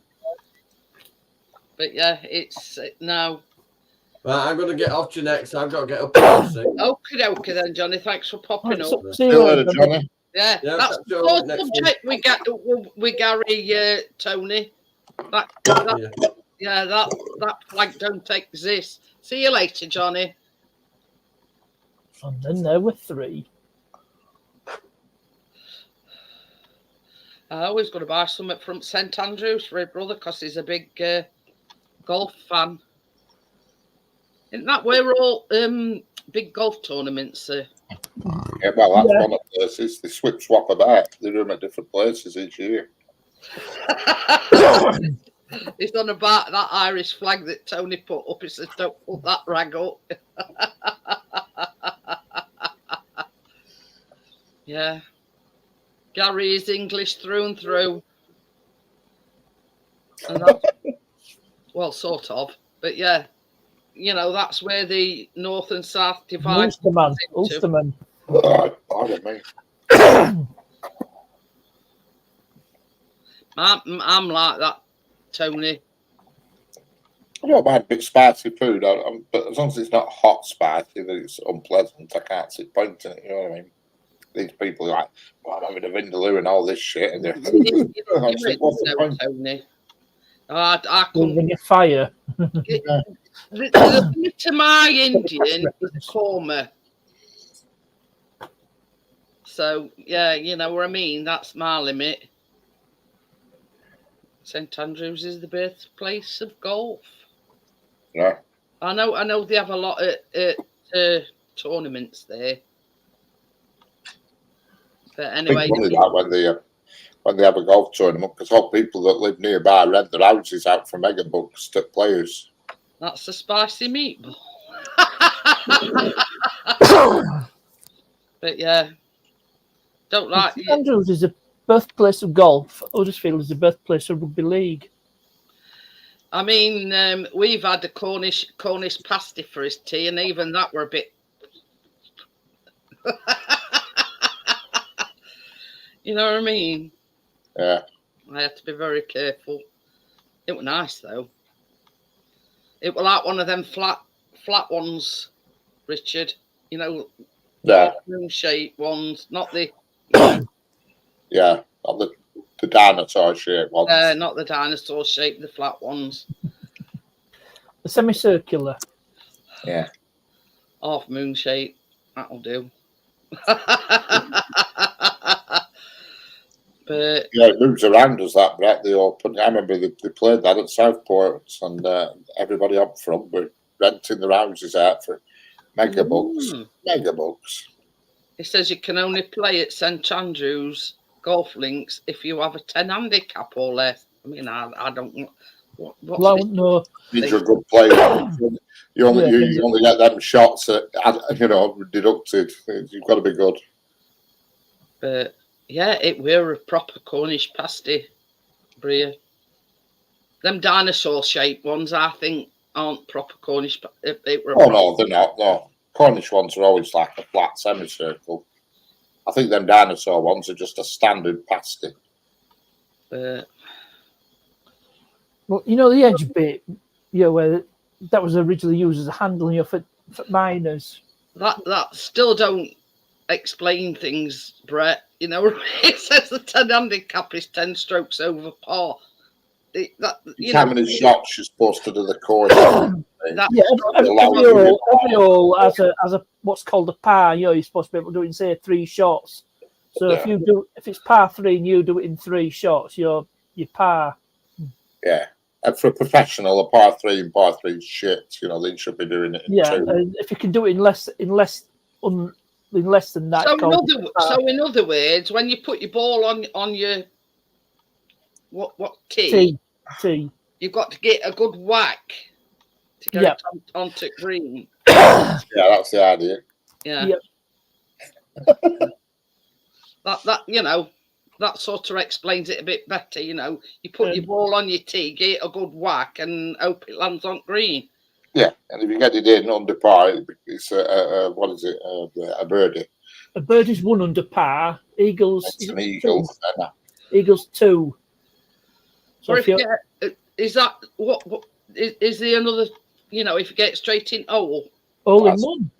But yeah, it's now. Right, I'm going to get off to next. I've got to get up at 6. Okay then, Johnny. Thanks for popping Right, up. so, see See you you later, later, Johnny. Yeah, Yeah, that's catch the you sort next of subject we Gary, Tony. That flag don't exist. See you later, Johnny. And then there were 3. I always got to buy something from St Andrews for his brother because he's a big golf fan. Isn't that where all big golf tournaments are? Yeah, well, that's Yeah. one of the places. They swap about. They do them at different places each year. It's on about that Irish flag that Tony put up. He says, don't put that rag up. Yeah. Gary is English through and through. And well, sort of. But yeah, you know, that's where the north and south divide. Ulsterman. Pardon me. I'm like that, Tony. I don't mind a bit spicy food, but as long as it's not hot spicy, that it's unpleasant, I can't see point in it, you know what I mean? These people are like, well, I'm having a vindaloo and all this shit, and they're like, what's the point? Tony. I couldn't. When you fire. The limit to my Indian is korma. So, yeah, you know what I mean? That's my limit. St Andrews is the birthplace of golf. Yeah. I know they have a lot of tournaments there. But anyway, It's funny that when they have a golf tournament, because all people that live nearby rent their houses out for mega bucks to players. that's the spicy meatball. But yeah, don't like St Andrews is the birthplace of golf. Huddersfield is the birthplace of rugby league. I mean, we've had a Cornish pasty for his tea, and even that were a bit. You know what I mean? Yeah. I had to be very careful. It was nice though. It was like one of them flat ones, Richard. You know, moon shaped ones, not the. Yeah, not the dinosaur shaped ones. Not the dinosaur shape, the flat ones. The semicircular. Yeah. Half moon shape. That'll do. But yeah, it moves around as that, Brett. They open. I remember they played that at Southport, and everybody up front were renting their houses out for mega bucks. Mega bucks. It says you can only play at St Andrews golf links if you have a 10 handicap or less. I mean, I don't know. Well, no. You're a good player. You only get them shots deducted. You've got to be good. But yeah, it were a proper Cornish pasty, Bria. Them dinosaur shaped ones, I think, aren't proper Cornish. No, they're not. No, Cornish ones are always like a flat semicircle. I think them dinosaur ones are just a standard pasty. But well, you know the edge bit, where that was originally used as a handle, for miners. That still don't explain things, Brett. You know, it says the 10 handicap is 10 strokes over par. How many shots you're supposed to do the course? Every hole has a what's called a par. You're supposed to be able to do it in, say, 3 shots. So if it's par 3 and you do it in 3 shots, you're par. Yeah, and for a professional, a par 3 and par 3 is shit. They should be doing it in 2. If you can do it in less than that. So in other words, when you put your ball on your what tee, you've got to get a good whack to get it onto green. Yeah, that's the idea. Yeah. That sort of explains it a bit better. You put your ball on your tee, get a good whack, and hope it lands on green. Yeah, and if you get it in under par, it's what is it? A birdie. A birdie's 1 under par. Eagles. It's Is an it eagle. 2? Eagles 2. So Or if if you you get, is that what is there another? You know, if you get straight in hole. all in That's- one.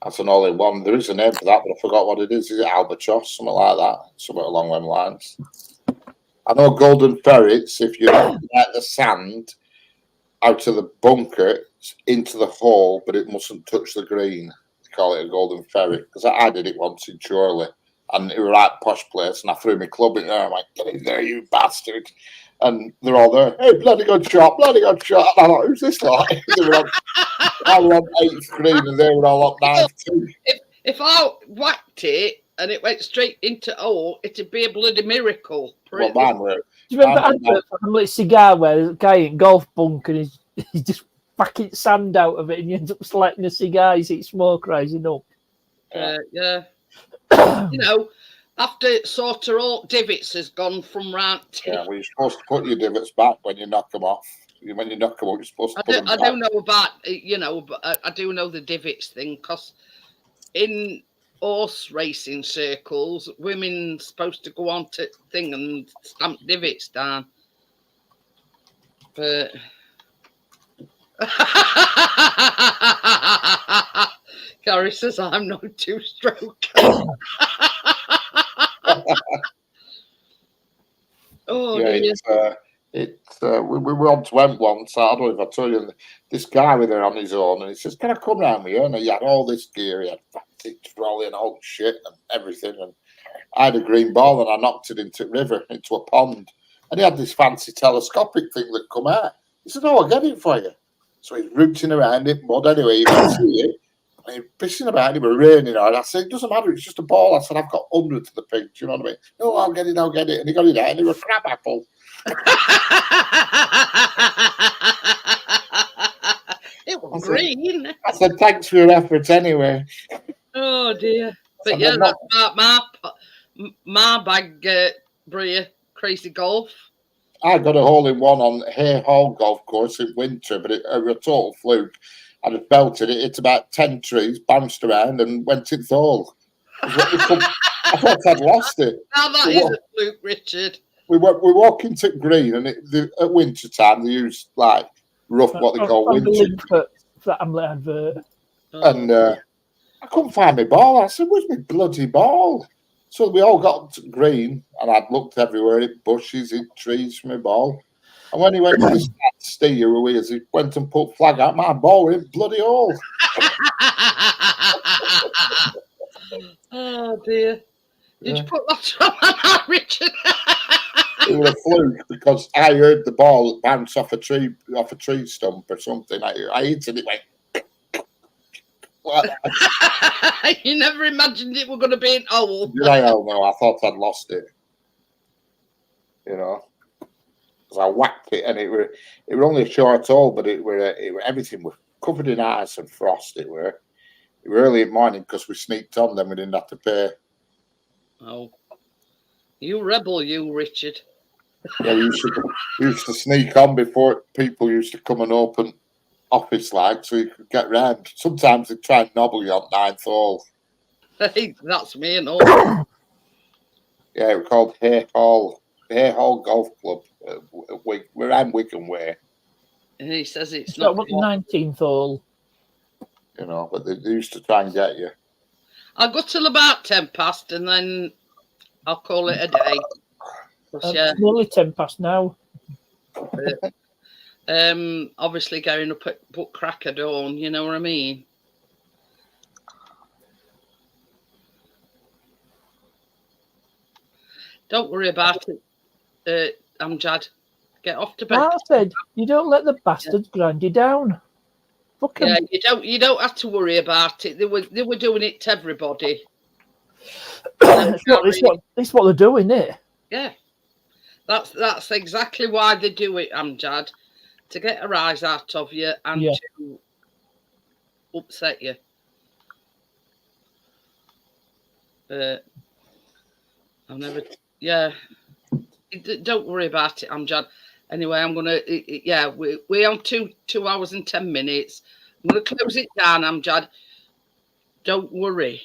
That's an all-in-one. There is a name for that, but I forgot what it is. Is it albatross? Something like that. Something along them lines. I know golden ferrets. If you let the sand out of the bunker into the hole, but it mustn't touch the green. They call it a golden ferret because I did it once in Chorley, and it was a right posh place, and I threw my club in there. I'm like, get in there, you bastard! And they're all there. Hey, bloody good shot, bloody good shot. And I thought, who's this like? I was on 8th green, and they were all up 9th too. If I whacked it and it went straight into hole, it'd be a bloody miracle. Well, mine were. Do you remember adverts on the cigar where there's a guy in golf bunk and he's just fucking sand out of it and he ends up lighting a cigar, he's eating smoke rising up. Yeah. You know, after sort of all divots has gone from round. Yeah, well, you're supposed to put your divots back when you knock them off. When you knock them off, you're supposed to put them back. I don't know about, you know, but I do know the divots thing because in horse racing circles, women supposed to go on to thing and stamp divots down. But Gary says I'm not two-stroke. Oh, yeah, we went to Went once. I don't know if I told you. This guy with her on his own, and he says, "Can I come round with you?" And he had all this gear. He had fancy trolley and all shit and everything. And I had a green ball, and I knocked it into a river, into a pond. And he had this fancy telescopic thing that come out. He said, "Oh, I'll get it for you." So he's rooting around it, mud anyway. You can see it. And he's pissing about. It was raining hard. I said, "It doesn't matter. It's just a ball." I said, "I've got hundreds of the pig." Do you know what I mean? "No, I'll get it. I'll get it." And he got it out, and it was a crab apple. It was green. I said, "Thanks for your efforts anyway." Oh dear. But yeah, that's my bag, Bria, crazy golf. I got a hole-in-one on Hay Hall Golf Course in winter, but it was a total fluke. I just belted it. It's about 10 trees, bounced around, and went in the hole. I thought I'd lost it. Now that is a fluke, Richard. We walk into green, and at winter time they use like rough, what they call winter. For that Hamlet advert. And I couldn't find my ball. I said, "Where's my bloody ball?" So we all got to green, and I'd looked everywhere in bushes, in trees for my ball. And when he went to the steer, he went and put flag out. My ball in bloody hole. Oh dear! Did you put that on, Richard? It was a fluke because I heard the ball bounce off a tree stump or something. I hit it. It went. You never imagined it were going to be an owl. Did I? Hell no! I thought I'd lost it. You know, because I whacked it, and it were only a short hole, but everything was covered in ice and frost. It were early in the morning because we sneaked on. Then we didn't have to pay. Oh, you rebel, you Richard. Yeah, we used to sneak on before people used to come and open office like, so you could get round. Sometimes they try and nobble you on 9th hole. Hey, that's me and all. Yeah, we're called Hay Hall Golf Club. We're in Wigan Way. And he says it's not not. the 19th hole. You know, but they used to try and get you. I'll go till about 10 past, and then I'll call it a day. It's nearly 10 past now. Obviously going up at butt crack of dawn, you know what I mean? Don't worry about it, Amjad. Get off to bed. I said, you don't let the bastards grind you down. Fuck 'em. Yeah, you don't have to worry about it. They were doing it to everybody. It's what they're doing, isn't it? Yeah. That's exactly why they do it, Amjad. To get a rise out of you and to upset you. I've never. Yeah. Don't worry about it, Amjad. Anyway, I'm gonna. Yeah, we're on 2 hours and 10 minutes. I'm gonna close it down, Amjad. Don't worry.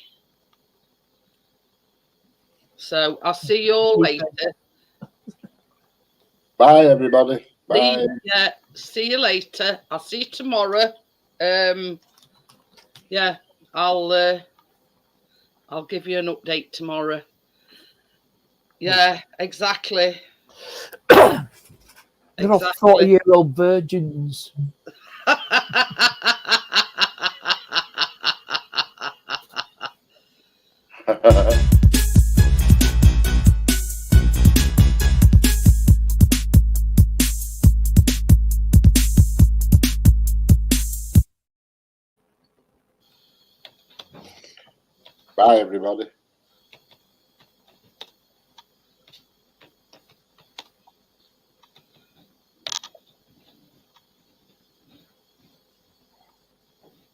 So I'll see you all later. Bye, everybody. Bye. See you later. I'll see you tomorrow. Yeah, I'll give you an update tomorrow. Yeah, exactly. They're all 40-year-old virgins. Bye, everybody.